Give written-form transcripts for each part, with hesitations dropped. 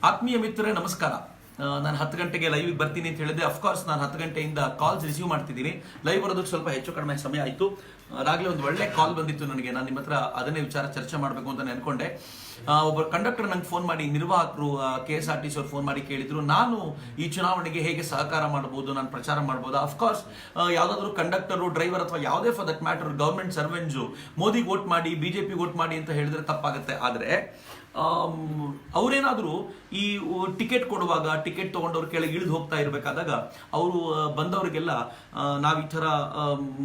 ಆತ್ಮೀಯ ಮಿತ್ರರೇ ನಮಸ್ಕಾರ. ನಾನು 10 ಗಂಟೆಗೆ ಲೈವ್ ಬರ್ತೀನಿ ಅಂತ ಹೇಳಿದೆ. ಅಫ್ಕೋರ್ಸ್ ನಾನು 10 ಗಂಟೆಯಿಂದ ಕಾಲ್ಸ್ ರಿಸೀವ್ ಮಾಡ್ತಿದ್ದೀನಿ. ಲೈವ್ ಬರೋದಕ್ಕೆ ಸ್ವಲ್ಪ ಹೆಚ್ಚು ಕಡಿಮೆ ಸಮಯ ಆಯಿತು. ಅದಾಗಲೇ ಒಂದು ಒಳ್ಳೆ ಕಾಲ್ ಬಂದಿತ್ತು ನನಗೆ. ನಾನು ನಿಮ್ಮ ಹತ್ರ ಅದನ್ನೇ ವಿಚಾರ ಚರ್ಚೆ ಮಾಡಬೇಕು ಅಂತ ಅನ್ಕೊಂಡೆ. ಒಬ್ಬ ಕಂಡಕ್ಟರ್ ನಂಗೆ ಫೋನ್ ಮಾಡಿ, ನಿರ್ವಾಹಕರು KSRTC ಅವ್ರು ಫೋನ್ ಮಾಡಿ ಕೇಳಿದ್ರು, ನಾನು ಈ ಚುನಾವಣೆಗೆ ಹೇಗೆ ಸಹಕಾರ ಮಾಡಬಹುದು, ನಾನು ಪ್ರಚಾರ ಮಾಡ್ಬೋದಾ? ಅಫ್ಕೋರ್ಸ್ ಯಾವುದಾದ್ರೂ ಕಂಡಕ್ಟರು, ಡ್ರೈವರ್ ಅಥವಾ ಯಾವುದೇ for that matter government servants ಮೋದಿಗೆ ವೋಟ್ ಮಾಡಿ, BJP ವೋಟ್ ಮಾಡಿ ಅಂತ ಹೇಳಿದ್ರೆ ತಪ್ಪಾಗುತ್ತೆ. ಆದರೆ ಅವರೇನಾದರೂ ಈ ಟಿಕೆಟ್ ಕೊಡುವಾಗ ಟಿಕೆಟ್ ತಗೊಂಡವ್ರ ಕೆಳಗೆ ಇಳಿದು ಹೋಗ್ತಾ ಇರಬೇಕಾದಾಗ ಅವರು ಬಂದವರಿಗೆಲ್ಲ ನಾವು ಈ ಥರ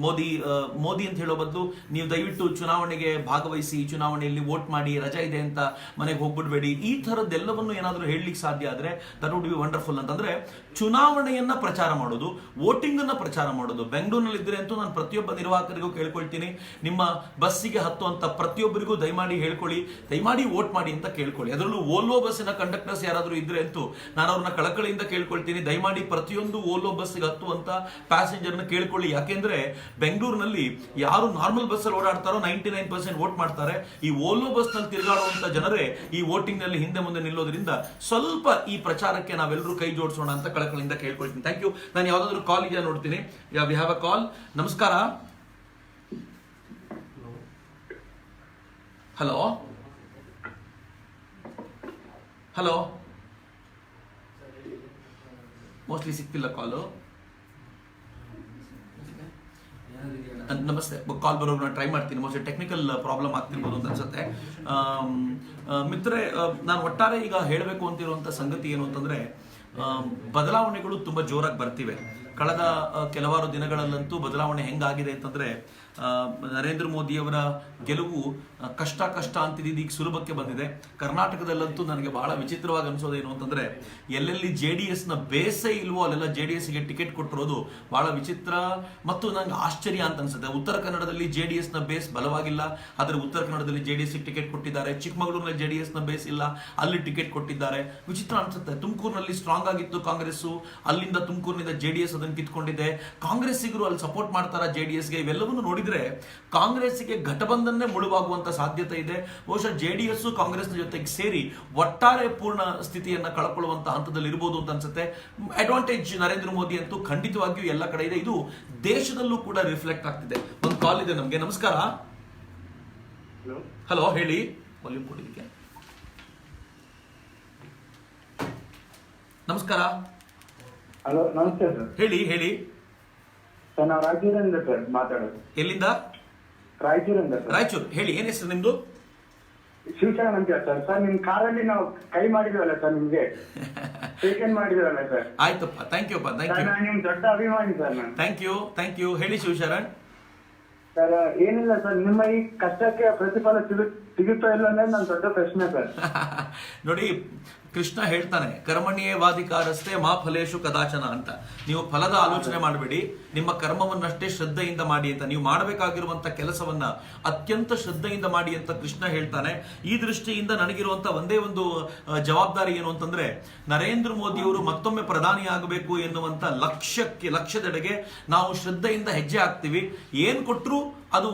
ಮೋದಿ ಅಂತ ಹೇಳೋ ಬದಲು ನೀವು ದಯವಿಟ್ಟು ಚುನಾವಣೆಗೆ ಭಾಗವಹಿಸಿ, ಚುನಾವಣೆಯಲ್ಲಿ ವೋಟ್ ಮಾಡಿ, ರಜಾ ಇದೆ ಅಂತ ಮನೆಗೆ ಹೋಗ್ಬಿಡ್ಬೇಡಿ, ಈ ಥರದ್ದೆಲ್ಲವನ್ನು ಏನಾದರೂ ಹೇಳಲಿಕ್ಕೆ ಸಾಧ್ಯ ಆದರೆ ದಟ್ ವುಡ್ ಬಿ ವಂಡರ್ಫುಲ್. ಅಂತಂದ್ರೆ ಚುನಾವಣೆಯನ್ನ ಪ್ರಚಾರ ಮಾಡೋದು, ವೋಟಿಂಗ್ ಅನ್ನ ಪ್ರಚಾರ ಮಾಡೋದು. ಬೆಂಗಳೂರಿನಲ್ಲಿ ಇದ್ರೆ ಅಂತೂ ನಾನು ಪ್ರತಿಯೊಬ್ಬ ನಿರ್ವಾಹಕರಿಗೂ ಕೇಳ್ಕೊಳ್ತೀನಿ, ನಿಮ್ಮ ಬಸ್ಸಿಗೆ ಹತ್ತುವಂತ ಪ್ರತಿಯೊಬ್ಬರಿಗೂ ದಯಮಾಡಿ ಹೇಳ್ಕೊಳ್ಳಿ, ದಯಮಾಡಿ ವೋಟ್ ಮಾಡಿ ಅಂತ ಕೇಳ್ಕೊಳ್ಳಿ. ಅದರಲ್ಲೂ ಓಲ್ವೋ ಬಸ್ಸಿನ ಕಂಡಕ್ಟರ್ಸ್ ಯಾರಾದರೂ ಇದ್ರೆ ಅಂತೂ ನಾನು ಅವ್ರನ್ನ ಕಳಕಳಿಯಿಂದ ಕೇಳ್ಕೊಳ್ತೀನಿ, ದಯಮಾಡಿ ಪ್ರತಿಯೊಂದು ಓಲ್ವೋ ಬಸ್ಸಿಗೆ ಹತ್ತುವಂತ ಪ್ಯಾಸೆಂಜರ್ನ ಕೇಳ್ಕೊಳ್ಳಿ. ಯಾಕೆಂದ್ರೆ ಬೆಂಗಳೂರಿನಲ್ಲಿ ಯಾರು ನಾರ್ಮಲ್ ಬಸ್ಸಲ್ಲಿ ಓಡಾಡ್ತಾರೋ 99% ವೋಟ್ ಮಾಡ್ತಾರೆ. ಈ ಓಲ್ವೋ ಬಸ್ ನಲ್ಲಿ ತಿರುಗಾಡುವಂತ ಜನರೇ ಈ ವೋಟಿಂಗ್ ನಲ್ಲಿ ಹಿಂದೆ ಮುಂದೆ ನಿಲ್ಲೋದ್ರಿಂದ ಸ್ವಲ್ಪ ಈ ಪ್ರಚಾರಕ್ಕೆ ನಾವೆಲ್ಲರೂ ಕೈ ಜೋಡಿಸೋಣ ಅಂತ ಕಳಕಳಿಯಿಂದ ಕೇಳ್ಕೊಳ್ತೀನಿ. Thank you. ನಾನು ಯಾವ್ದಾದ್ರು ಕಾಲ್ ಇದೆಯಾ ನೋಡ್ತೀನಿ. We have a call. ನಮಸ್ಕಾರ. ಹಲೋ ಹಲೋ, ಮೋಸ್ಟ್ಲಿ ಸಿಕ್ತಿಲ್ಲ ಕಾಲು. ನಮಸ್ತೆ. ಕಾಲ್ ಬರೋರು ನಾನು ಟ್ರೈ ಮಾಡ್ತೀನಿ. ಮೋಸ್ಟ್ಲಿ ಟೆಕ್ನಿಕಲ್ ಪ್ರಾಬ್ಲಮ್ ಆಗ್ತಿರ್ಬೋದು ಅಂತ ಅನ್ಸುತ್ತೆ. ಮಿತ್ರರೇ, ನಾನು ಒಟ್ಟಾರೆ ಈಗ ಹೇಳಬೇಕು ಅಂತಿರುವಂತ ಸಂಗತಿ ಏನು ಅಂತಂದ್ರೆ, ಬದಲಾವಣೆಗಳು ತುಂಬಾ ಜೋರಾಗಿ ಬರ್ತಿವೆ. ಕಳೆದ ಕೆಲವಾರು ದಿನಗಳಲ್ಲಂತೂ ಬದಲಾವಣೆ ಹೆಂಗಾಗಿದೆ ಅಂತಂದ್ರೆ, ನರೇಂದ್ರ ಮೋದಿಯವರ ಗೆಲುವು ಕಷ್ಟ ಅಂತಿದ್ದು ಈಗ ಸುಲಭಕ್ಕೆ ಬಂದಿದೆ. ಕರ್ನಾಟಕದಲ್ಲಂತೂ ನನಗೆ ಬಹಳ ವಿಚಿತ್ರವಾಗಿ ಅನ್ಸೋದೇನು ಅಂತಂದ್ರೆ, ಎಲ್ಲೆಲ್ಲಿ JDS ನ ಬೇಸೇ ಇಲ್ವೋ ಅಲ್ಲೆಲ್ಲ JDS ಗೆ ಟಿಕೆಟ್ ಕೊಟ್ಟಿರೋದು ಬಹಳ ವಿಚಿತ್ರ ಮತ್ತು ನಂಗೆ ಆಶ್ಚರ್ಯ ಅಂತ ಅನ್ಸುತ್ತೆ. ಉತ್ತರ ಕನ್ನಡದಲ್ಲಿ JDS ನ ಬೇಸ್ ಬಲವಾಗಿಲ್ಲ, ಆದ್ರೆ ಉತ್ತರ ಕನ್ನಡದಲ್ಲಿ JDS ಗೆ ಟಿಕೆಟ್ ಕೊಟ್ಟಿದ್ದಾರೆ. ಚಿಕ್ಕಮಗಳೂರಿನಲ್ಲಿ JDS ನ ಬೇಸ್ ಇಲ್ಲ, ಅಲ್ಲಿ ಟಿಕೆಟ್ ಕೊಟ್ಟಿದ್ದಾರೆ. ವಿಚಿತ್ರ ಅನ್ಸುತ್ತೆ. ತುಮಕೂರಿನಲ್ಲಿ ಸ್ಟ್ರಾಂಗ್ ಆಗಿತ್ತು ಕಾಂಗ್ರೆಸ್, ಅಲ್ಲಿಂದ ತುಮಕೂರಿನಿಂದ JDS ಅದನ್ನು ಕಿತ್ಕೊಂಡಿದೆ. ಕಾಂಗ್ರೆಸ್ಸಿಗರು ಅಲ್ಲಿ ಸಪೋರ್ಟ್ ಮಾಡ್ತಾರ JDS ಗೆ. ಇವೆಲ್ಲವನ್ನು ನೋಡಿದ್ರೆ ಕಾಂಗ್ರೆಸ್ಸಿಗೆ ಘಟಬಂಧನ್ನೇ ಮುಳುವಾಗುವಂತ ಸಾಧ್ಯತೆ ಇದೆ. ಬಹುಶಃ JDS ಕಾಂಗ್ರೆಸ್ನ ಜೊತೆಗೆ ಸೇರಿ ಒಟ್ಟಾರೆ ಪೂರ್ಣ ಸ್ಥಿತಿಯನ್ನ ಕಳ್ಕೊಳ್ಳುವಂತ ಹಂತದಲ್ಲಿ ಇರಬಹುದು ಅಂತ ಅನ್ಸುತ್ತೆ. ಅಡ್ವಾಂಟೇಜ್ ನರೇಂದ್ರ ಮೋದಿ ಅಂತೂ ಖಂಡಿತವಾಗಿಯೂ ಎಲ್ಲ ಕಡೆ ಇದೆ. ಇದು ದೇಶದಲ್ಲೂ ಕೂಡ ರಿಫ್ಲೆಕ್ಟ್ ಆಗ್ತಿದೆ. ಒಂದು ಕಾಲ್ ಇದೆ ನಮ್ಗೆ. ನಮಸ್ಕಾರ. ಹಲೋ, ಹೇಳಿ. ವಾಲ್ಯೂಮ್ ಕೊಡಿದಕ್ಕೆ. ನಮಸ್ಕಾರ. ಹಲೋ, ನಮಸ್ತೆ ಸರ್. ಹೇಳಿ. ಸರ್, ನಾವು ರಾಯಚೂರಿಂದ ಸರ್ ಮಾತಾಡೋದು. ಎಲ್ಲಿಂದ? ರಾಯಚೂರಿಂದ ಸರ್. ರಾಯಚೂರು. ಹೇಳಿ, ಏನ್ ಹೆಸರು ನಿಮ್ದು? ಶಿವಶರಣ ಅಂತ ಸರ್. ಸರ್, ನಿಮ್ ಕಾರಲ್ಲಿ ನಾವು ಕೈ ಮಾಡಿದ್ವಲ್ಲ ಸರ್, ನಿಮ್ಗೆ ಟೇಕನ್ ಮಾಡಿದ್ವಲ್ಲ ಸರ್. ಆಯ್ತಪ್ಪ, ಥ್ಯಾಂಕ್ ಯು. ನಾನು ನಿಮ್ ದೊಡ್ಡ ಅಭಿಮಾನಿ ಸರ್. ನಾನು ಥ್ಯಾಂಕ್ ಯು. ಹೇಳಿ ಶಿವಶರಣ್. ಸರ್, ಏನಿಲ್ಲ ಸರ್, ನಿಮ್ಮ ಈ ಕಷ್ಟಕ್ಕೆ ಪ್ರತಿಫಲ ಸಿಗುತ್ತೋ ಇಲ್ಲ ಅನ್ನೋದು ನನ್ನ ದೊಡ್ಡ ಪ್ರಶ್ನೆ ಸರ್. ನೋಡಿ, ಕೃಷ್ಣ ಹೇಳ್ತಾನೆ, ಕರ್ಮಣ್ಯೇವಾಧಿಕಾರಸ್ಥೆ ಮಾ ಫಲೇಶು ಕದಾಚನ ಅಂತ. ನೀವು ಫಲದ ಆಲೋಚನೆ ಮಾಡಬೇಡಿ, ನಿಮ್ಮ ಕರ್ಮವನ್ನಷ್ಟೇ ಶ್ರದ್ಧೆಯಿಂದ ಮಾಡಿ ಅಂತ. ನೀವು ಮಾಡಬೇಕಾಗಿರುವಂತ ಕೆಲಸವನ್ನ ಅತ್ಯಂತ ಶ್ರದ್ಧೆಯಿಂದ ಮಾಡಿ ಅಂತ ಕೃಷ್ಣ ಹೇಳ್ತಾನೆ. ಈ ದೃಷ್ಟಿಯಿಂದ ನನಗಿರುವಂತ ಒಂದೇ ಒಂದು ಜವಾಬ್ದಾರಿ ಏನು ಅಂತಂದ್ರೆ, ನರೇಂದ್ರ ಮೋದಿಯವರು ಮತ್ತೊಮ್ಮೆ ಪ್ರಧಾನಿ ಆಗಬೇಕು ಎನ್ನುವಂತ ಲಕ್ಷ್ಯದೆಡೆಗೆ ನಾವು ಶ್ರದ್ಧೆಯಿಂದ ಹೆಜ್ಜೆ ಹಾಕ್ತೀವಿ. ಏನ್ ಕೊಟ್ರು ಅದು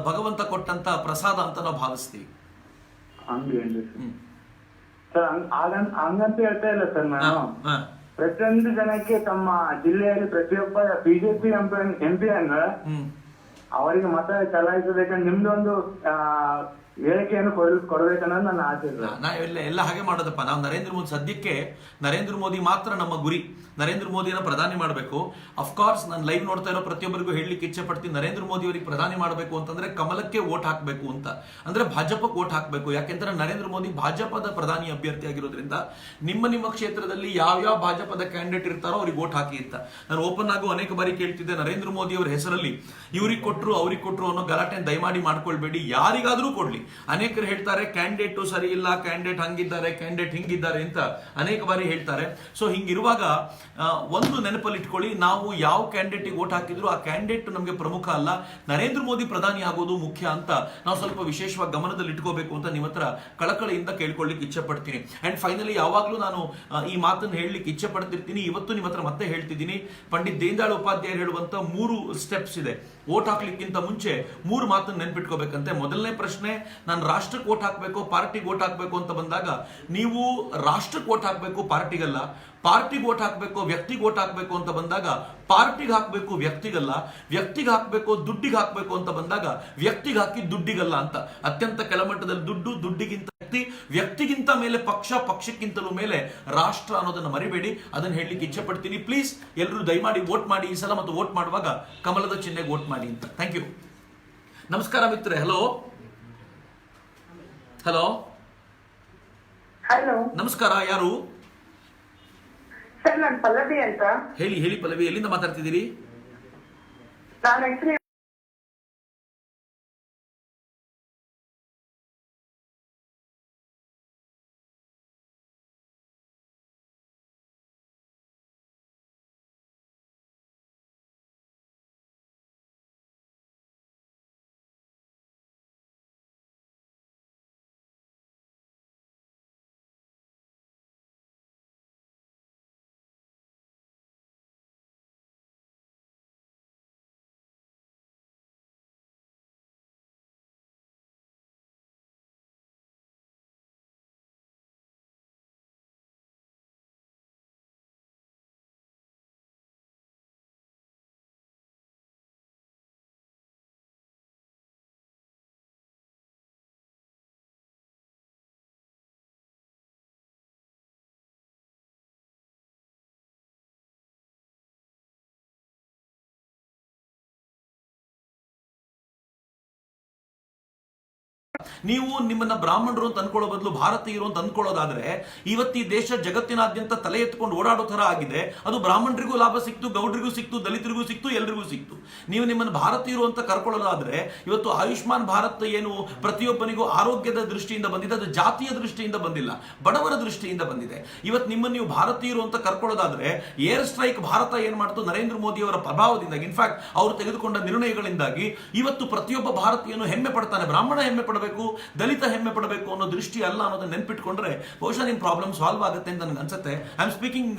ಭಗವಂತ ಕೊಟ್ಟಂತ ಪ್ರಸಾದ ಅಂತ ನಾವು ಭಾವಿಸ್ತೀವಿ. ಸರ್, ಹಂಗಂತ ಹೇಳ್ತಾ ಇಲ್ಲ ಸರ್. ನಾನು ಪ್ರತಿಯೊಂದು ಜನಕ್ಕೆ ತಮ್ಮ ಜಿಲ್ಲೆಯಲ್ಲಿ ಪ್ರತಿಯೊಬ್ಬ BJP MP ಅನ್ನ ಅವರಿಗೆ ಮತ ಚಲಾಯಿಸಬೇಕಂದ್ರೆ ನಿಮ್ದೊಂದು ಹೇಳಿಕೆಯನ್ನು ಕೊಡಬೇಕನ್ನೋದು ನನ್ನ ಆಸೆ. ಎಲ್ಲ ಹಾಗೆ ಮಾಡೋದಪ್ಪ. ನಾವು ನರೇಂದ್ರ ಮೋದಿ ಮಾತ್ರ ನಮ್ಮ ಗುರಿ. ನರೇಂದ್ರ ಮೋದಿಯನ್ನ ಪ್ರಧಾನಿ ಮಾಡಬೇಕು. ಅಫ್ಕೋರ್ಸ್ ನಾನು ಲೈವ್ ನೋಡ್ತಾ ಇರೋ ಪ್ರತಿಯೊಬ್ಬರಿಗೂ ಹೇಳಲಿಕ್ಕೆ ಇಚ್ಛೆ ಪಡ್ತೀನಿ, ನರೇಂದ್ರ ಮೋದಿ ಅವರಿಗೆ ಪ್ರಧಾನಿ ಮಾಡಬೇಕು ಅಂತಂದ್ರೆ ಕಮಲಕ್ಕೆ ವೋಟ್ ಹಾಕಬೇಕು ಅಂತ, ಅಂದ್ರೆ ಭಾಜಪಕ್ಕೆ ವೋಟ್ ಹಾಕಬೇಕು. ಯಾಕೆಂದ್ರೆ ನರೇಂದ್ರ ಮೋದಿ ಭಾಜಪದ ಪ್ರಧಾನಿ ಅಭ್ಯರ್ಥಿ ಆಗಿರೋದ್ರಿಂದ ನಿಮ್ಮ ಕ್ಷೇತ್ರದಲ್ಲಿ ಯಾವ ಭಾಜಪದ ಕ್ಯಾಂಡಿಡೇಟ್ ಇರ್ತಾರೋ ಅವ್ರಿಗೆ ವೋಟ್ ಹಾಕಿ ಅಂತ ನಾನು ಓಪನ್ ಆಗು ಅನೇಕ ಬಾರಿ ಕೇಳ್ತಿದ್ದೆ. ನರೇಂದ್ರ ಮೋದಿ ಅವರ ಹೆಸರಲ್ಲಿ ಇವ್ರಿಗೆ ಕೊಟ್ರು ಅವ್ರಿಗೆ ಕೊಟ್ರು ಅನ್ನೋ ಗಲಾಟೆ ದಯಮಾಡಿ ಮಾಡ್ಕೊಳ್ಬೇಡಿ. ಯಾರಿಗಾದ್ರೂ ಕೊಡ್ಲಿ. ಅನೇಕರು ಹೇಳ್ತಾರೆ ಕ್ಯಾಂಡಿಡೇಟ್ ಸರಿ ಇಲ್ಲ, ಕ್ಯಾಂಡಿಡೇಟ್ ಹಂಗಿದ್ದಾರೆ, ಕ್ಯಾಂಡಿಡೇಟ್ ಹಿಂಗಿದ್ದಾರೆ ಅಂತ ಅನೇಕ ಬಾರಿ ಹೇಳ್ತಾರೆ. ಸೊ ಹಿಂಗಿರುವಾಗ ಒಂದು ನೆನಪಲ್ಲಿ ಇಟ್ಕೊಳ್ಳಿ, ನಾವು ಯಾವ ಕ್ಯಾಂಡಿಡೇಟ್ ವೋಟ್ ಹಾಕಿದ್ರು ಆ ಕ್ಯಾಂಡಿಡೇಟ್ ನಮಗೆ ಪ್ರಮುಖ ಅಲ್ಲ, ನರೇಂದ್ರ ಮೋದಿ ಪ್ರಧಾನಿ ಆಗೋದು ಮುಖ್ಯ ಅಂತ ನಾವು ಸ್ವಲ್ಪ ವಿಶೇಷವಾಗಿ ಗಮನದಲ್ಲಿ ಇಟ್ಕೋಬೇಕು ಅಂತ ನಿಮ್ಮ ಹತ್ರ ಕಳಕಳಿಯಿಂದ ಕೇಳ್ಕೊಳ್ಳಿಕ್ಕೆ ಇಚ್ಛೆ ಪಡ್ತೀನಿ. ಅಂಡ್ ಫೈನಲಿ ಯಾವಾಗಲೂ ನಾನು ಈ ಮಾತನ್ನು ಹೇಳಲಿಕ್ಕೆ ಇಚ್ಛೆ ಪಡ್ತಿರ್ತೀನಿ. ಇವತ್ತು ನಿಮ್ಮ ಹತ್ರ ಮತ್ತೆ ಹೇಳ್ತಿದ್ದೀನಿ, ಪಂಡಿತ್ ದೀನ್ ದಯಾಳ್ ಉಪಾಧ್ಯಾಯರು ಹೇಳುವಂತ 3 ಸ್ಟೆಪ್ಸ್ ಇದೆ. ವೋಟ್ ಹಾಕ್ಲಿಕ್ಕಿಂತ ಮುಂಚೆ 3 ಮಾತನ್ನು ನೆನ್ಪಿಟ್ಕೋಬೇಕಂತೆ. ಮೊದಲನೇ ಪ್ರಶ್ನೆ, ನಾನು ರಾಷ್ಟ್ರಕ್ಕೆ ಓಟ್ ಹಾಕಬೇಕು, ಪಾರ್ಟಿಗೆ ಓಟ್ ಹಾಕಬೇಕು ಅಂತ ಬಂದಾಗ ನೀವು ರಾಷ್ಟ್ರಕ್ಕೆ ಓಟ್ ಹಾಕಬೇಕು, ಪಾರ್ಟಿಗಲ್ಲ. ಪಾರ್ಟಿಗೆ ಓಟ್ ಹಾಕಬೇಕು, ವ್ಯಕ್ತಿಗೆ ಓಟ್ ಹಾಕಬೇಕು ಅಂತ ಬಂದಾಗ ಪಾರ್ಟಿಗೆ ಹಾಕಬೇಕು, ವ್ಯಕ್ತಿಗಲ್ಲ. ವ್ಯಕ್ತಿಗೆ ಹಾಕಬೇಕು, ದುಡ್ಡಿಗೆ ಹಾಕಬೇಕು ಅಂತ ಬಂದಾಗ ವ್ಯಕ್ತಿಗೆ ಹಾಕಿ ದುಡ್ಡಿಗಲ್ಲ ಅಂತ. ಅತ್ಯಂತ ಕೆಳಮಟ್ಟದಲ್ಲಿ ದುಡ್ಡು, ದುಡ್ಡಿಗಿಂತ ವ್ಯಕ್ತಿ, ವ್ಯಕ್ತಿಗಿಂತ ಮೇಲೆ ಪಕ್ಷ, ಪಕ್ಷಕ್ಕಿಂತಲೂ ಮೇಲೆ ರಾಷ್ಟ್ರ ಅನ್ನೋದನ್ನ ಮರಿಬೇಡಿ. ಅದನ್ನ ಹೇಳಲಿಕ್ಕೆ ಇಚ್ಛೆ ಪಡ್ತೀನಿ. ಪ್ಲೀಸ್ ಎಲ್ಲರೂ ದಯಮಾಡಿ ವೋಟ್ ಮಾಡಿ ಈ ಸಲ, ಮತ್ತು ವೋಟ್ ಮಾಡುವಾಗ ಕಮಲದ ಚಿಹ್ನೆಗೆ ವೋಟ್ ಮಾಡಿ ಅಂತ. Thank you. ನಮಸ್ಕಾರ ಮಿತ್ರೆ. ಹಲೋ ಹಲೋ ಹಲೋ ನಮಸ್ಕಾರ. ಯಾರು? ಸರ್, ನಾನು ಪಲ್ಲವಿ ಅಂತ. ಹೇಳಿ ಹೇಳಿ ಪಲ್ಲವಿ, ಎಲ್ಲಿಂದ ಮಾತಾಡ್ತಿದ್ದೀರಿ? ನಾನು ಆಕ್ಚುಲಿ ನೀವು ನಿಮ್ಮನ್ನ ಬ್ರಾಹ್ಮಣರು ಅಂತ ಅನ್ಕೊಳ್ಳೋ ಬದಲು ಭಾರತೀಯರು ಅಂತ ಅನ್ಕೊಳ್ಳೋದಾದ್ರೆ ಇವತ್ತು ಈ ದೇಶ ಜಗತ್ತಿನಾದ್ಯಂತ ತಲೆ ಎತ್ಕೊಂಡು ಓಡಾಡೋ ತರ ಆಗಿದೆ. ಅದು ಬ್ರಾಹ್ಮಣರಿಗೂ ಲಾಭ ಸಿಕ್ತು, ಗೌಡರಿಗೂ ಸಿಕ್ತು, ದಲಿತರಿಗೂ ಸಿಕ್ತು, ಎಲ್ರಿಗೂ ಸಿಕ್ತು. ನೀವು ನಿಮ್ಮನ್ನು ಭಾರತೀಯರು ಅಂತ ಕರ್ಕೊಳ್ಳೋದಾದ್ರೆ ಇವತ್ತು ಆಯುಷ್ಮಾನ್ ಭಾರತ್ ಏನು ಪ್ರತಿಯೊಬ್ಬನಿಗೂ ಆರೋಗ್ಯದ ದೃಷ್ಟಿಯಿಂದ ಬಂದಿದೆ, ಅದು ಜಾತಿಯ ದೃಷ್ಟಿಯಿಂದ ಬಂದಿಲ್ಲ, ಬಡವರ ದೃಷ್ಟಿಯಿಂದ ಬಂದಿದೆ. ಇವತ್ತು ನಿಮ್ಮನ್ನು ನೀವು ಭಾರತೀಯರು ಅಂತ ಕರ್ಕೊಳ್ಳೋದಾದ್ರೆ ಏರ್ ಸ್ಟ್ರೈಕ್ ಭಾರತ ಏನ್ ಮಾಡ್ತು ನರೇಂದ್ರ ಮೋದಿ ಅವರ ಪ್ರಭಾವದಿಂದಾಗಿ, ಇನ್ಫ್ಯಾಕ್ಟ್ ಅವರು ತೆಗೆದುಕೊಂಡ ನಿರ್ಣಯಗಳಿಂದಾಗಿ ಇವತ್ತು ಪ್ರತಿಯೊಬ್ಬ ಭಾರತೀಯನು ಹೆಮ್ಮೆ ಪಡ್ತಾನೆ. ಬ್ರಾಹ್ಮಣ ಹೆಮ್ಮೆ ಪಡಬೇಕು, ದಲಿತ ಹೆಮ್ಮೆ ಪಡಬೇಕು ಅನ್ನೋ ದೃಷ್ಟಿ ಅಲ್ಲ ಅನ್ನೋದನ್ನ ನೆನ್ಪಿಟ್ಕೊಂಡ್ರೆ ಬಹುಶಃ ನಿಮ್ ಪ್ರಾಬ್ಲಮ್ ಸಾಲ್ವ್ ಆಗುತ್ತೆ ಅಂತ ನನಗೆ ಅನ್ಸುತ್ತೆ. I am speaking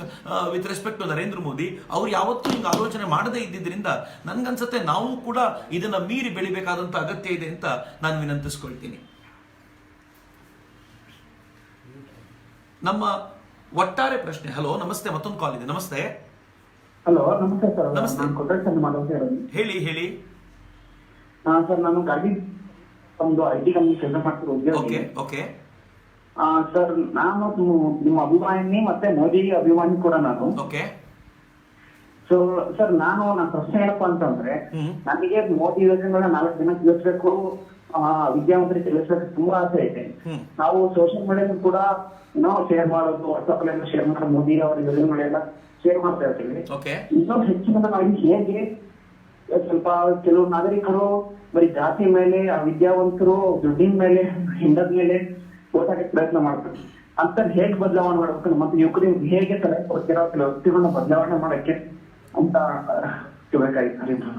with respect to Narendra Modi. ಅವ್ರು ಯಾವತ್ತೂ ಹಿಂಗೆ ಆಲೋಚನೆ ಮಾಡದೇ ಇದ್ದಿದ್ರಿಂದ ನನ್ಗನ್ಸುತ್ತೆ ನಾವು ಕೂಡ ಇದನ್ನ ಮೀರಿ ಬೆಳಿಬೇಕಾದಂತ ಅಗತ್ಯ ಇದೆ ಅಂತ ನಾನು ವಿನಂತಿಸ್ಕೊಳ್ತೀನಿ. ನಮ್ಮ ಒಟ್ಟಾರೆ ಪ್ರಶ್ನೆ. ಹಲೋ ನಮಸ್ತೆ, ಮತ್ತೊಂದು ಕಾಲ್ ಇದೆ. ನಮಸ್ತೆ. ಹಲೋ ನಮಸ್ತೆ ಸರ್. ನಮಸ್ತೆ. ನಾನು ಕೊಟ್ರೇಶನ್ ಮಾಡೋದು. ಹೇಳಿ ಹೇಳಿ. ಸರ್ ನಾನು ಗಾಡಿ ಒಂದು ಐಟಿ ಕಂಪ್ನಿ ಕೆಲಸ ಮಾಡ್ತಿರೋ ಉದ್ಯೋಗಿ. Okay okay. ಸರ್ ನಾನು ನಿಮ್ಮ ಅಭಿಮಾನಿ ಮತ್ತೆ ಮೋದಿ ಅಭಿಮಾನಿ ಕೂಡ ನಾನು. ಓಕೆ. ಸೊ ಸರ್ ನನ್ನ ಪ್ರಶ್ನೆ ಏನಪ್ಪಾ ಅಂತಂದ್ರೆ, ನನಗೆ ಮೋದಿ ಯೋಜನೆಗಳನ್ನ 4 ಜನ ತಿಳಿಸ್ಬೇಕು, ವಿದ್ಯಾವಂತರಿಗೆ ತಿಳಿಸ್ಬೇಕು ತುಂಬಾ ಆಸೆ ಇದೆ. ನಾವು ಸೋಷಿಯಲ್ ಮೀಡಿಯಾ ಕೂಡ ಶೇರ್ ಮಾಡೋದು, ವಾಟ್ಸ್ಆಪ್ ಅಲ್ಲೆಲ್ಲ ಶೇರ್ ಮಾಡೋದು, ಮೋದಿ ಅವರ ಯೋಜನೆಗಳೆಲ್ಲ ಶೇರ್ ಮಾಡ್ತಾ ಇರ್ತೀವಿ. ಇನ್ನೂ ಹೆಚ್ಚಿನ ನಾವು ಹೇಗೆ ಸ್ವಲ್ಪ ಕೆಲವು ನಾಗರಿಕರು ಬರೀ ಜಾತಿ ಮೇಲೆ, ಆ ವಿದ್ಯಾವಂತರು ದುಡ್ಡಿನ ಮೇಲೆ, ಹಿಂದದ ಮೇಲೆ ಓಟ್ ಹಾಕಕ್ಕೆ ಪ್ರಯತ್ನ ಮಾಡ್ತಾರೆ ಅಂತ ಹೇಗೆ ಬದಲಾವಣೆ ಮಾಡ್ಬೇಕು, ಮತ್ತೆ ಯುವಕರಿಗೆ ಹೇಗೆ ಸಲಹೆ ಕೊಡ್ತೀರಾ ಕೆಲವು ವ್ಯಕ್ತಿಗಳನ್ನ ಬದಲಾವಣೆ ಮಾಡಕ್ಕೆ ಅಂತ ಕೇಳಬೇಕಾಗಿತ್ತು.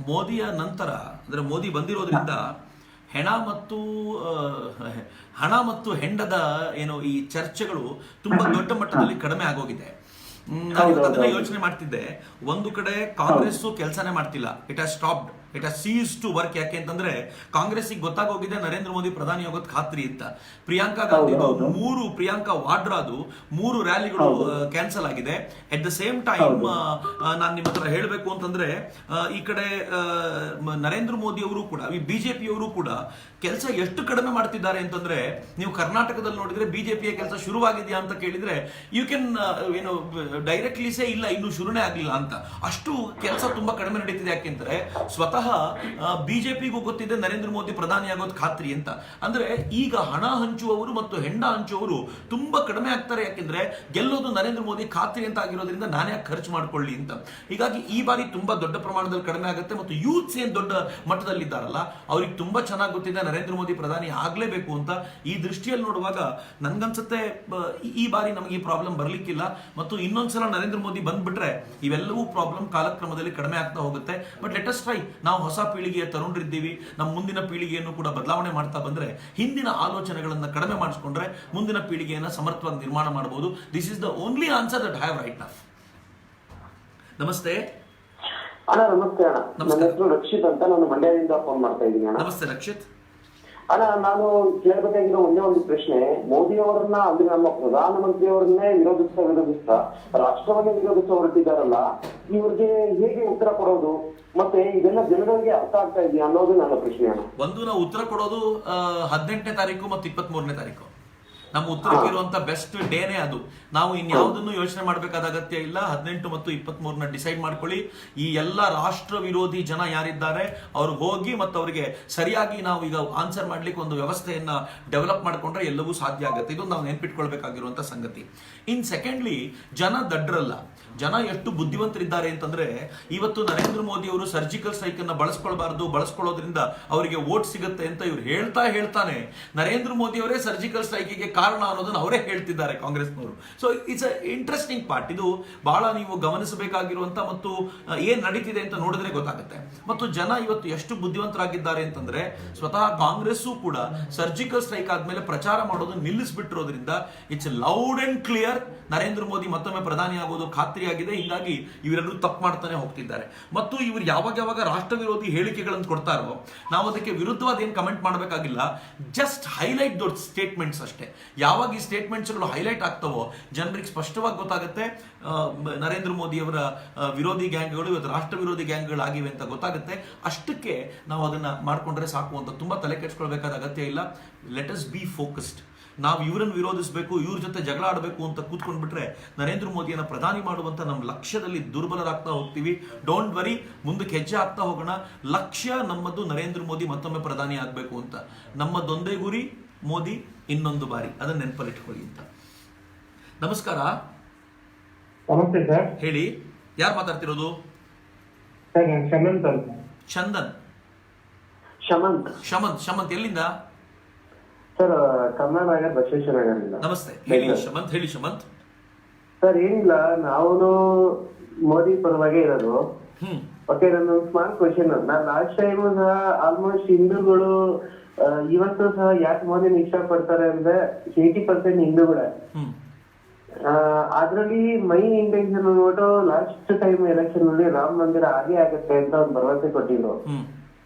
ಮೋದಿಯ ನಂತರ ಅಂದ್ರೆ ಮೋದಿ ಬಂದಿರೋದ್ರಿಂದ ಹಣ ಮತ್ತು ಹೆಂಡದ ಏನು ಈ ಚರ್ಚೆಗಳು ತುಂಬಾ ದೊಡ್ಡ ಮಟ್ಟದಲ್ಲಿ ಕಡಿಮೆ ಆಗೋಗಿದೆ. ನಾನು ಅದನ್ನ ಯೋಚನೆ ಮಾಡ್ತಿದ್ದೆ. ಒಂದು ಕಡೆ ಕಾಂಗ್ರೆಸ್ ಕೆಲಸನೇ ಮಾಡ್ತಿಲ್ಲ, it has stopped, it has cease to work. ಯಾಕೆ ಅಂತಂದ್ರೆ ಕಾಂಗ್ರೆಸ್ಗೆ ಗೊತ್ತಾಗೋಗಿದೆ ನರೇಂದ್ರ ಮೋದಿ ಪ್ರಧಾನಿ ಆಗೋದು ಖಾತ್ರಿ ಅಂತ. ಪ್ರಿಯಾಂಕಾ ಗಾಂಧಿ ಪ್ರಿಯಾಂಕಾ ವಾಡ್ರಾದು 3 ರ್ಯಾಲಿಗಳು ಕ್ಯಾನ್ಸಲ್ ಆಗಿದೆ. ಅಟ್ ದ ಸೇಮ್ ಟೈಮ್ ನಾನು ನಿಮ್ಮ ಹತ್ರ ಹೇಳಬೇಕು ಅಂತಂದ್ರೆ ಈ ಕಡೆ ನರೇಂದ್ರ ಮೋದಿ ಅವರು ಕೂಡ, ಈ ಬಿಜೆಪಿಯವರು ಕೂಡ ಕೆಲಸ ಎಷ್ಟು ಕಡಿಮೆ ಮಾಡ್ತಿದ್ದಾರೆ ಅಂತಂದ್ರೆ, ನೀವು ಕರ್ನಾಟಕದಲ್ಲಿ ನೋಡಿದ್ರೆ ಬಿಜೆಪಿಯ ಕೆಲಸ ಶುರುವಾಗಿದೆಯಾ ಅಂತ ಕೇಳಿದ್ರೆ ಯು ಕ್ಯಾನ್ ಏನು ಡೈರೆಕ್ಟ್ಲಿ ಸೇ ಇಲ್ಲ, ಇನ್ನು ಶುರುನೇ ಆಗ್ಲಿಲ್ಲ ಅಂತ. ಅಷ್ಟು ಕೆಲಸ ತುಂಬಾ ಕಡಿಮೆ ನಡೀತಿದೆ. ಯಾಕೆಂದ್ರೆ ಸ್ವತಃ ಬಿಜೆಪಿಗೂ ಗೊತ್ತಿದೆ ನರೇಂದ್ರ ಮೋದಿ ಪ್ರಧಾನಿ ಆಗೋದು ಖಾತ್ರಿ ಅಂತ. ಅಂದ್ರೆ ಈಗ ಹಣ ಹಂಚುವವರು ಮತ್ತು ಹೆಂಡ ಹಂಚುವವರು ತುಂಬಾ ಕಡಿಮೆ ಆಗ್ತಾರೆ. ಯಾಕೆಂದ್ರೆ ಗೆಲ್ಲೋದು ನರೇಂದ್ರ ಮೋದಿ ಖಾತ್ರಿ ಅಂತ ಆಗಿರೋದ್ರಿಂದ ನಾನೇ ಯಾಕೆ ಖರ್ಚು ಮಾಡ್ಕೊಳ್ಳಿ ಅಂತ. ಹೀಗಾಗಿ ಈ ಬಾರಿ ತುಂಬಾ ದೊಡ್ಡ ಪ್ರಮಾಣದಲ್ಲಿ ಕಡಿಮೆ ಆಗುತ್ತೆ. ಮತ್ತು ಯೂತ್ಸ್ ಏನ್ ದೊಡ್ಡ ಮಟ್ಟದಲ್ಲಿದ್ದಾರಲ್ಲ ಅವ್ರಿಗೆ ತುಂಬಾ ಚೆನ್ನಾಗಿ ಗೊತ್ತಿದೆ ನರೇಂದ್ರ ಮೋದಿ ಪ್ರಧಾನಿ ಆಗ್ಲೇಬೇಕು ಅಂತ. ಈ ದೃಷ್ಟಿಯಲ್ಲಿ ನೋಡುವಾಗ ನನ್ಗನ್ಸುತ್ತೆ ಈ ಬಾರಿ ನಮಗೆ ಈ ಪ್ರಾಬ್ಲಮ್ ಬರ್ಲಿಕ್ಕಿಲ್ಲ. ಮತ್ತು ಇನ್ನೊಂದ್ಸಲ ನರೇಂದ್ರ ಮೋದಿ ಬಂದ್ಬಿಟ್ರೆ ಇವೆಲ್ಲವೂ ಪ್ರಾಬ್ಲಮ್ ಕಾಲಕ್ರಮದಲ್ಲಿ ಕಡಿಮೆ ಆಗ್ತಾ ಹೋಗುತ್ತೆ. But let us try. ನಾವು ಹೊಸ ಪೀಳಿಗೆಯ ತರುಣರಿದ್ದೀವಿ. ನಮ್ಮ ಮುಂದಿನ ಪೀಳಿಗೆಯನ್ನು ಕೂಡ ಬದಲಾವಣೆ ಮಾಡ್ತಾ ಬಂದ್ರೆ, ಹಿಂದಿನ ಆಲೋಚನೆಗಳನ್ನ ಕಡಿಮೆ ಮಾಡಿಸ್ಕೊಂಡ್ರೆ ಮುಂದಿನ ಪೀಳಿಗೆಯನ್ನ ಸಮರ್ಥವಾಗಿ ನಿರ್ಮಾಣ ಮಾಡಬಹುದು. This is the only answer that have right now. ನಮಸ್ತೆ ಅಣ್ಣ. ನಮಸ್ತೆ ಅಣ್ಣ. ನನ್ನ ಹೆಸರು ರಕ್ಷಿತ್ ಅಂತ, ನಾನು ಮಂಡ್ಯದಿಂದ ಫೋನ್ ಮಾಡ್ತಾ ಇದ್ದೀನಿ ಅಣ್ಣ. ನಮಸ್ತೆ ರಕ್ಷಿತ್. ಅಣ್ಣ, ನಾನು ಕೇಳಬೇಕಾಗಿರೋ ಒಂದೇ ಒಂದು ಪ್ರಶ್ನೆ. ಮೋದಿ ಅವರನ್ನ ಅಂದ್ರೆ ನಮ್ಮ ಪ್ರಧಾನಮಂತ್ರಿ ಅವರನ್ನೇ ವಿರೋಧಿಸ್ತಾ ರಾಷ್ಟ್ರವನ್ನೇ ವಿರೋಧಿಸ ಹೊರಟಿದ್ದಾರಲ್ಲ, ಇವ್ರಿಗೆ ಹೇಗೆ ಉತ್ತರ ಕೊಡೋದು? ಮತ್ತೆ ಇದೆಲ್ಲ ಜನಗಳಿಗೆ ಅರ್ಥ ಆಗ್ತಾ ಇದೆಯಾ ಅನ್ನೋದು ನನ್ನ ಪ್ರಶ್ನೆ ಅಣ್ಣ. ಒಂದು ನಾವು ಉತ್ತರ ಕೊಡೋದು 18ನೇ ತಾರೀಕು ಮತ್ತು 23ನೇ ತಾರೀಕು ನಮ್ಮ ಉತ್ತರಕ್ಕೆ ಇರುವಂತ ಬೆಸ್ಟ್ ಡೇನೇ ಅದು. ನಾವು ಇನ್ಯಾವುದನ್ನು ಯೋಚನೆ ಮಾಡಬೇಕಾದ ಅಗತ್ಯ ಇಲ್ಲ. 18 ಮತ್ತು 23ನ ಡಿಸೈಡ್ ಮಾಡ್ಕೊಳ್ಳಿ. ಈ ಎಲ್ಲ ರಾಷ್ಟ್ರ ವಿರೋಧಿ ಜನ ಯಾರಿದ್ದಾರೆ ಅವ್ರು ಹೋಗಿ ಮತ್ತು ಅವರಿಗೆ ಸರಿಯಾಗಿ ನಾವು ಈಗ ಆನ್ಸರ್ ಮಾಡ್ಲಿಕ್ಕೆ ಒಂದು ವ್ಯವಸ್ಥೆಯನ್ನ ಡೆವಲಪ್ ಮಾಡ್ಕೊಂಡ್ರೆ ಎಲ್ಲವೂ ಸಾಧ್ಯ ಆಗುತ್ತೆ. ಇದು ನಾವು ನೆನ್ಪಿಟ್ಕೊಳ್ಬೇಕಾಗಿರುವಂತ ಸಂಗತಿ. ಇನ್ ಸೆಕೆಂಡ್ಲಿ, ಜನ ದಡ್ರಲ್ಲ. ಜನ ಎಷ್ಟು ಬುದ್ಧಿವಂತರಿದ್ದಾರೆ ಅಂತಂದ್ರೆ, ಇವತ್ತು ನರೇಂದ್ರ ಮೋದಿ ಅವರು ಸರ್ಜಿಕಲ್ ಸ್ಟ್ರೈಕ್ ಅನ್ನ ಬಳಸ್ಕೊಳ್ಳೋದ್ರಿಂದ ಅವರಿಗೆ ವೋಟ್ ಸಿಗುತ್ತೆ ಅಂತ ಇವ್ರು ಹೇಳ್ತಾನೆ ನರೇಂದ್ರ ಮೋದಿ ಅವರೇ ಸರ್ಜಿಕಲ್ ಸ್ಟ್ರೈಕಿಗೆ ಕಾರಣ ಅನ್ನೋದನ್ನ ಅವರೇ ಹೇಳ್ತಿದ್ದಾರೆ ಕಾಂಗ್ರೆಸ್ನವರು. So it's a interesting part. ಇದು ಬಹಳ ನೀವು ಗಮನಿಸಬೇಕಾಗಿರುವಂತ ಮತ್ತು ಏನ್ ನಡೀತಿದೆ ಅಂತ ನೋಡಿದ್ರೆ ಗೊತ್ತಾಗುತ್ತೆ. ಮತ್ತು ಜನ ಇವತ್ತು ಎಷ್ಟು ಬುದ್ಧಿವಂತರಾಗಿದ್ದಾರೆ ಅಂತಂದ್ರೆ, ಸ್ವತಃ ಕಾಂಗ್ರೆಸ್ಸು ಕೂಡ ಸರ್ಜಿಕಲ್ ಸ್ಟ್ರೈಕ್ ಆದ್ಮೇಲೆ ಪ್ರಚಾರ ಮಾಡೋದು ನಿಲ್ಲಿಸ್ಬಿಟ್ಟಿರೋದ್ರಿಂದ it's loud and clear Narendra Modi ಮತ್ತೊಮ್ಮೆ ಪ್ರಧಾನಿ ಆಗೋದು ಖಾತ್ರಿಯಾಗಿದೆ. ಹೀಗಾಗಿ ಇವರೆಲ್ಲರೂ ತಪ್ಪು ಮಾಡ್ತಾನೆ ಹೋಗ್ತಿದ್ದಾರೆ. ಮತ್ತು ಇವರು ಯಾವಾಗ ರಾಷ್ಟ್ರ ವಿರೋಧಿ ಹೇಳಿಕೆಗಳನ್ನು ಕೊಡ್ತಾರೋ ನಾವು ಅದಕ್ಕೆ ವಿರುದ್ಧವಾದ ಏನು ಕಮೆಂಟ್ ಮಾಡಬೇಕಾಗಿಲ್ಲ. ಜಸ್ಟ್ ಹೈಲೈಟ್ ದೊಡ್ಡ ಸ್ಟೇಟ್ಮೆಂಟ್ಸ್ ಅಷ್ಟೇ. ಯಾವಾಗ ಈ ಸ್ಟೇಟ್ಮೆಂಟ್ಸ್ಗಳು ಹೈಲೈಟ್ ಆಗ್ತವೋ ಜನರಿಗೆ ಸ್ಪಷ್ಟವಾಗಿ ಗೊತ್ತಾಗುತ್ತೆ ನರೇಂದ್ರ ಮೋದಿ ಅವರ ವಿರೋಧಿ ಗ್ಯಾಂಗ್ಗಳು ಇವತ್ತು ರಾಷ್ಟ್ರ ವಿರೋಧಿ ಗ್ಯಾಂಗ್ಗಳಾಗಿವೆ ಅಂತ ಗೊತ್ತಾಗುತ್ತೆ. ಅಷ್ಟಕ್ಕೆ ನಾವು ಅದನ್ನ ಮಾಡ್ಕೊಂಡ್ರೆ ಸಾಕು ಅಂತ ತುಂಬಾ ತಲೆ ಕೆಡಿಸ್ಕೊಳ್ಬೇಕಾದ ಅಗತ್ಯ ಇಲ್ಲ. Let us be focused. ನಾವು ಇವರನ್ನು ವಿರೋಧಿಸಬೇಕು, ಇವ್ರ ಜೊತೆ ಜಗಳ ಆಡಬೇಕು ಅಂತ ಕೂತ್ಕೊಂಡ್ಬಿಟ್ರೆ ನರೇಂದ್ರ ಮೋದಿಯನ್ನ ಪ್ರಧಾನಿ ಮಾಡುವಂತ ನಮ್ಮ ಲಕ್ಷ್ಯದಲ್ಲಿ ದುರ್ಬಲರಾಗ್ತಾ ಹೋಗ್ತೀವಿ. ಡೋಂಟ್ ವರಿ, ಮುಂದಕ್ಕೆ ಹೆಜ್ಜೆ ಆಗ್ತಾ ಹೋಗೋಣ. ಲಕ್ಷ್ಯ ನಮ್ಮದು ನರೇಂದ್ರ ಮೋದಿ ಮತ್ತೊಮ್ಮೆ ಪ್ರಧಾನಿ ಆಗಬೇಕು ಅಂತ. ನಮ್ಮದೊಂದೇ ಗುರಿ, ಮೋದಿ ಇನ್ನೊಂದು ಬಾರಿ. ಅದನ್ನ ನೆನಪಲ್ಲಿಟ್ಕೊಳ್ಳಿ ಅಂತ. ನಮಸ್ಕಾರ. ನಮಸ್ತೆ ಸರ್. ಹೇಳಿ, ಯಾರು ಮಾತಾಡ್ತಿರೋದು? ಸರ್ ನಾನು ಶಮಂತ್ ಅಂತ. ಚಂದನ್? ಶಮಂತ್ ಎಲ್ಲಿಂದ? ಸರ್ ಕಮಲಾನಗರ್, ಬಸವೇಶ್ವರ ನಗರದಿಂದ. ನಮಸ್ತೆ. ಹೇಳಿ ಶಮಂತ್. ಸರ್ ಏನಿಲ್ಲ, ನಾವು ಮೋದಿ ಪರವಾಗಿ ಇರೋದು. ಓಕೆ, ನನ್ನ ಸ್ಮಾಲ್ ಕ್ವಶನ್. ನಾನು ಲಾಸ್ಟ್ ಟೈಮ್ ಸಹ ಆಲ್ಮೋಸ್ಟ್ ಹಿಂದೂಗಳು ಇವತ್ತು ಸಹ ಯಾಕೆ ಮೋದಿನ ಇಷ್ಟಪಡ್ತಾರೆ ಅಂದ್ರೆ 80% ಹಿಂದೂಗಳೇ. ಅದ್ರಲ್ಲಿ main intention note last time election ಅಲ್ಲಿ ರಾಮ ಮಂದಿರ ಆಗೇ ಆಗುತ್ತೆ ಅಂತ ಒಂದು ಭರವಸೆ ಕೊಟ್ಟಿದ್ರು.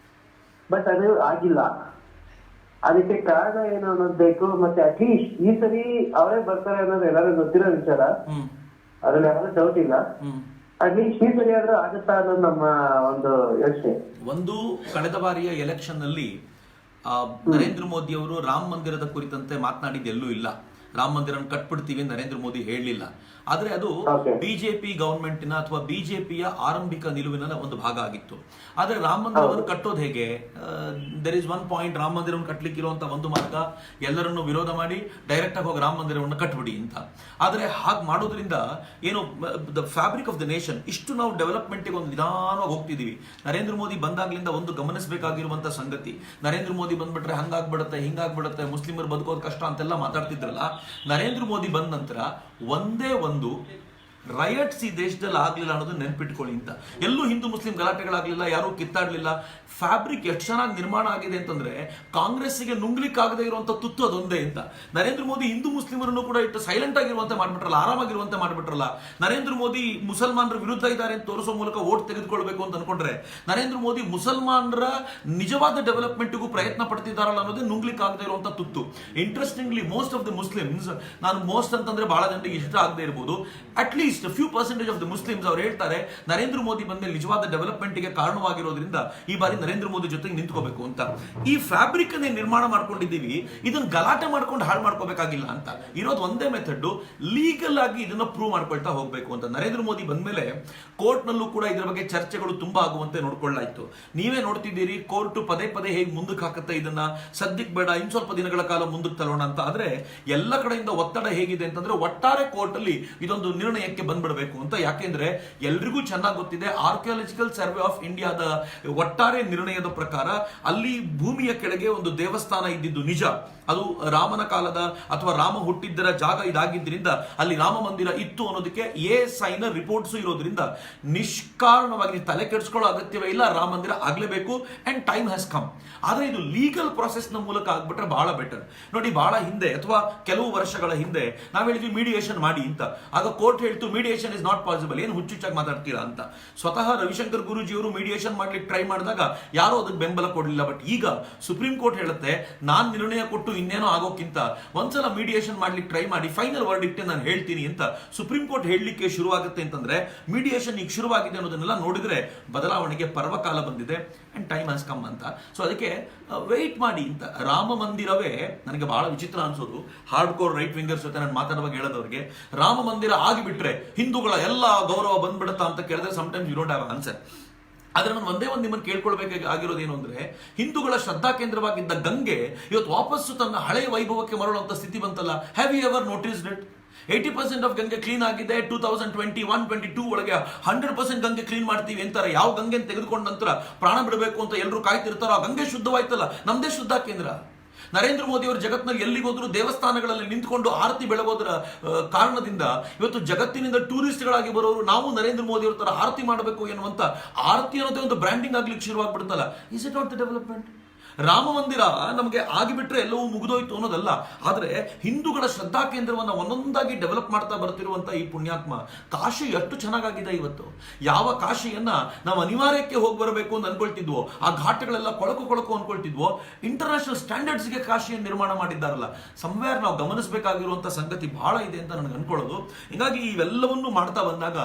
ಬಟ್ ಅದು ಆಗಿಲ್ಲ. ಅದಕ್ಕೆ ಕಾರಣ ಏನು ಅನ್ನೋದು ಬೇಕು. ಮತ್ತೆ ಅಟ್ಲೀಸ್ಟ್ ಈ ಸರಿ ಅವರೇ ಬರ್ತಾರೆ ಅನ್ನೋದು ಎಲ್ಲರಿಗೂ ಗೊತ್ತಿರೋ ವಿಚಾರ, ಅದ್ರಲ್ಲಿ ಯಾರು ಡೌಟ್ ಇಲ್ಲ. ಅಟ್ಲೀಸ್ಟ್ ಈ ಸರಿ ಆದ್ರೂ ಆಗುತ್ತಾ ಅನ್ನೋದು ನಮ್ಮ ಒಂದು ಯೋಚನೆ. ಒಂದು, ಕಳೆದ ಬಾರಿಯ ಎಲೆಕ್ಷನ್ ನಲ್ಲಿ ನರೇಂದ್ರ ಮೋದಿ ಅವರು ರಾಮ ಮಂದಿರದ ಕುರಿತಂತೆ ಮಾತನಾಡಿದ ಎಲ್ಲೂ ಇಲ್ಲ. ರಾಮ ಮಂದಿರ ಕಟ್ಬಿಡ್ತೀವಿ ನರೇಂದ್ರ ಮೋದಿ ಹೇಳಲಿಲ್ಲ. ಆದ್ರೆ ಅದು ಬಿಜೆಪಿ ಗವರ್ಮೆಂಟಿನ ಅಥವಾ ಬಿಜೆಪಿಯ ಆರಂಭಿಕ ನಿಲುವಿನ ಒಂದು ಭಾಗ ಆಗಿತ್ತು. ಆದ್ರೆ ರಾಮ ಮಂದಿರವನ್ನು ಕಟ್ಟೋದು ಹೇಗೆ? There is one point. Rama ಮಂದಿರವನ್ನು ಕಟ್ಟಲಿಕ್ಕೆ ಇರುವಂತಹ ಒಂದು ಮಾರ್ಗ ಎಲ್ಲರನ್ನು ವಿರೋಧ ಮಾಡಿ ಡೈರೆಕ್ಟ್ ಆಗಿ ಹೋಗಿ ರಾಮ ಮಂದಿರವನ್ನು ಕಟ್ಬಿಡಿ ಅಂತ. ಆದ್ರೆ ಹಾಗೆ ಮಾಡೋದ್ರಿಂದ ಏನು, the fabric of the nation ಇಷ್ಟು ನಾವು ಡೆವಲಪ್ಮೆಂಟ್ಗೆ ಒಂದು ನಿಧಾನವಾಗಿ ಹೋಗ್ತಿದೀವಿ. ನರೇಂದ್ರ ಮೋದಿ ಬಂದಾಗ್ಲಿಂದ ಒಂದು ಗಮನಿಸಬೇಕಾಗಿರುವಂತಹ ಸಂಗತಿ, ನರೇಂದ್ರ ಮೋದಿ ಬಂದ್ಬಿಟ್ರೆ ಹಂಗಾಗ್ಬಿಡುತ್ತೆ ಹಿಂಗಾಗ್ಬಿಡುತ್ತೆ, ಮುಸ್ಲಿಮರು ಬದುಕೋದು ಕಷ್ಟ ಅಂತೆಲ್ಲ ಮಾತಾಡ್ತಿದ್ರಲ್ಲ. ನರೇಂದ್ರ ಮೋದಿ ಬಂದ ನಂತರ ಒಂದೇ ಒಂದು ರೈಟ್ಸ್ ಈ ದೇಶದಲ್ಲಿ ಆಗ್ಲಿಲ್ಲ ಅನ್ನೋದು ನೆನ್ಪಿಟ್ಕೊಳ್ಳಿ ಅಂತ. ಎಲ್ಲೂ ಹಿಂದೂ ಮುಸ್ಲಿಂ ಗಲಾಟೆಗಳಾಗ್ಲಿಲ್ಲ, ಯಾರು ಕಿತ್ತಾಡ್ಲಿಲ್ಲ. ಫ್ಯಾಬ್ರಿಕ್ ಎಷ್ಟು ಚೆನ್ನಾಗಿ ನಿರ್ಮಾಣ ಆಗಿದೆ ಅಂತಂದ್ರೆ ಕಾಂಗ್ರೆಸ್ಸಿಗೆ ನುಂಗ್ಲಿಕ್ಕಾಗದೇ ಇರುವಂತ ತುತ್ತು ಅದೊಂದೇ ಅಂತ. ನರೇಂದ್ರ ಮೋದಿ ಹಿಂದೂ ಮುಸ್ಲಿಮರನ್ನು ಕೂಡ ಇಟ್ಟು ಸೈಲೆಂಟ್ ಆಗಿರುವಂತೆ ಮಾಡ್ಬಿಟ್ರಲ್ಲ, ಆರಾಮಾಗಿರುವಂತೆ ಮಾಡ್ಬಿಟ್ರಲ್ಲ. ನರೇಂದ್ರ ಮೋದಿ ಮುಸಲ್ಮಾನರ ವಿರುದ್ಧ ಇದ್ದಾರೆ ಅಂತ ತೋರಿಸೋ ಮೂಲಕ ವೋಟ್ ತೆಗೆದುಕೊಳ್ಬೇಕು ಅಂತ ಅನ್ಕೊಂಡ್ರೆ ನರೇಂದ್ರ ಮೋದಿ ಮುಸಲ್ಮಾನರ ನಿಜವಾದ ಡೆವಲಪ್ಮೆಂಟ್ಗೂ ಪ್ರಯತ್ನ ಪಡ್ತಿದ್ದಾರಲ್ಲ ಅನ್ನೋದೇ ನುಂಗ್ಲಿಕ್ಕೆ ಆಗದೆ ಇರುವಂತ ತುತ್ತು. Interestingly most of the Muslims, ನಾನು ಮೋಸ್ಟ್ ಅಂತಂದ್ರೆ ಬಹಳ ಜನರಿಗೆ ಇಷ್ಟ ಆಗದೆ ಇರಬಹುದು, at least few percentage of the Muslims ಅವ್ರು ಹೇಳ್ತಾರೆ ನರೇಂದ್ರ ಮೋದಿ ಬಂದ ನಿಜವಾದ ಡೆವಲಪ್ಮೆಂಟ್ಗೆ ಕಾರಣವಾಗಿರೋದ್ರಿಂದ ಈ ಬಾರಿ ನರೇಂದ್ರ ಮೋದಿ ಜೊತೆಗೆ ನಿಂತ್ಕೋಬೇಕು ಅಂತ. ಈ ಫ್ಯಾಬ್ರಿಕ್ ಅನ್ನೇ ನಿರ್ಮಾಣ ಮಾಡ್ಕೊಂಡಿದ್ದೀವಿ, ಇದನ್ನ ಗಲಾಟೆ ಮಾಡ್ಕೊಂಡು ಹಾಳು ಮಾಡ್ಕೋಬೇಕಾಗಿಲ್ಲ ಅಂತ. ಇರೋದು ಒಂದೇ ಮೆಥಡ್, ಲೀಗಲ್ ಆಗಿ ಇದನ್ನ ಪ್ರೂವ್ ಮಾಡ್ಕೊಳ್ತಾ ಹೋಗ್ಬೇಕು ಅಂತ. ನರೇಂದ್ರ ಮೋದಿ ಬಂದ್ಮೇಲೆ ಕೋರ್ಟ್ ನಲ್ಲೂ ಕೂಡ ಇದರ ಬಗ್ಗೆ ಚರ್ಚೆಗಳು ತುಂಬಾ ಆಗುವಂತೆ ನೋಡ್ಕೊಳ್ಳಾಯ್ತು. ನೀವೇ ನೋಡ್ತಿದ್ದೀರಿ, ಕೋರ್ಟ್ ಪದೇ ಪದೇ ಹೇಗೆ ಮುಂದಕ್ಕೆ ಹಾಕುತ್ತೆ, ಇದನ್ನ ಸದ್ಯಕ್ಕೆ ಬೇಡ ಇನ್ ಸ್ವಲ್ಪ ದಿನಗಳ ಕಾಲ ಮುಂದಕ್ಕೆ ತರೋಣ ಅಂತ. ಆದ್ರೆ ಎಲ್ಲ ಕಡೆಯಿಂದ ಒತ್ತಡ ಹೇಗಿದೆ ಅಂತಂದ್ರೆ ಒಟ್ಟಾರೆ ಕೋರ್ಟ್ ಅಲ್ಲಿ ಇದೊಂದು ನಿರ್ಣಯಕ್ಕೆ ಬಂದ್ಬಿಡಬೇಕು ಅಂತ. ಯಾಕೆಂದ್ರೆ ಎಲ್ರಿಗೂ ಚೆನ್ನಾಗಿ ಗೊತ್ತಿದೆ, ಆರ್ಕಿಯಾಲಜಿಕಲ್ ಸರ್ವೆ ಆಫ್ ಇಂಡಿಯಾದ ಒಟ್ಟಾರೆ ನಿರ್ಣಯದ ಪ್ರಕಾರ ಅಲ್ಲಿ ಭೂಮಿಯ ಕೆಳಗೆ ಒಂದು ದೇವಸ್ಥಾನ ಇದ್ದಿದ್ದು ನಿಜ. ಅದು ರಾಮನ ಕಾಲದ ಅಥವಾ ರಾಮ ಹುಟ್ಟಿದ್ದರ ಜಾಗ ಇದಾಗಿದ್ದರಿಂದ ಅಲ್ಲಿ ರಾಮ ಮಂದಿರ ಇತ್ತು ಅನ್ನೋದಕ್ಕೆ ಸೈನ ರಿಪೋರ್ಟ್ಸ್ ಇರೋದ್ರಿಂದ ನಿಷ್ಕಾರಣವಾಗಿ ತಲೆ ಕೆಡಿಸ್ಕೊಳ್ಳೋ ಅಗತ್ಯವೇ ಇಲ್ಲ, ರಾಮ ಮಂದಿರ ಆಗ್ಲೇಬೇಕು ಅಂಡ್ ಟೈಮ್ ಹ್ಯಾಸ್ ಕಮ್. ಆದ್ರೆ ಇದು ಲೀಗಲ್ ಪ್ರಾಸೆಸ್ ನ ಮೂಲಕ ಆಗ್ಬಿಟ್ರೆ ಬಹಳ ಬೆಟರ್. ನೋಡಿ, ಬಹಳ ಹಿಂದೆ ಅಥವಾ ಕೆಲವು ವರ್ಷಗಳ ಹಿಂದೆ ನಾವ್ ಹೇಳಿದ್ವಿ ಮೀಡಿಯೇಷನ್ ಮಾಡಿ ಅಂತ. ಆಗ ಕೋರ್ಟ್ ಹೇಳ್ತು ಮೀಡಿಯೇಷನ್ ಇಸ್ ನಾಟ್ ಪಾಸಿಬಲ್, ಏನು ಹುಚ್ಚುಚ್ಚಾಗಿ ಮಾತಾಡ್ತೀರಾ ಅಂತ. ಸ್ವತಃ ರವಿಶಂಕರ್ ಗುರೂಜಿಯವರು ಮೀಡಿಯೇಷನ್ ಮಾಡ್ಲಿಕ್ಕೆ ಟ್ರೈ ಮಾಡಿದಾಗ ಯಾರೋ ಅದಕ್ಕೆ ಬೆಂಬಲ ಕೊಡಲಿಲ್ಲ. ಬಟ್ ಈಗ ಸುಪ್ರೀಂ ಕೋರ್ಟ್ ಹೇಳುತ್ತೆ ನಾನ್ ನಿರ್ಣಯ ಕೊಟ್ಟು ಇನ್ನೇನೋ ಆಗೋಕ್ಕಿಂತ ಒಂದ್ಸಲ ಮೀಡಿಯೇಷನ್ ಮಾಡ್ಲಿಕ್ಕೆ ಟ್ರೈ ಮಾಡಿ, ಫೈನಲ್ ವರ್ಡಿಕ್ಟ್ ನಾನು ಹೇಳ್ತೀನಿ ಅಂತ ಸುಪ್ರೀಂ ಕೋರ್ಟ್ ಹೇಳಲಿಕ್ಕೆ ಶುರುವಾಗುತ್ತೆ. ಅಂತಂದ್ರೆ ಮೀಡಿಯೇಷನ್ ಈಗ ಶುರುವಾಗಿದೆ ಅನ್ನೋದನ್ನೆಲ್ಲ ನೋಡಿದ್ರೆ ಬದಲಾವಣೆಗೆ ಪರ್ವಕಾಲ ಬಂದಿದೆ ಅಂಡ್ ಟೈಮ್ ಹ್ಯಾಸ್ ಕಮ್ ಅಂತ. ಸೊ ಅದಕ್ಕೆ ವೆಯ್ಟ್ ಮಾಡಿ ಅಂತ. ರಾಮ ಮಂದಿರವೇ ನನಗೆ ಬಹಳ ವಿಚಿತ್ರ ಅನ್ಸೋದು, ಹಾರ್ಡ್ ಕೋರ್ ರೈಟ್ ವಿಂಗರ್ಸ್ ಜೊತೆ ನಾನು ಮಾತಾಡುವಾಗ ಹೇಳೋದವ್ರಿಗೆ ರಾಮ ಮಂದಿರ ಆಗಿಬಿಟ್ರೆ ಹಿಂದೂಗಳ ಎಲ್ಲ ಗೌರವ ಬಂದ್ಬಿಡುತ್ತಾ ಅಂತ ಕೇಳಿದ್ರೆ sometimes you don't have answer. ಆದ್ರೆ ನಾನು ಒಂದೇ ಒಂದು ನಿಮ್ಮನ್ನು ಕೇಳ್ಕೊಳ್ಬೇಕಾಗಿರೋದೇನು ಅಂದ್ರೆ, ಹಿಂದೂಗಳ ಶ್ರದ್ಧಾ ಕೇಂದ್ರವಾಗಿದ್ದ ಗಂಗೆ ಇವತ್ತು ವಾಪಸ್ಸು ತನ್ನ ಹಳೆಯ ವೈಭವಕ್ಕೆ ಮರಳುವಂತ ಸ್ಥಿತಿ ಬಂತಲ್ಲ. Have you ever noticed it? 80% of Ganga clean ಆಗಿದೆ. 2021-22 ಒಳಗೆ 100% ಗಂಗೆ ಕ್ಲೀನ್ ಮಾಡ್ತೀವಿ ಅಂತಾರೆ. ಯಾವ ಗಂಗೆ ತೆಗೆದುಕೊಂಡ ನಂತರ ಪ್ರಾಣ ಬಿಡಬೇಕು ಅಂತ ಎಲ್ಲರೂ ಕಾಯ್ತಿರ್ತಾರೋ ಆ ಗಂಗೆ ಶುದ್ಧವಾಯ್ತಲ್ಲ. ನಮ್ದೇ ಶುದ್ಧ ಕೇಂದ್ರ. ನರೇಂದ್ರ ಮೋದಿ ಅವರು ಜಗತ್ತಿನಲ್ಲಿ ಎಲ್ಲಿಗೆ ಹೋದ್ರು ದೇವಸ್ಥಾನಗಳಲ್ಲಿ ನಿಂತ್ಕೊಂಡು ಆರತಿ ಬೆಳಗೋದ್ರ ಕಾರಣದಿಂದ ಇವತ್ತು ಜಗತ್ತಿನಿಂದ ಟೂರಿಸ್ಟ್ಗಳಾಗಿ ಬರೋರು ನಾವು ನರೇಂದ್ರ ಮೋದಿ ಅವ್ರ ತರ ಆರತಿ ಮಾಡಬೇಕು ಎನ್ನುವಂತ ಆರತಿ ಅನ್ನೋದೇ ಒಂದು ಬ್ರ್ಯಾಂಡಿಂಗ್ ಆಗ್ಲಿಕ್ಕೆ ಶುರುವಾಗ್ಬಿಡ್ತಲ್ಲ. Is it not the development? Ram Mandir ನಮಗೆ ಆಗಿಬಿಟ್ರೆ ಎಲ್ಲವೂ ಮುಗಿದೋಯ್ತು ಅನ್ನೋದಲ್ಲ, ಆದ್ರೆ ಹಿಂದೂಗಳ ಶ್ರದ್ಧಾ ಕೇಂದ್ರವನ್ನ ಒಂದೊಂದಾಗಿ ಡೆವಲಪ್ ಮಾಡ್ತಾ ಬರ್ತಿರುವಂತ ಈ ಪುಣ್ಯಾತ್ಮ ಕಾಶಿ ಎಷ್ಟು ಚೆನ್ನಾಗಾಗಿದೆ ಇವತ್ತು. ಯಾವ ಕಾಶಿಯನ್ನ ನಾವು ಅನಿವಾರ್ಯಕ್ಕೆ ಹೋಗಿ ಬರಬೇಕು ಅಂತ ಅನ್ಕೊಳ್ತಿದ್ವೋ, ಆ ಘಾಟ್ಗಳೆಲ್ಲ ಕೊಳಕು ಅನ್ಕೊಳ್ತಿದ್ವೋ, ಇಂಟರ್ನ್ಯಾಷನಲ್ ಸ್ಟ್ಯಾಂಡರ್ಡ್ಸ್ಗೆ ಕಾಶಿಯನ್ನು ನಿರ್ಮಾಣ ಮಾಡಿದ್ದಾರಲ್ಲ. ಸಂವೇರ್ ನಾವು ಗಮನಿಸಬೇಕಾಗಿರುವಂತ ಸಂಗತಿ ಬಹಳ ಇದೆ ಅಂತ ನನಗೆ ಅನ್ಕೊಳ್ಳೋದು. ಹೀಗಾಗಿ ಇವೆಲ್ಲವನ್ನೂ ಮಾಡ್ತಾ ಬಂದಾಗ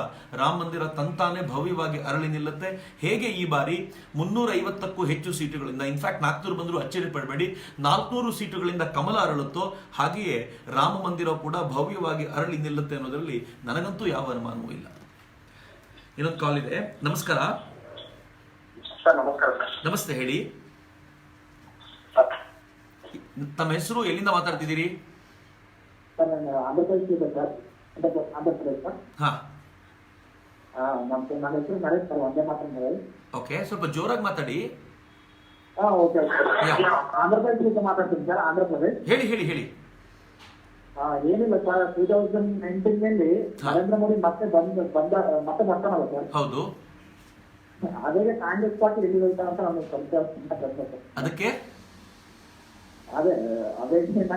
ರಾಮ ಮಂದಿರ ತಂತಾನೆ ಭವ್ಯವಾಗಿ ಅರಳಿ ನಿಲ್ಲುತ್ತೆ. ಹೇಗೆ ಈ ಬಾರಿ 350ಕ್ಕೂ ಹೆಚ್ಚು ಸೀಟುಗಳಿಂದ, ಇನ್ಫ್ಯಾಕ್ಟ್ 400 ಬಂದರೂ ಅಚ್ಚರಿ ಪಡಬೇಡಿ, 400 ಸೀಟುಗಳಿಂದ ಕಮಲ ಅರಳುತ್ತೋ ಹಾಗೆಯೇ ರಾಮ ಮಂದಿರ ಕೂಡ ಭವ್ಯವಾಗಿ ಅರಳಿ ನಿಲ್ಲುತ್ತೆ ಅನ್ನೋದರಲ್ಲಿ ನನಗಂತೂ ಯಾವ ಅನುಮಾನವೂ ಇಲ್ಲ. ಇನ್ನೊಂದು ಕಾಲ್ ಇದೆ. ನಮಸ್ಕಾರ ಸರ್. ನಮಸ್ಕಾರ ಸರ್. ನಮಸ್ತೆ, ಹೇಳಿ. ತಮ್ಮ ಹೆಸರು, ಎಲ್ಲಿಂದ ಮಾತಾಡ್ತಿದ್ದೀರಿ? ಸರ್ ನಾನು ಆಂಧ್ರಪ್ರದೇಶ. ಹಾ, ನನ್ನ ಹೆಸರು ನರೇಶ್ ಸರ್, ಒಂದೇ ಮಾತಾಡ್ತಾರೆ. ಓಕೆ, ಸ್ವಲ್ಪ ಜೋರಾಗಿ ಮಾತಾಡಿ. ಓಕೆ. ಆಂಧ್ರಪ್ರದೇಶದಿಂದ ಮಾತಾಡ್ತೀನಿ ಸರ್. ಆಂಧ್ರಪ್ರದೇಶ್. ಹೇಳಿ. ಏನಿಲ್ಲ ಸರ್, 2019 ನರೇಂದ್ರ ಮೋದಿ ಮತ್ತೆ ಬರ್ತಾನಲ್ಲ ಸರ್. ಹೌದು. ಅದೇ ಕಾಂಗ್ರೆಸ್ ಪಾರ್ಟಿ ಎಲ್ಲಿರುತ್ತೆ ಅಂತ ನಮಗೆ ಸಂಶಯ. ಅದಕ್ಕೆ ಅದೇ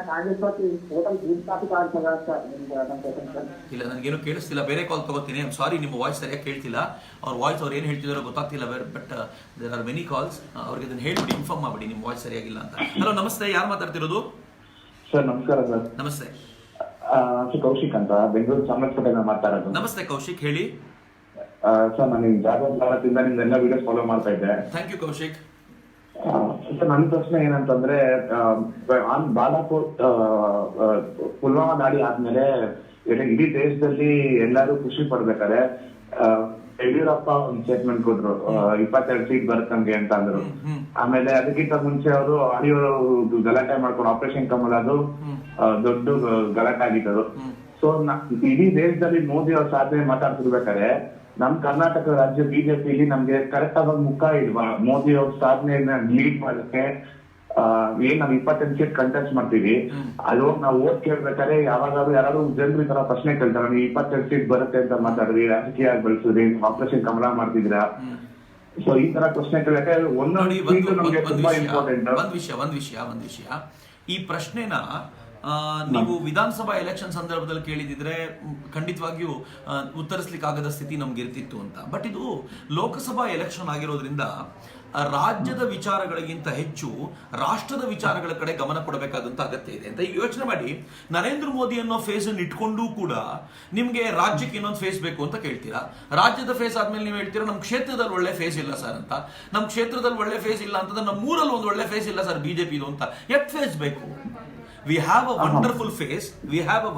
Congress party total green topic ಆಗ್ತದ ಸರ್ ನಮ್ಮ ಸರ್? ಇಲ್ಲ, ನನಗೇನು ಕೇಳಿಸ್ತಿಲ್ಲ. ಬೇರೆ ಕಾಲ್ ತಗೋತೀನಿ. ಐಮ್ ಸಾರಿ, ನಿಮ್ಮ ವಾಯ್ಸ್ ಸರಿಯಾಗಿ ಕೇಳ್ತಿಲ್ಲ. ಅವ್ರ ವಾಯ್ಸ್ ಅವ್ರು ಏನು ಹೇಳ್ತಿದಾರೋ ಗೊತ್ತಾಗ್ತಿಲ್ಲ. But there are many calls. ಅವ್ರಿಗೆ ಅದನ್ನ ಹೇಳ್ಬಿಡಿ, ಇನ್ಫಾರ್ಮ್ ಮಾಡ್ಬಿಡಿ ನಿಮ್ಮ ವಾಯ್ಸ್ ಸರಿಯಾಗಿಲ್ಲ ಅಂತ. ಹಲೋ, ನಮಸ್ತೆ. ಯಾರು ಮಾತಾಡ್ತಿರೋದು? ಸರ್ ನಮಸ್ಕಾರ ಸರ್. ನಮಸ್ತೆ. ಕೌಶಿಕ್ ಅಂತ, ಬೆಂಗಳೂರು ಚಾಮರಾಜಪೇಟೆಯಿಂದ ಮಾತಾಡೋದು. ನಮಸ್ತೆ ಕೌಶಿಕ್, ಹೇಳಿ. ಸರ್ ನಾನು ಜಾಗೃತಿಯಿಂದ ನಿಮ್ದೆಲ್ಲ ವಿಡಿಯೋಸ್ ಫಾಲೋ ಮಾಡ್ತಾ ಇದ್ದೆ. Thank you Kaushik. ಸರ್ ನನ್ನ ಪ್ರಶ್ನೆ ಏನಂತಂದ್ರೆ, ಬಾಲಾಕೋಟ್ ಪುಲ್ವಾಮಾ ದಾಳಿ ಆದ್ಮೇಲೆ ಇಡೀ ದೇಶದಲ್ಲಿ ಎಲ್ಲರೂ ಖುಷಿ ಪಡ್ಬೇಕಾದ್ರೆ ಯಡಿಯೂರಪ್ಪ ಒಂದು ಸ್ಟೇಟ್ಮೆಂಟ್ ಕೊಟ್ರು, 22 ಸೀಟ್ ಬರುತ್ತಂಗೆ ಅಂತ ಅಂದ್ರು. ಆಮೇಲೆ ಅದಕ್ಕಿಂತ ಮುಂಚೆ ಅವರು ಆಡಿಯೋ ಗಲಾಟೆ ಮಾಡ್ಕೊಂಡು ಆಪರೇಷನ್ ಕಮಲ್ ಅದು ದೊಡ್ಡ ಗಲಾಟೆ ಆಗಿತ್ತು. ಸೊ ಇಡೀ ದೇಶದಲ್ಲಿ ಮೋದಿ ಅವ್ರ ಸಾಧನೆ ಮಾತಾಡ್ತಿರ್ಬೇಕಾದ್ರೆ ನಮ್ ಕರ್ನಾಟಕ ರಾಜ್ಯ ಬಿಜೆಪಿಲಿ ನಮ್ಗೆ ಕರೆಕ್ಟ್ ಆಗ ಮುಖ ಇಲ್ವಾ? ಮೋದಿ ಅವ್ರ ಸಾಧನೆಯನ್ನ ಲೀಡ್ ಮಾಡಕ್ಕೆ ಏನ್ ನಾವ್ 28 ಸೀಟ್ ಕಂಟೆಸ್ಟ್ ಮಾಡ್ತೀವಿ, ಅದು ನಾವು ಓಟ್ ಕೇಳ್ಬೇಕಾದ್ರೆ ಯಾವಾಗಾದ್ರೂ ಯಾರು ಜನರು ಈ ತರ ಪ್ರಶ್ನೆ ಕೇಳ್ತಾರೆ, ನೀವು 22 ಸೀಟ್ ಬರುತ್ತೆ ಅಂತ ಮಾತಾಡ್ರಿ, ರಾಜಕೀಯ ಬೆಳೆಸಿದ್ರಿ, ಆಪರೇಷನ್ ಕಮಲ ಮಾಡ್ತಿದ್ದೀರಾ? ಸೊ ಈ ತರ ಪ್ರಶ್ನೆ ಕೇಳಕ್ಕೆ ಒಂದೊಂದು ಸೀಟ್ ನಮ್ಗೆ ತುಂಬಾ ಇಂಪಾರ್ಟೆಂಟ್. ಒಂದ್ ವಿಷಯ ಈ ಪ್ರಶ್ನೆನ ನೀವು ವಿಧಾನಸಭಾ ಎಲೆಕ್ಷನ್ ಸಂದರ್ಭದಲ್ಲಿ ಕೇಳಿದಿದ್ರೆ ಖಂಡಿತವಾಗಿಯೂ ಉತ್ತರಿಸಲಿಕ್ಕಾಗದ ಸ್ಥಿತಿ ನಮ್ಗೆ ಇರ್ತಿತ್ತು ಅಂತ. ಬಟ್ ಇದು ಲೋಕಸಭಾ ಎಲೆಕ್ಷನ್ ಆಗಿರೋದ್ರಿಂದ ರಾಜ್ಯದ ವಿಚಾರಗಳಿಗಿಂತ ಹೆಚ್ಚು ರಾಷ್ಟ್ರದ ವಿಚಾರಗಳ ಕಡೆ ಗಮನ ಕೊಡಬೇಕಾದಂತ ಅಗತ್ಯ ಇದೆ ಅಂತ. ಈಗ ಯೋಚನೆ ಮಾಡಿ, ನರೇಂದ್ರ ಮೋದಿ ಅನ್ನೋ ಫೇಸ್ ಅನ್ನು ಇಟ್ಕೊಂಡು ಕೂಡ ನಿಮ್ಗೆ ರಾಜ್ಯಕ್ಕೆ ಇನ್ನೊಂದು ಫೇಸ್ ಬೇಕು ಅಂತ ಕೇಳ್ತೀರಾ. ರಾಜ್ಯದ ಫೇಸ್ ಆದ್ಮೇಲೆ ನೀವು ಹೇಳ್ತೀರಾ ನಮ್ ಕ್ಷೇತ್ರದಲ್ಲಿ ಒಳ್ಳೆ ಫೇಸ್ ಇಲ್ಲ ಸರ್ ಅಂತ. ನಮ್ ಕ್ಷೇತ್ರದಲ್ಲಿ ಒಳ್ಳೆ ಫೇಸ್ ಇಲ್ಲ ಅಂತಂದ್ರೆ ನಮ್ಮ ಊರಲ್ಲಿ ಒಂದು ಒಳ್ಳೆ ಫೇಸ್ ಇಲ್ಲ ಸರ್ ಬಿಜೆಪಿ ಅಂತ. ಎಷ್ಟು ಫೇಸ್ ಬೇಕು? We have a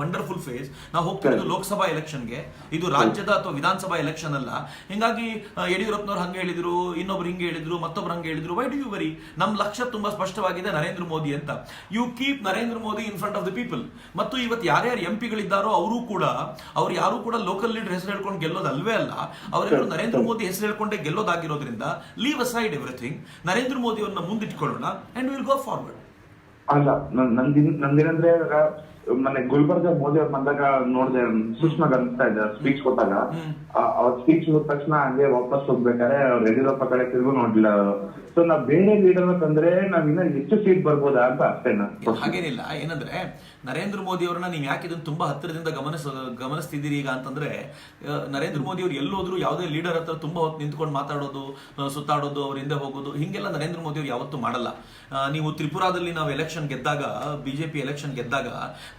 wonderful phase. ನಾವು ಹೋಗ್ತಿರೋದು ಲೋಕಸಭಾ ಎಲೆಕ್ಷನ್ಗೆ, ಇದು ರಾಜ್ಯದ ಅಥವಾ ವಿಧಾನಸಭಾ ಎಲೆಕ್ಷನ್ ಅಲ್ಲ. ಹಿಂಗಾಗಿ ಯಡಿಯೂರಪ್ಪನವ್ರು ಹಂಗೆ ಹೇಳಿದ್ರು, ಇನ್ನೊಬ್ರು ಹಿಂಗೆ ಹೇಳಿದ್ರು, ಮತ್ತೊಬ್ರು ಹಂಗೆ ಹೇಳಿದ್ರು. Why do you worry? ನಮ್ ಲಕ್ಷ್ಯ ತುಂಬಾ ಸ್ಪಷ್ಟವಾಗಿದೆ, ನರೇಂದ್ರ ಮೋದಿ ಅಂತ. You keep Narendra Modi in front of the people. ಮತ್ತು ಇವತ್ತು ಯಾರ್ಯಾರು ಎಂಪಿಗಳಿದ್ದಾರೋ ಅವ್ರು ಯಾರು ಕೂಡ ಲೋಕಲ್ ಲೀಡರ್ ಹೆಸರು ಹೇಳ್ಕೊಂಡು ಗೆಲ್ಲೋದಲ್ವೇ ಅಲ್ಲ, ಅವರೆಲ್ಲರೂ ನರೇಂದ್ರ ಮೋದಿ ಹೆಸರು ಹೇಳ್ಕೊಂಡೇ ಗೆಲ್ಲೋದಾಗಿರೋದ್ರಿಂದ leave aside everything. Narendra Modi ಅವ್ರನ್ನ ಮುಂದಿಟ್ಕೊಳ್ಳೋಣ ಅಂಡ್ ವಿಲ್ ಗೋ ಫಾರ್ವರ್ಡ್. ಅಲ್ಲ ನಂದೇನಂದ್ರೆ ಮೊನ್ನೆ ಗುಲ್ಬರ್ಗ ಮೋದಿ ಅವ್ರು ಬಂದಾಗ ನೋಡಿದೆ, ಸುಷ್ಮಾಗ್ ಅನ್ಸ್ತಾ ಇದ್ದ ಸ್ಪೀಚ್ ಕೊಟ್ಟಾಗ, ಅವ್ರ ಸ್ಪೀಚ್ ಹೋದ ತಕ್ಷಣ ಹಂಗೆ ವಾಪಸ್ ಹೋಗ್ಬೇಕಾದ್ರೆ ಅವ್ರು ಯಡಿಯೂರಪ್ಪ ಕಡೆ ತಿರುಗು ನೋಡ್ಲಿಲ್ಲ. ಸೊ ನಾವ್ ಬೇರೆ ಲೀಡರ್ ತಂದ್ರೆ ನಾವ್ ಇನ್ನ ಹೆಚ್ಚು ಸೀಟ್ ಬರ್ಬೋದಾ ಅಂತ ಅಷ್ಟೇ. ಹಾಗೇನಿಲ್ಲ. ಏನಂದ್ರೆ ನರೇಂದ್ರ ಮೋದಿ ಅವರನ್ನ ನೀವು ಯಾಕೆ ಇದನ್ನ ತುಂಬಾ ಹತ್ತಿರದಿಂದ ಗಮನಿಸ್ತಿದ್ದೀರಿ ಈಗ ಅಂತಂದ್ರೆ, ನರೇಂದ್ರ ಮೋದಿ ಅವರು ಎಲ್ಲೋದ್ರು ಯಾವುದೇ ಲೀಡರ್ ಹತ್ರ ತುಂಬಾ ಹೊತ್ತು ನಿಂತ್ಕೊಂಡು ಮಾತಾಡೋದು, ಸುತ್ತಾಡೋದು, ಅವ್ರ ಹಿಂದೆ ಹೋಗೋದು, ಹಿಂಗೆಲ್ಲ ನರೇಂದ್ರ ಮೋದಿ ಅವರು ಯಾವತ್ತೂ ಮಾಡಲ್ಲ. ನೀವು ತ್ರಿಪುರಾದಲ್ಲಿ ನಾವು ಎಲೆಕ್ಷನ್ ಗೆದ್ದಾಗ, ಬಿಜೆಪಿ ಎಲೆಕ್ಷನ್ ಗೆದ್ದಾಗ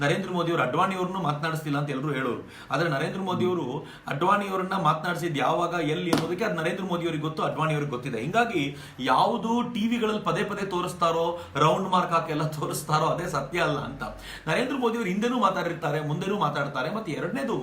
ನರೇಂದ್ರ ಮೋದಿ ಅವರು ಅಡ್ವಾಣಿ ಅವ್ರನ್ನು ಮಾತನಾಡಿಸ್ತಿಲ್ಲ ಅಂತ ಎಲ್ಲರೂ ಹೇಳೋರು. ಆದ್ರೆ ನರೇಂದ್ರ ಮೋದಿ ಅವರು ಅಡ್ವಾಣಿ ಅವರನ್ನ ಮಾತನಾಡಿಸಿದ್ ಯಾವಾಗ, ಎಲ್ಲಿ ಅನ್ನೋದಕ್ಕೆ ಅದು ನರೇಂದ್ರ ಮೋದಿ ಅವರಿಗೆ ಗೊತ್ತು, ಅಡ್ವಾಣಿ ಅವ್ರಿಗೆ ಗೊತ್ತಿದೆ. ಹಿಂಗಾಗಿ ಯಾವುದು ಟಿವಿಗಳಲ್ಲಿ ಪದೇ ಪದೇ ತೋರಿಸ್ತಾರೋ, ರೌಂಡ್ ಮಾರ್ಕ್ ಹಾಕೆಲ್ಲ ತೋರಿಸ್ತಾರೋ ಅದೇ ಸತ್ಯ ಅಲ್ಲ ಅಂತ. ನರೇಂದ್ರ ಮೋದಿ ಅವರು ಹಿಂದೆನೂ ಮಾತಾಡಿರ್ತಾರೆ, ಮುಂದೆನೂ ಮಾತಾಡ್ತಾರೆ. ಮತ್ತೆ ಎರಡನೇದು,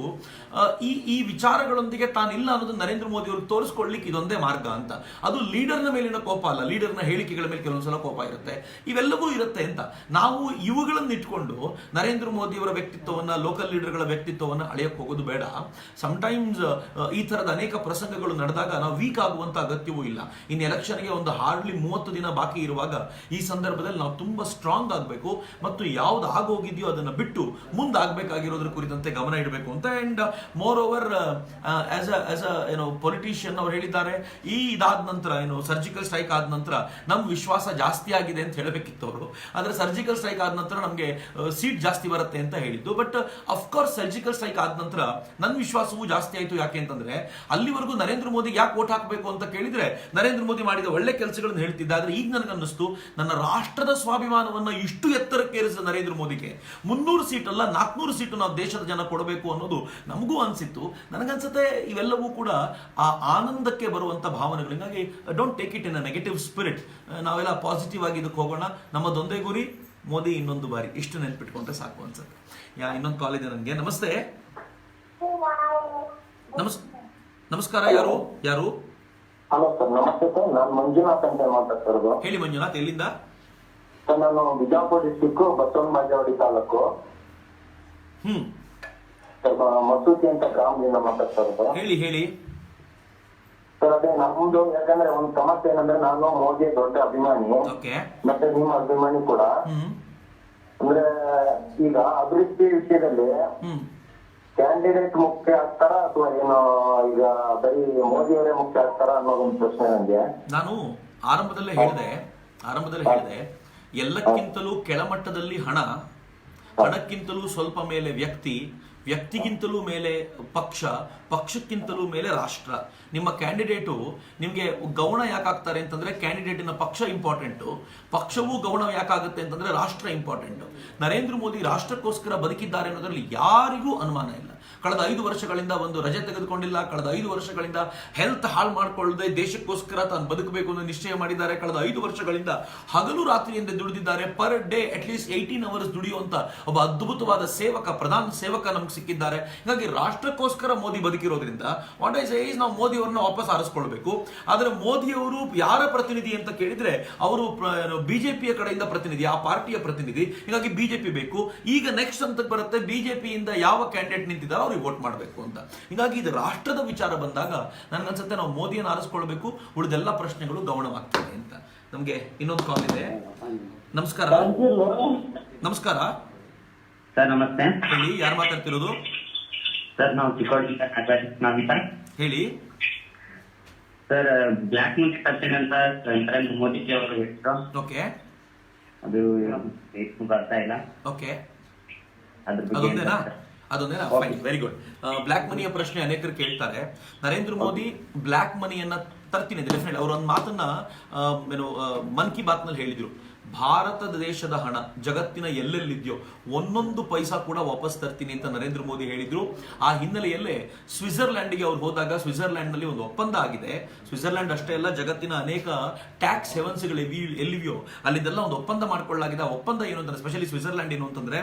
ಈ ವಿಚಾರಗಳೊಂದಿಗೆ ತಾನಿಲ್ಲ ಅನ್ನೋದು ನರೇಂದ್ರ ಮೋದಿ ಅವ್ರಿಗೆ ತೋರಿಸ್ಕೊಳ್ಳಿಕ್ಕೆ ಇದೊಂದೇ ಮಾರ್ಗ ಅಂತ. ಅದು ಲೀಡರ್ನ ಮೇಲಿನ ಕೋಪ ಅಲ್ಲ, ಲೀಡರ್ನ ಹೇಳಿಕೆಗಳ ಮೇಲೆ ಕೆಲವೊಂದ್ಸಲ ಕೋಪ ಇರುತ್ತೆ, ಇವೆಲ್ಲವೂ ಇರುತ್ತೆ ಅಂತ. ನಾವು ಇವುಗಳನ್ನು ಇಟ್ಕೊಂಡು ನರೇಂದ್ರ ಮೋದಿ ಅವರ ವ್ಯಕ್ತಿತ್ವವನ್ನ, ಲೋಕಲ್ ಲೀಡರ್ಗಳ ವ್ಯಕ್ತಿತ್ವವನ್ನ ಅಳೆಯಕ್ಕೆ ಹೋಗೋದು ಬೇಡ. ಸಮಟೈಮ್ಸ್ ಈ ತರದ ಅನೇಕ ಪ್ರಸಂಗಗಳು ನಡೆದಾಗ ನಾವು ವೀಕ್ ಆಗುವಂತ ಅಗತ್ಯವೂ ಇಲ್ಲ. ಇನ್ನು ಎಲೆಕ್ಷನ್ಗೆ ಒಂದು ಹಾರ್ಡ್ಲಿ 30 ದಿನ ಬಾಕಿ ಇರುವಾಗ ಈ ಸಂದರ್ಭದಲ್ಲಿ ನಾವು ತುಂಬಾ ಸ್ಟ್ರಾಂಗ್ ಆಗಬೇಕು ಮತ್ತು ಯಾವ್ದು ಆಗೋಗಿದೆಯೋ ಅದನ್ನ ಬಿಟ್ಟು ಮುಂದಾಗಬೇಕಾಗಿರೋದ್ರ ಕುರಿತಂತೆ ಗಮನ ಇಡಬೇಕು ಅಂತ. And more over as a politician ಅವ್ರು ಹೇಳಿದ್ದಾರೆ, ಇದಾದ ನಂತರ ಸರ್ಜಿಕಲ್ ಸ್ಟ್ರೈಕ್ ಆದ ನಂತರ ನಮ್ ವಿಶ್ವಾಸ ಜಾಸ್ತಿ ಆಗಿದೆ ಅಂತ ಹೇಳಬೇಕಿತ್ತು ಅವರು. ಆದ್ರೆ ಸರ್ಜಿಕಲ್ ಸ್ಟ್ರೈಕ್ ಆದ ನಂತರ ನಮ್ಗೆ ಸೀಟ್ ಜಾಸ್ತಿ ಬರುತ್ತೆ ಅಂತ ಹೇಳಿದ್ದು. ಬಟ್ ಅಫ್ಕೋರ್ಸ್ ಸರ್ಜಿಕಲ್ ಸ್ಟ್ರೈಕ್ ಆದ ನಂತರ ನನ್ನ ವಿಶ್ವಾಸವೂ ಜಾಸ್ತಿ ಆಯ್ತು. ಯಾಕೆ ಅಂತಂದ್ರೆ ಅಲ್ಲಿವರೆಗೂ ನರೇಂದ್ರ ಮೋದಿ ಯಾಕೆ ವೋಟ್ ಹಾಕಬೇಕು ಅಂತ ಕೇಳಿದ್ರೆ ನರೇಂದ್ರ ಮೋದಿ ಮಾಡಿದ ಒಳ್ಳೆ ಕೆಲಸಗಳನ್ನು ಹೇಳ್ತಿದ್ದ. ಆದ್ರೆ ಈಗ ನನಗನ್ನಿಸ್ತು, ನನ್ನ ರಾಷ್ಟ್ರದ ಸ್ವಾಭಿಮಾನವನ್ನ ಇಷ್ಟು ಎತ್ತರಕ್ಕೇರಿಸಿದ ನರೇಂದ್ರ ಮೋದಿಗೆ 300 ಸೀಟ್ ಅಲ್ಲ 400 ಸೀಟು ನಾವು ದೇಶದ ಜನ ಕೊಡಬೇಕು ಅನ್ನೋದು ನಮಗೂ ಅನ್ಸಿತ್ತು. ನನಗನ್ಸುತ್ತೆ ಇವೆಲ್ಲವೂ ಕೂಡ ಆ ಆನಂದಕ್ಕೆ ಬರುವಂತ ಭಾವನೆಗಳು. ಹೀಗಾಗಿ don't take it in a negative spirit. ನಾವೆಲ್ಲ ಪಾಸಿಟಿವ್ ಆಗಿ ಇದಕ್ಕೆ ಹೋಗೋಣ. ನಮ್ಮದೊಂದೇ ಗುರಿ, ಮೋದಿ ಇನ್ನೊಂದು ಬಾರಿ. ಇಷ್ಟು ನೆನ್ಪಿಟ್ಕೊಂಡ್ರೆ ಸಾಕು ಅನ್ಸುತ್ತೆ. ಇನ್ನೊಂದು ಕಾಲ್ ಇದೆ ನನಗೆ. ನಮಸ್ತೆ. ನಮಸ್ಕಾರ. ಯಾರು? ಹಲೋ ಸರ್, ನಮಸ್ತೆ ಸರ್. ನಾನು ಮಂಜುನಾಥ್ ಅಂತ ಮಾತಾಡ್ತಿರೋದು. ಹೇಳಿ ಮಂಜುನಾಥ್, ಎಲ್ಲಿಂದ? ಸರ್, ನಾನು ಬಿಜಾಪುರ ಡಿಸ್ಟಿಕ್ ಬಸವನ ಬಾಗೇವಾಡಿ ತಾಲೂಕು ಮಸೂತಿ ಅಂತ ಗ್ರಾಮದಿಂದ ಮಾತಾಡ್ತಾ ಇರೋದು. ಹೇಳಿ ಸರ್, ಅದೇ ನಮ್ದು ಯಾಕಂದ್ರೆ ಒಂದು ಸಮಸ್ಯೆ ಏನಂದ್ರೆ, ನಾನು ಮೋದಿ ದೊಡ್ಡ ಅಭಿಮಾನಿ, ಮತ್ತೆ ನಿಮ್ಮ ಅಭಿಮಾನಿ ಕೂಡ. ಅಂದ್ರೆ ಈಗ ಅಭಿವೃದ್ಧಿ ವಿಷಯದಲ್ಲಿ ಕ್ಯಾಂಡಿಡೇಟ್ ಮುಖ್ಯ ಆಗ್ತಾರ ಅಥವಾ ಏನು ಈಗ ಬರೀ ಮೋದಿ ಅವರೇ ಮುಖ್ಯ ಆಗ್ತಾರ ಅನ್ನೋದೊಂದು ಪ್ರಶ್ನೆ ನನಗೆ. ನಾನು ಆರಂಭದಲ್ಲೇ ಹೇಳಿದೆ, ಎಲ್ಲಕ್ಕಿಂತಲೂ ಕೆಳಮಟ್ಟದಲ್ಲಿ ಹಣಕ್ಕಿಂತಲೂ ಸ್ವಲ್ಪ ಮೇಲೆ ವ್ಯಕ್ತಿಗಿಂತಲೂ ಮೇಲೆ ಪಕ್ಷಕ್ಕಿಂತಲೂ ಮೇಲೆ ರಾಷ್ಟ್ರ. ನಿಮ್ಮ ಕ್ಯಾಂಡಿಡೇಟು ನಿಮಗೆ ಗೌಣ ಯಾಕಾಗ್ತಾರೆ ಅಂತಂದ್ರೆ ಕ್ಯಾಂಡಿಡೇಟಿನ ಪಕ್ಷ ಇಂಪಾರ್ಟೆಂಟು, ಪಕ್ಷವೂ ಗೌಣ ಯಾಕಾಗುತ್ತೆ ಅಂತಂದ್ರೆ ರಾಷ್ಟ್ರ ಇಂಪಾರ್ಟೆಂಟು. ನರೇಂದ್ರ ಮೋದಿ ರಾಷ್ಟ್ರಕ್ಕೋಸ್ಕರ ಬದುಕಿದ್ದಾರೆ ಅನ್ನೋದ್ರಲ್ಲಿ ಯಾರಿಗೂ ಅನುಮಾನ ಇಲ್ಲ. ಕಳೆದ 5 ವರ್ಷಗಳಿಂದ ಒಂದು ರಜೆ ತೆಗೆದುಕೊಂಡಿಲ್ಲ. ಕಳೆದ 5 ವರ್ಷಗಳಿಂದ ಹೆಲ್ತ್ ಹಾಳು ಮಾಡಿಕೊಳ್ಳದೆ ದೇಶಕ್ಕೋಸ್ಕರ ತಾನು ಬದುಕಬೇಕು ಅನ್ನೋ ನಿಶ್ಚಯ ಮಾಡಿದ್ದಾರೆ. ಕಳೆದ 5 ವರ್ಷಗಳಿಂದ ಹಗಲು ರಾತ್ರಿಯಿಂದ ದುಡಿದಿದ್ದಾರೆ. ಪರ್ ಡೇ ಅಟ್ಲೀಸ್ಟ್ 18 ಅವರ್ಸ್ ದುಡಿಯುವಂತ ಒಬ್ಬ ಅದ್ಭುತವಾದ ಪ್ರಧಾನ ಸೇವಕ ನಮ್ಗೆ ಸಿಕ್ಕಿದ್ದಾರೆ. ಹೀಗಾಗಿ ರಾಷ್ಟ್ರಕ್ಕೋಸ್ಕರ ಮೋದಿ ಬದುಕಿರೋದ್ರಿಂದ ವಾಟ್ ಐ ಸೇ ಈಸ್ ನಾವು ಮೋದಿ ಅವರನ್ನ ವಾಪಸ್ ಆರಿಸ್ಕೊಳ್ಬೇಕು. ಆದ್ರೆ ಮೋದಿ ಅವರು ಯಾರ ಪ್ರತಿನಿಧಿ ಅಂತ ಕೇಳಿದ್ರೆ ಅವರು ಬಿಜೆಪಿಯ ಕಡೆಯಿಂದ ಪ್ರತಿನಿಧಿ, ಆ ಪಾರ್ಟಿಯ ಪ್ರತಿನಿಧಿ. ಹೀಗಾಗಿ ಬಿಜೆಪಿ ಬೇಕು. ಈಗ ನೆಕ್ಸ್ಟ್ ಹಂತಕ್ಕೆ ಬರುತ್ತೆ, ಬಿಜೆಪಿಯಿಂದ ಯಾವ ಕ್ಯಾಂಡಿಡೇಟ್ ನಿಂತಿದ್ದಾರೋ ಅವ್ರಿಗೆ ವೋಟ್ ಮಾಡಬೇಕು ಅಂತ. ಹೀಗಾಗಿ ಇದು ರಾಷ್ಟ್ರದ ವಿಚಾರ ಬಂದಾಗ ನನ್ಗನ್ಸುತ್ತೆ ನಾವು ಮೋದಿಯನ್ನು ಆರಿಸ್ಕೊಳ್ಬೇಕು, ಉಳಿದೆಲ್ಲ ಪ್ರಶ್ನೆಗಳು ಗೌಣವಾಗ್ತದೆ ಅಂತ. ನಮ್ಗೆ ಇನ್ನೊಂದು ಕಾಲ್ ಇದೆ. ನಮಸ್ಕಾರ ಸರ್. ನಮಸ್ತೆ. ಹೇಳಿ, ಯಾರು ಮಾತಾಡ್ತಿರೋದು? ಸರ್, ನಾವು ಚಿಕ್ಕೋಡಿಂದ ಹೇಳಿ ಸರ್. ಬ್ಲ್ಯಾಕ್ ಮನಿ ತರ್ತೀನಿ ಅಂತ ನರೇಂದ್ರ ಮೋದಿಜಿ ಅವರು ಹೇಳಿದ್ರು. ಓಕೆ, ಅದು ಬರ್ತಾ ಇಲ್ಲ. ಓಕೆ, ಅದ್ರ ಅದೊಂದೇನಾ? Fine, very good. ಬ್ಲ್ಯಾಕ್ ಮನಿಯ ಪ್ರಶ್ನೆ ಅನೇಕರು ಕೇಳ್ತಾರೆ. ನರೇಂದ್ರ ಮೋದಿ ಬ್ಲ್ಯಾಕ್ ಮನಿಯನ್ನ ತರ್ತೀನಿ ಡೆಫಿನೆಟ್. ಅವರು ಒಂದು ಮಾತನ್ನ ಮನ್ ಕಿ ಬಾತ್ ನಲ್ಲಿ ಹೇಳಿದ್ರು, ಭಾರತದ ದೇಶದ ಹಣ ಜಗತ್ತಿನ ಎಲ್ಲೆಲ್ಲಿದೆಯೋ ಒಂದೊಂದು ಪೈಸಾ ಕೂಡ ವಾಪಸ್ ತರ್ತೀನಿ ಅಂತ ನರೇಂದ್ರ ಮೋದಿ ಹೇಳಿದ್ರು. ಆ ಹಿನ್ನೆಲೆಯಲ್ಲೇ ಸ್ವಿಟ್ಜರ್ಲ್ಯಾಂಡ್ಗೆ ಅವ್ರು ಹೋದಾಗ ಸ್ವಿಟ್ಜರ್ಲ್ಯಾಂಡ್ ನಲ್ಲಿ ಒಂದು ಒಪ್ಪಂದ ಆಗಿದೆ. ಸ್ವಿಟ್ಜರ್ಲ್ಯಾಂಡ್ ಅಷ್ಟೇ ಅಲ್ಲ, ಜಗತ್ತಿನ ಅನೇಕ ಟ್ಯಾಕ್ಸ್ ಹೆವನ್ಸ್ಗಳು ಎಲ್ಲಿವೆಯೋ ಅಲ್ಲಿದೆಲ್ಲ ಒಂದು ಒಪ್ಪಂದ ಮಾಡ್ಕೊಳ್ಳಾಗಿದೆ. ಆ ಒಪ್ಪಂದ ಏನು ಅಂತಂದ್ರೆ, ಸ್ಪೆಷಲಿ ಸ್ವಿಟ್ಜರ್ಲ್ಯಾಂಡ್ ಏನು ಅಂತಂದ್ರೆ,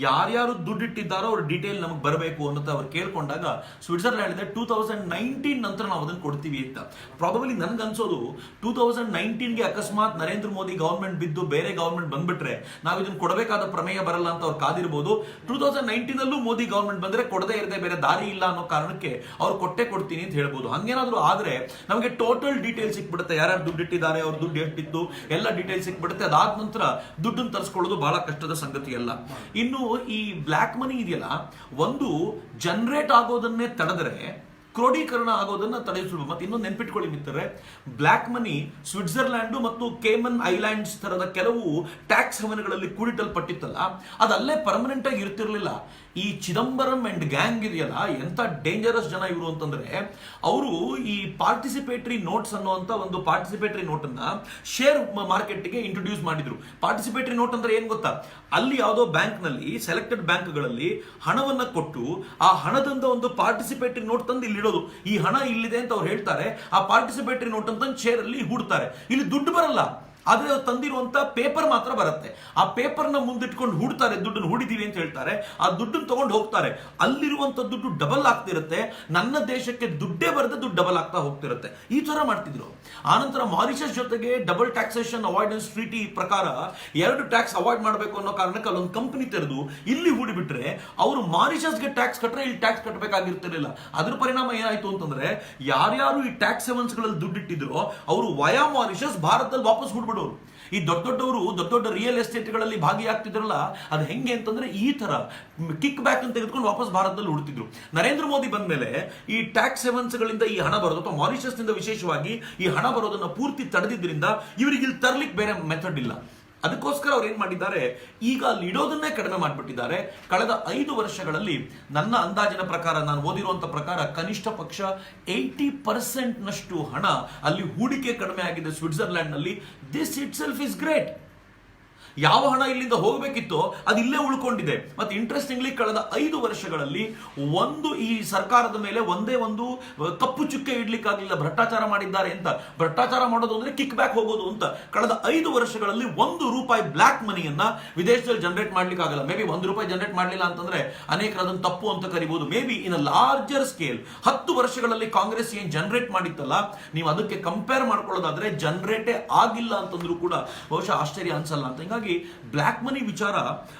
ಯಾರ್ಯಾರು ದುಡ್ಡಿಟ್ಟಿದ್ದಾರೋ ಅವ್ರ ಡೀಟೇಲ್ ನಮಗೆ ಬರಬೇಕು ಅನ್ನೋದು ಅವ್ರು ಕೇಳ್ಕೊಂಡಾಗ ಸ್ವಿಟ್ಜರ್ಲ್ಯಾಂಡ್ 2019 ನಂತರ ನಾವು ಅದನ್ನು ಕೊಡ್ತೀವಿ ಅಂತ. ಪ್ರಾಬಬಲಿ ನನ್ಗನ್ಸೋದು 2019ಗೆ ಅಕಸ್ಮಾತ್ ನರೇಂದ್ರ ಮೋದಿ ಗವರ್ಮೆಂಟ್ ಬಿದ್ದು ಬೇರೆ ಗವರ್ಮೆಂಟ್ ಬಂದ್ಬಿಟ್ರೆ ನಾವು ಇದನ್ನ ಕೊಡಬೇಕಾದ ಪ್ರಮೇಯ ಬರಲ್ಲ ಅಂತ ಅವ್ರು ಕಾದಿರ್ಬೋದು. 2019 ಮೋದಿ ಗವರ್ಮೆಂಟ್ ಬಂದ್ರೆ ಕೊಡದೇ ಇರದೆ ಬೇರೆ ದಾರಿ ಇಲ್ಲ ಅನ್ನೋ ಕಾರಣಕ್ಕೆ ಅವ್ರು ಕೊಡ್ತೀನಿ ಅಂತ ಹೇಳ್ಬೋದು. ಹಂಗೇನಾದ್ರೂ ಆದ್ರೆ ನಮಗೆ ಟೋಟಲ್ ಡೀಟೇಲ್ಸ್ ಸಿಕ್ಬಿಡುತ್ತೆ, ಯಾರ್ಯಾರು ದುಡ್ಡು ಇಟ್ಟಿದ್ದಾರೆ, ಅವ್ರ ದುಡ್ಡು ಎಷ್ಟಿತ್ತು ಎಲ್ಲ ಡೀಟೇಲ್ಸ್ ಸಿಕ್ಬಿಡುತ್ತೆ. ಅದಾದ ನಂತರ ದುಡ್ಡನ್ನು ತರಿಸ್ಕೊಳ್ಳೋದು ಬಹಳ ಕಷ್ಟದ ಸಂಗತಿ ಅಲ್ಲ. ಇನ್ನು ಈ ಬ್ಲ್ಯಾಕ್ ಮನಿ ಇದೆಯಲ್ಲ, ಒಂದು ಜನರೇಟ್ ಆಗೋದನ್ನೇ ತಡೆದ್ರೆ ಕ್ರೋಢೀಕರಣ ಆಗೋದನ್ನ ತಡೆಯಿಸಲು. ಮತ್ತೆ ಇನ್ನೊಂದು ನೆನ್ಪಿಟ್ಕೊಳ್ಳಿ ಮಿತ್ರರೆ, ಬ್ಲ್ಯಾಕ್ ಮನಿ ಸ್ವಿಟ್ಜರ್ಲ್ಯಾಂಡ್ ಮತ್ತು ಕೇಮನ್ ಐಲ್ಯಾಂಡ್ಸ್ ತರದ ಕೆಲವು ಟ್ಯಾಕ್ಸ್ ಹೆವನ್ಗಳಲ್ಲಿ ಕೂಡಿಟ್ಟಲ್ಪಟ್ಟಿತ್ತಲ್ಲ, ಅದಲ್ಲೇ ಪರ್ಮನೆಂಟ್ ಆಗಿ ಇರ್ತಿರ್ಲಿಲ್ಲ. ಈ ಚಿದಂಬರಂ ಅಂಡ್ ಗ್ಯಾಂಗ್ ಇದೆಯಲ್ಲ, ಎಂತ ಡೇಂಜರಸ್ ಜನ ಇವರು ಅಂತಂದ್ರೆ, ಅವರು ಈ ಪಾರ್ಟಿಸಿಪೇಟರಿ ನೋಟ್ಸ್ ಅನ್ನುವಂತ ಒಂದು ಪಾರ್ಟಿಸಿಪೇಟರಿ ನೋಟ್ ಅನ್ನ ಶೇರ್ ಮಾರ್ಕೆಟ್ಗೆ ಇಂಟ್ರೊಡ್ಯೂಸ್ ಮಾಡಿದ್ರು. ಪಾರ್ಟಿಸಿಪೇಟರಿ ನೋಟ್ ಅಂದ್ರೆ ಏನ್ ಗೊತ್ತಾ, ಅಲ್ಲಿ ಯಾವುದೋ ಬ್ಯಾಂಕ್ ನಲ್ಲಿ ಸೆಲೆಕ್ಟೆಡ್ ಬ್ಯಾಂಕ್ಗಳಲ್ಲಿ ಹಣವನ್ನ ಕೊಟ್ಟು ಆ ಹಣದಿಂದ ಒಂದು ಪಾರ್ಟಿಸಿಪೇಟರಿ ನೋಟ್ ತಂದು ಇಲ್ಲಿ ಇಡೋದು. ಈ ಹಣ ಇಲ್ಲಿದೆ ಅಂತ ಅವ್ರು ಹೇಳ್ತಾರೆ, ಆ ಪಾರ್ಟಿಸಿಪೇಟರಿ ನೋಟ್ ಅಂತ ಶೇರ್ ಅಲ್ಲಿ ಹೂಡ್ತಾರೆ. ಇಲ್ಲಿ ದುಡ್ಡು ಬರಲ್ಲ, ಆದ್ರೆ ತಂದಿರುವಂತ ಪೇಪರ್ ಮಾತ್ರ ಬರುತ್ತೆ. ಆ ಪೇಪರ್ ನ ಮುಂದಿಟ್ಕೊಂಡು ಹೂಡ್ತಾರೆ, ದುಡ್ಡನ್ನು ಹೂಡಿದೀವಿ ಅಂತ ಹೇಳ್ತಾರೆ, ಆ ದುಡ್ಡನ್ನು ತಗೊಂಡು ಹೋಗ್ತಾರೆ. ಅಲ್ಲಿರುವಂತ ದುಡ್ಡು ಡಬಲ್ ಆಗ್ತಿರುತ್ತೆ, ನನ್ನ ದೇಶಕ್ಕೆ ದುಡ್ಡೇ ಬರದೆ ದುಡ್ಡು ಡಬಲ್ ಆಗ್ತಾ ಹೋಗ್ತಿರುತ್ತೆ. ಈ ತರ ಮಾಡ್ತಿದ್ರು. ಆನಂತರ ಮಾರಿಷಸ್ ಜೊತೆಗೆ ಡಬಲ್ ಟ್ಯಾಕ್ಸೇಷನ್ ಅವಾಯ್ಡೆನ್ಸ್ ಟ್ರೀಟಿ ಪ್ರಕಾರ 2 ಟ್ಯಾಕ್ಸ್ ಅವಾಯ್ಡ್ ಮಾಡಬೇಕು ಅನ್ನೋ ಕಾರಣಕ್ಕೆ ಅಲ್ಲೊಂದು ಕಂಪನಿ ತೆರೆದು ಇಲ್ಲಿ ಹೂಡಿಬಿಟ್ರೆ ಅವರು ಮಾರಿಷಸ್ಗೆ ಟ್ಯಾಕ್ಸ್ ಕಟ್ಟರೆ ಇಲ್ಲಿ ಟ್ಯಾಕ್ಸ್ ಕಟ್ಟಬೇಕಾಗಿರ್ತಿರ್ಲಿಲ್ಲ. ಅದ್ರ ಪರಿಣಾಮ ಏನಾಯ್ತು ಅಂತಂದ್ರೆ, ಯಾರ್ಯಾರು ಈ ಟ್ಯಾಕ್ಸ್ ಹೆವನ್ಸ್ ಗಳಲ್ಲಿ ದುಡ್ಡಿಟ್ಟಿದ್ರು ಅವರು ವಯಾ ಮಾರಿಷಸ್ ಭಾರತದಲ್ಲಿ ವಾಪಸ್ ಹೂಡ್ಬಿಡೋರು. ಈ ದೊಡ್ಡ ರಿಯಲ್ ಎಸ್ಟೇಟ್ ಗಳಲ್ಲಿ ಭಾಗಿಯಾಗ್ತಿದ್ರಲ್ಲ, ಅದು ಹೆಂಗೆ ಅಂತಂದ್ರೆ ಈ ತರ ಕಿಕ್ ಬ್ಯಾಕ್ ಅಂತ ತೆಗೆದುಕೊಂಡು ವಾಪಸ್ ಭಾರತದಲ್ಲಿ ಹುಡುತಿದ್ರು. ನರೇಂದ್ರ ಮೋದಿ ಬಂದ ಮೇಲೆ ಈ ಟ್ಯಾಕ್ಸ್ ಹೆವನ್ಸ್ ಗಳಿಂದ ಈ ಹಣ ಬರೋದು, ಅಥವಾ ಮಾರಿಷಸ್ ನಿಂದ ವಿಶೇಷವಾಗಿ ಈ ಹಣ ಬರೋದನ್ನ ಪೂರ್ತಿ ತಡೆದಿದ್ರಿಂದ ಇವರಿಗೆ ಇಲ್ಲಿ ತರ್ಲಿಕ್ಕೆ ಬೇರೆ ಮೆಥಡ್ ಇಲ್ಲ. ಅದಕ್ಕೋಸ್ಕರ ಅವ್ರು ಏನ್ ಮಾಡಿದ್ದಾರೆ, ಈಗ ಅಲ್ಲಿ ಇಡೋದನ್ನೇ ಕಡಿಮೆ ಮಾಡಿಬಿಟ್ಟಿದ್ದಾರೆ. ಕಳೆದ 5 ವರ್ಷಗಳಲ್ಲಿ ನನ್ನ ಅಂದಾಜಿನ ಪ್ರಕಾರ, ನಾನು ಓದಿರುವಂತ ಪ್ರಕಾರ, ಕನಿಷ್ಠ ಪಕ್ಷ 80% ನಷ್ಟು ಹಣ ಅಲ್ಲಿ ಹೂಡಿಕೆ ಕಡಿಮೆ ಆಗಿದೆ ಸ್ವಿಟ್ಜರ್ಲ್ಯಾಂಡ್ ನಲ್ಲಿ. This it self is great. ಯಾವ ಹಣ ಇಲ್ಲಿಂದ ಹೋಗಬೇಕಿತ್ತೋ ಅದು ಇಲ್ಲೇ ಉಳ್ಕೊಂಡಿದೆ. ಮತ್ತೆ ಇಂಟ್ರೆಸ್ಟಿಂಗ್ಲಿ ಕಳೆದ 5 ವರ್ಷಗಳಲ್ಲಿ ಈ ಸರ್ಕಾರದ ಮೇಲೆ ಒಂದೇ ಒಂದು ಕಪ್ಪು ಚುಕ್ಕೆ ಇಡ್ಲಿಕ್ಕಾಗಲಿಲ್ಲ. ಭ್ರಷ್ಟಾಚಾರ ಮಾಡಿದ್ದಾರೆ ಅಂತ. ಭ್ರಷ್ಟಾಚಾರ ಮಾಡೋದು ಅಂದ್ರೆ ಕಿಕ್ ಬ್ಯಾಕ್ ಹೋಗೋದು ಅಂತ. ಕಳೆದ 5 ವರ್ಷಗಳಲ್ಲಿ ₹1 ಬ್ಲಾಕ್ ಮನಿಯನ್ನ ವಿದೇಶದಲ್ಲಿ ಜನರೇಟ್ ಮಾಡ್ಲಿಕ್ಕೆ ಆಗಲ್ಲ. ಮೇ ಬಿ ₹1 ಜನರೇಟ್ ಮಾಡಲಿಲ್ಲ ಅಂತಂದ್ರೆ ಅನೇಕರು ಅದನ್ನು ತಪ್ಪು ಅಂತ ಕರಿಬಹುದು. May be in a larger scale 10 ವರ್ಷಗಳಲ್ಲಿ ಕಾಂಗ್ರೆಸ್ ಏನ್ ಜನರೇಟ್ ಮಾಡಿತ್ತಲ್ಲ, ನೀವು ಅದಕ್ಕೆ ಕಂಪೇರ್ ಮಾಡ್ಕೊಳ್ಳೋದಾದ್ರೆ ಜನರೇಟೇ ಆಗಿಲ್ಲ ಅಂತಂದ್ರೂ ಕೂಡ ಬಹುಶಃ ಆಶ್ಚರ್ಯ ಅನ್ಸಲ್ಲ ಅಂತ. ಹಿಂಗಾಗಿ ಬ್ಲ್ಯಾಕ್ ಮನಿ ವಿಚಾರ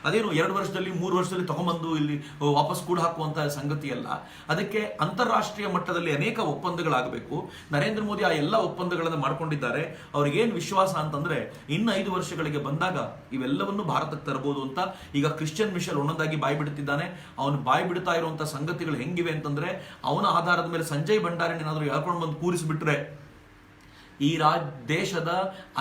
ಅದೇನು 2 ವರ್ಷದಲ್ಲಿ 3 ವರ್ಷದಲ್ಲಿ ತಗೊಂಡ್ಬಂದು ಇಲ್ಲಿ ವಾಪಸ್ ಕೂಡ ಹಾಕುವಂತಹ ಸಂಗತಿ ಅಲ್ಲ. ಅದಕ್ಕೆ ಅಂತಾರಾಷ್ಟ್ರೀಯ ಮಟ್ಟದಲ್ಲಿ ಅನೇಕ ಒಪ್ಪಂದಗಳಾಗಬೇಕು. ನರೇಂದ್ರ ಮೋದಿ ಆ ಎಲ್ಲ ಒಪ್ಪಂದಗಳನ್ನು ಮಾಡ್ಕೊಂಡಿದ್ದಾರೆ. ಅವ್ರಿಗೇನು ವಿಶ್ವಾಸ ಅಂತಂದ್ರೆ, ಇನ್ನು 5 ವರ್ಷಗಳಿಗೆ ಬಂದಾಗ ಇವೆಲ್ಲವನ್ನು ಭಾರತಕ್ಕೆ ತರಬಹುದು ಅಂತ. ಈಗ ಕ್ರಿಶ್ಚಿಯನ್ ಮಿಶೆಲ್ ಒಂದೊಂದಾಗಿ ಬಾಯಿ ಬಿಡುತ್ತಿದ್ದಾನೆ. ಅವನು ಬಾಯಿ ಬಿಡ್ತಾ ಇರುವಂತಹ ಸಂಗತಿಗಳು ಹೆಂಗಿವೆ ಅಂತಂದ್ರೆ, ಅವನ ಆಧಾರದ ಮೇಲೆ ಸಂಜಯ್ ಭಂಡಾರಿ ಏನಾದರೂ ಹೇಳ್ಕೊಂಡು ಬಂದು ಕೂರಿಸಿಬಿಟ್ರೆ ಈ ದೇಶದ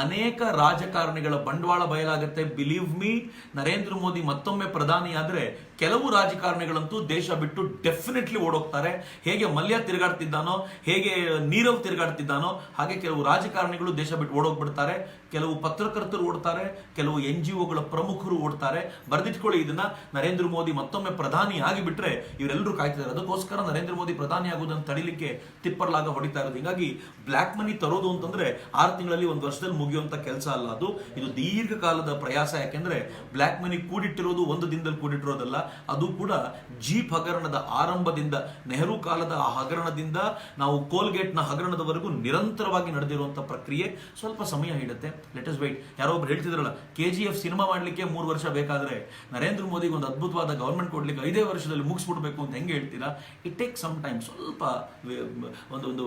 ಅನೇಕ ರಾಜಕಾರಣಿಗಳ ಬಂಡವಾಳ ಬಯಲಾಗುತ್ತೆ. ಬಿಲೀವ್ ಮೀ, ನರೇಂದ್ರ ಮೋದಿ ಮತ್ತೊಮ್ಮೆ ಪ್ರಧಾನಿ ಆದ್ರೆ ಕೆಲವು ರಾಜಕಾರಣಿಗಳಂತೂ ದೇಶ ಬಿಟ್ಟು ಡೆಫಿನೆಟ್ಲಿ ಓಡೋಗ್ತಾರೆ. ಹೇಗೆ ಮಲ್ಯ ತಿರುಗಾಡ್ತಿದ್ದಾನೋ, ಹೇಗೆ ನೀರವ್ ತಿರುಗಾಡ್ತಿದ್ದಾನೋ, ಹಾಗೆ ಕೆಲವು ರಾಜಕಾರಣಿಗಳು ದೇಶ ಬಿಟ್ಟು ಓಡೋಗ್ಬಿಡ್ತಾರೆ. ಕೆಲವು ಪತ್ರಕರ್ತರು ಓಡ್ತಾರೆ, ಕೆಲವು NGOಗಳ ಪ್ರಮುಖರು ಓಡ್ತಾರೆ. ಬರೆದಿಟ್ಕೊಳ್ಳಿ ಇದನ್ನ. ನರೇಂದ್ರ ಮೋದಿ ಮತ್ತೊಮ್ಮೆ ಪ್ರಧಾನಿ ಆಗಿಬಿಟ್ರೆ ಇವರೆಲ್ಲರೂ ಕಾಯ್ತಿದ್ದಾರೆ. ಅದಕ್ಕೋಸ್ಕರ ನರೇಂದ್ರ ಮೋದಿ ಪ್ರಧಾನಿ ಆಗುವುದನ್ನು ತಡಿಲಿಕ್ಕೆ ತಿಪ್ಪರ್ಲಾಗ ಹೊಡಿತಾ ಇರೋದು. ಹೀಗಾಗಿ ಬ್ಲ್ಯಾಕ್ ಮನಿ ತರೋದು ಅಂತಂದ್ರೆ 6 ತಿಂಗಳಲ್ಲಿ 1 ವರ್ಷದಲ್ಲಿ ಮುಗಿಯುವಂತ ಕೆಲಸ ಅಲ್ಲ. ಇದು ದೀರ್ಘಕಾಲದ ಪ್ರಯಾಸ. ಯಾಕೆಂದ್ರೆ ಬ್ಲ್ಯಾಕ್ ಮನಿ ಕೂಡಿಟ್ಟಿರೋದು 1 ದಿನದಲ್ಲಿ ಕೂಡಿಟ್ಟಿರೋದಲ್ಲ. ಅದು ಕೂಡ ಜೀಪ್ ಹಗರಣದ ಆರಂಭದಿಂದ, ನೆಹರು ಕಾಲದ ಆ ಹಗರಣದಿಂದ ನಾವು ಕೋಲ್ಗೇಟ್ ನ ಹಗರಣದವರೆಗೂ ನಿರಂತರವಾಗಿ ನಡೆದಿರುವಂತಹ ಪ್ರಕ್ರಿಯೆ. ಸ್ವಲ್ಪ ಸಮಯ ಹಿಡುತ್ತೆ. Let us wait. ಯಾರೋ ಒಬ್ರು ಹೇಳ್ತಿದ್ರಲ್ಲ, KGF ಸಿನಿಮಾ ಮಾಡ್ಲಿಕ್ಕೆ 3 ವರ್ಷ ಬೇಕಾದ್ರೆ ನರೇಂದ್ರ ಮೋದಿಗೆ ಒಂದು ಅದ್ಭುತವಾದ ಗವರ್ಮೆಂಟ್ ಕೊಡ್ಲಿಕ್ಕೆ 5 ವರ್ಷದಲ್ಲಿ ಮುಗಿಸ್ಬಿಡ್ಬೇಕು ಅಂತ ಹೆಂಗೆ ಹೇಳ್ತೀರಾ? It take some time. ಸ್ವಲ್ಪ ಒಂದು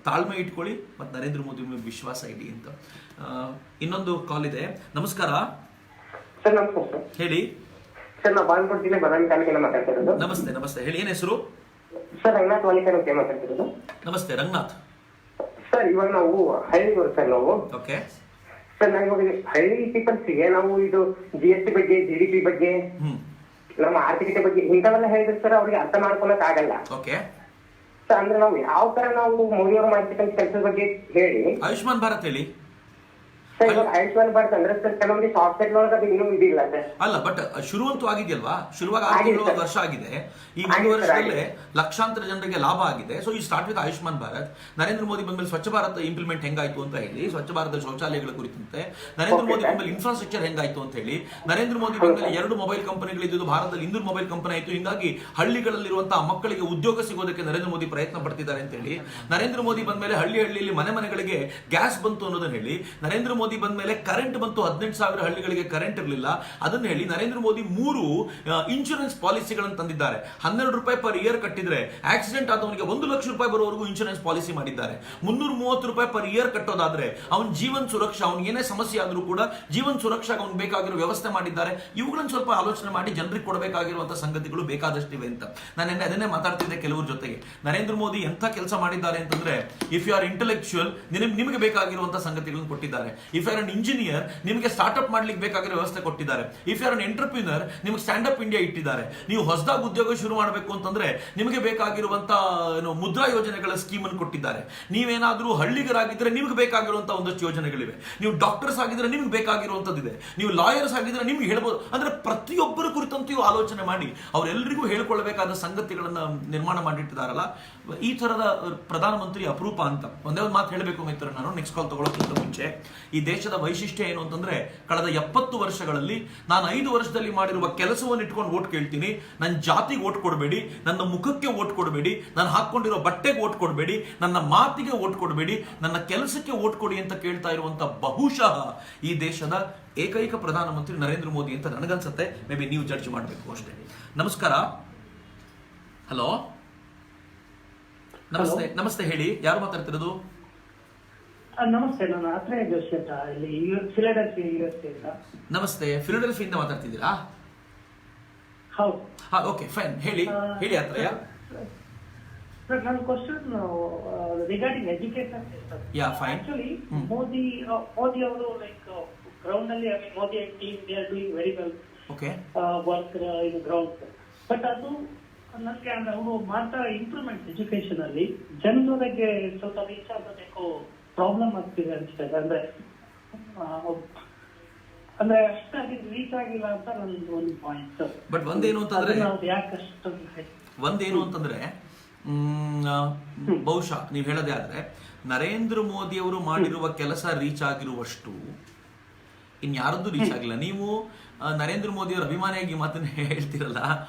ತಾಳ್ಮೆ ಇಟ್ಕೊಳ್ಳಿ ಮತ್ತು ನರೇಂದ್ರ ಮೋದಿ ವಿಶ್ವಾಸ ಇಡಿ ಅಂತ. ಇನ್ನೊಂದು ಕಾಲ್ ಇದೆ. ನಮಸ್ಕಾರ ಸರ್. ನಮಸ್ಕಾರ ಸರ್. ಹೇಳಿ ಸರ್, ನಾವು ಬಾಗಲಕೋಟೆ ಜಿಲ್ಲೆ ಬದಾಮಿ ತಾಲೂಕಿನ ಮಾತಾಡ್ತಿರೋದು. ನಮಸ್ತೆ. ಹೇಳಿ, ಏನು ಹೆಸರು? ಸರ್, ರಂಗನಾಥ್ ವಾಲಿಕರ್ ಅಂತ ಮಾತಾಡ್ತಿರೋದು. ನಮಸ್ತೆ ರಂಗನಾಥ್. ಸರ್, ಇವಾಗ ನಾವು ಹಳ್ಳಿಗಳು ಸರ್. ನಾವು ಓಕೆ ಸರ್, ನಾವು ಇವಾಗ ಹಳ್ಳಿ ಪೀಪಲ್ಸ್ಗೆ ನಾವು ಇದು GST ಬಗ್ಗೆ, GDP ಬಗ್ಗೆ, ನಮ್ಮ ಆರ್ಥಿಕತೆ ಬಗ್ಗೆ ಇಂಥವೆಲ್ಲ ಹೇಳಿದ್ರೆ ಸರ್ ಅವ್ರಿಗೆ ಅರ್ಥ ಮಾಡ್ಕೊಳಕ್ ಆಗಲ್ಲ. ಓಕೆ ಸರ್, ಅಂದ್ರೆ ನಾವು ಯಾವ ತರ ನಾವು ಮೋದಿ ಅವರು ಮಾಡ್ತಕ್ಕಂಥ ಕೆಲಸದ ಬಗ್ಗೆ ಹೇಳಿ. ಆಯುಷ್ಮಾನ್ ಭಾರತ್ ಹೇಳಿ. ಸರ್, ಇವಾಗ ಆಯುಷ್ಮಾನ್ ಭಾರತ್ ಅಂದ್ರೆ ಸರ್ ಕೆಲವೊಂದು ಸಾಫ್ಟ್ವೇರ್ ಒಳಗೆ ಅದು ಇನ್ನೂ ಇದಿಲ್ಲ ಸರ್. ಅಲ್ಲ, ಬಟ್ ಶುರುವಂತೂ ಆಗಿದೆಯಲ್ವಾ? ಶುರುವಾಗಿ 1 ವರ್ಷ ಆಗಿದೆ. ಈ 1 ವರ್ಷದಲ್ಲೇ ಲಕ್ಷಾಂತರ ಜನರಿಗೆ ಲಾಭ ಆಗಿದೆ. ಸೊ ಈ ಸ್ಟಾರ್ಟ್ ವಿತ್ ಆಯುಷ್ಮಾನ್ ಭಾರತ್. ನರೇಂದ್ರ ಮೋದಿ ಬಂದ್ಮೇಲೆ ಸ್ವಚ್ಛ ಭಾರತ್ ಇಂಪ್ಲಿಮೆಂಟ್ ಹೆಂಗಾಯ್ತು ಅಂತ ಹೇಳಿ, ಸ್ವಚ್ಛ ಭಾರತ ಶೌಚಾಲಯಗಳ ಕುರಿತಂತೆ. ನರೇಂದ್ರ ಮೋದಿ ಬಂದ್ಮೇಲೆ ಇನ್ಫ್ರಾಸ್ಟ್ರಕ್ಚರ್ ಹೆಂಗಾಯ್ತು ಅಂತ ಹೇಳಿ. ನರೇಂದ್ರ ಮೋದಿ ಬಂದ್ಮೇಲೆ 2 ಮೊಬೈಲ್ ಕಂಪನಿಗಳಿದ್ದು ಭಾರತದಲ್ಲಿ ಇಂದು ಮೊಬೈಲ್ ಕಂಪನಿ ಆಯ್ತು. ಹಿಂಗಾಗಿ ಹಳ್ಳಿಗಳಲ್ಲಿರುವಂತಹ ಮಕ್ಕಳಿಗೆ ಉದ್ಯೋಗ ಸಿಗೋದಕ್ಕೆ ನರೇಂದ್ರ ಮೋದಿ ಪ್ರಯತ್ನ ಪಡ್ತಿದ್ದಾರೆ ಅಂತ ಹೇಳಿ. ನರೇಂದ್ರ ಮೋದಿ ಬಂದ್ಮೇಲೆ ಹಳ್ಳಿಯಲ್ಲಿ ಮನೆಗಳಿಗೆ ಗ್ಯಾಸ್ ಬಂತು ಅನ್ನೋದನ್ನ ಹೇಳಿ. ನರೇಂದ್ರ ಮೋದಿ ಮೋದಿ ಬಂದ ಮೇಲೆ ಕರೆಂಟ್ ಬಂತು, 18,000 ಹಳ್ಳಿಗಳಿಗೆ ಕರೆಂಟ್ ಇರಲಿಲ್ಲ. ಅದನ್ನ ಹೇಳಿ ನರೇಂದ್ರ ಮೋದಿ 3 ಇನ್ಶೂರೆನ್ಸ್ ಪಾಲಿಸಿಗಳನ್ನು ತಂದಿದ್ದಾರೆ. 12 ರೂಪಾಯಿ ಪರ್ ಇಯರ್ ಕಟ್ಟಿದ್ರೆ ಆಕ್ಸಿಡೆಂಟ್ ಆದವನಿಗೆ 1 ಲಕ್ಷ ರೂಪಾಯಿ ಬರುವವರೆಗೂ ಇನ್ಶೂರೆನ್ಸ್ ಪಾಲಿಸಿ ಮಾಡಿದ್ದಾರೆ. 330 ರೂಪಾಯಿ ಪರ್ ಇಯರ್ ಕಟ್ಟೋದಾದ್ರೆ ಅವನ ಜೀವನ್ ಸುರಕ್ಷಾ, ಅವ್ನಿಗೆ ಏನೇ ಸಮಸ್ಯೆ ಆದ್ರೂ ಕೂಡ ಜೀವನ್ ಸುರಕ್ಷಾಗೆ ಅವ್ನಿಗೆ ಬೇಕಾಗಿರೋ ವ್ಯವಸ್ಥೆ ಮಾಡಿದ್ದಾರೆ. ಇವುಗಳನ್ನು ಸ್ವಲ್ಪ ಆಲೋಚನೆ ಮಾಡಿ ಜನರಿಗೆ ಕೊಡಬೇಕಾಗಿರುವಂತಹ ಸಂಗತಿಗಳು ಬೇಕಾದಷ್ಟಿವೆ ಅಂತ ನಾನು ಅದನ್ನೇ ಮಾತಾಡ್ತಿದ್ದೆ ಕೆಲವ್ರ ಜೊತೆಗೆ. ನರೇಂದ್ರ ಮೋದಿ ಎಂತ ಕೆಲಸ ಮಾಡಿದ್ದಾರೆ ಅಂತಂದ್ರೆ, ಇಫ್ ಯು ಆರ್ ಇಂಟೆಲೆಕ್ಚುಯಲ್ ನಿಮಗೆ ಬೇಕಾಗಿರುವಂತಹ ಸಂಗತಿಗಳನ್ನು ಕೊಟ್ಟಿದ್ದಾರೆ. If you are an engineer ನಿಮಗೆ ಸ್ಟಾರ್ಟ್ಅಪ್ ಮಾಡ್ಲಿಕ್ಕೆ ಬೇಕಾಗಿರೋ ವ್ಯವಸ್ಥೆ ಕೊಟ್ಟಿದ್ದಾರೆ. If you are an entrepreneur ನಿಮಗೆ ಸ್ಟ್ಯಾಂಡ್ ಅಪ್ ಇಂಡಿಯಾ ಇಟ್ಟಿದ್ದಾರೆ. ನೀವು ಹೊಸದಾಗಿ ಉದ್ಯೋಗ ಶುರು ಮಾಡಬೇಕು ಅಂತಂದ್ರೆ ನಿಮಗೆ ಬೇಕಾಗಿರುವಂತಹ ಮುದ್ರಾ ಯೋಜನೆಗಳ ಸ್ಕೀಮ್ ಅನ್ನು ಕೊಟ್ಟಿದ್ದಾರೆ. ನೀವೇನಾದ್ರೂ ಹಳ್ಳಿಗರಾಗಿದ್ರೆ ನಿಮಗೆ ಬೇಕಾಗಿರುವಂತಹ ಒಂದಷ್ಟು ಯೋಜನೆಗಳಿವೆ. ನೀವು ಡಾಕ್ಟರ್ಸ್ ಆಗಿದ್ರೆ ನಿಮ್ಗೆ ಬೇಕಾಗಿರುವಂತದ್ದಿದೆ. ನೀವು ಲಾಯರ್ಸ್ ಆಗಿದ್ರೆ ನಿಮ್ಗೆ ಹೇಳ್ಬೋದು. ಅಂದ್ರೆ ಪ್ರತಿಯೊಬ್ಬರ ಕುರಿತಂತೆಯೂ ಆಲೋಚನೆ ಮಾಡಿ ಅವರೆಲ್ಲರಿಗೂ ಹೇಳ್ಕೊಳ್ಬೇಕಾದ ಸಂಗತಿಗಳನ್ನ ನಿರ್ಮಾಣ ಮಾಡಿಟ್ಟಿದ್ದಾರಲ್ಲ, ಈ ತರದ ಪ್ರಧಾನಮಂತ್ರಿ ಅಪರೂಪ ಅಂತ ಒಂದೇ ಒಂದು ಮಾತು ಹೇಳಬೇಕು ಮಿತ್ರ. ನಾನು ನೆಕ್ಸ್ಟ್ ಕಾಲ್ ತಗೊಳ್ಳೋಕ್ಕಿಂತ ಮುಂಚೆ ಈ ದೇಶದ ವೈಶಿಷ್ಟ್ಯ ಏನು ಅಂತಂದ್ರೆ, ಕಳೆದ 70 ವರ್ಷಗಳಲ್ಲಿ ನಾನು 5 ವರ್ಷದಲ್ಲಿ ಮಾಡಿರುವ ಕೆಲಸವನ್ನು ಇಟ್ಕೊಂಡು ಓಟ್ ಕೇಳ್ತೀನಿ. ನನ್ನ ಜಾತಿಗೆ ಓಟ್ ಕೊಡಬೇಡಿ, ನನ್ನ ಮುಖಕ್ಕೆ ಓಟ್ ಕೊಡಬೇಡಿ, ನಾನು ಹಾಕೊಂಡಿರೋ ಬಟ್ಟೆಗೆ ಓಟ್ ಕೊಡಬೇಡಿ, ನನ್ನ ಮಾತಿಗೆ ಓಟ್ ಕೊಡಬೇಡಿ, ನನ್ನ ಕೆಲಸಕ್ಕೆ ಓಟ್ ಕೊಡಿ ಅಂತ ಕೇಳ್ತಾ ಇರುವಂತ ಬಹುಶಃ ಈ ದೇಶದ ಏಕೈಕ ಪ್ರಧಾನಮಂತ್ರಿ ನರೇಂದ್ರ ಮೋದಿ ಅಂತ ನನಗನ್ಸುತ್ತೆ. ಮೇ ಬಿ ನೀವು ಜಡ್ಜ್ ಮಾಡಬೇಕು ಅಷ್ಟೇ. ನಮಸ್ಕಾರ. ಹಲೋ, ನಮಸ್ತೆ. ನಮಸ್ತೆ, ಹೇಳಿ, ಯಾರು ಮಾತಾಡ್ತಿರೋದು? ನಮಸ್ತೆ, ನಾನು ಆತ್ರೇಯ ಜೋಶಿ ಅಂತ, ಇಲ್ಲಿ ಫಿಲಡೆಲ್ಫಿಯಾ ಯೂನಿವರ್ಸಿಟಿ ಅಂತ. ನಮಸ್ತೆ, ಫಿಲಡೆಲ್ಫಿಯಿಂದ ಮಾತಾಡ್ತಿದ್ದೀರಾ? ಹೌದು. ಓಕೆ, ಫೈನ್, ಹೇಳಿ ಆತ್ರೇಯ. ಸರ್, ನನ್ನ question regarding education system. Actually Modi ಅವರು ಲೈಕ್ ಗ್ರೌಂಡ್ ಅಲ್ಲಿ, Modi and team they are doing very well work in ground. But ಅದು ನನಗೆ ಅವರು ಮಾಡ್ತಾ ಇಂಪ್ರೂವ್ಮೆಂಟ್ ಎಜುಕೇಶನ್ ಅಲ್ಲಿ ಜನರಿಗೆ ಸ್ವಲ್ಪ ರೀಚ್ ಆಗೋದಕ್ಕೂ ಪ್ರಾಬ್ಲಮ್ ಆಗ್ತಿದೆ ಅನ್ಸ್ತದೆ. ಅಂದ್ರೆ ಅಷ್ಟಾಗಿ ರೀಚ್ ಆಗಿಲ್ಲ ಅಂತ ನನ್ನ ಒಂದು ಪಾಯಿಂಟ್. ಬಟ್ ಒಂದೇನು ಅಂತಂದ್ರೆ, ಬಹುಶಃ ನೀವು ಹೇಳೋದೇ ಆದ್ರೆ ನರೇಂದ್ರ ಮೋದಿ ಅವರು ಮಾಡಿರುವ ಕೆಲಸ ರೀಚ್ ಆಗಿರುವಷ್ಟು ಇನ್ಯಾರದ್ದು ರೀಚ್ ಆಗಿಲ್ಲ. ನೀವು ನರೇಂದ್ರ ಮೋದಿ ಅವರ ಅಭಿಮಾನಿಯಾಗಿ ಮಾತನ್ನ ಹೇಳ್ತಿರಲ್ಲ,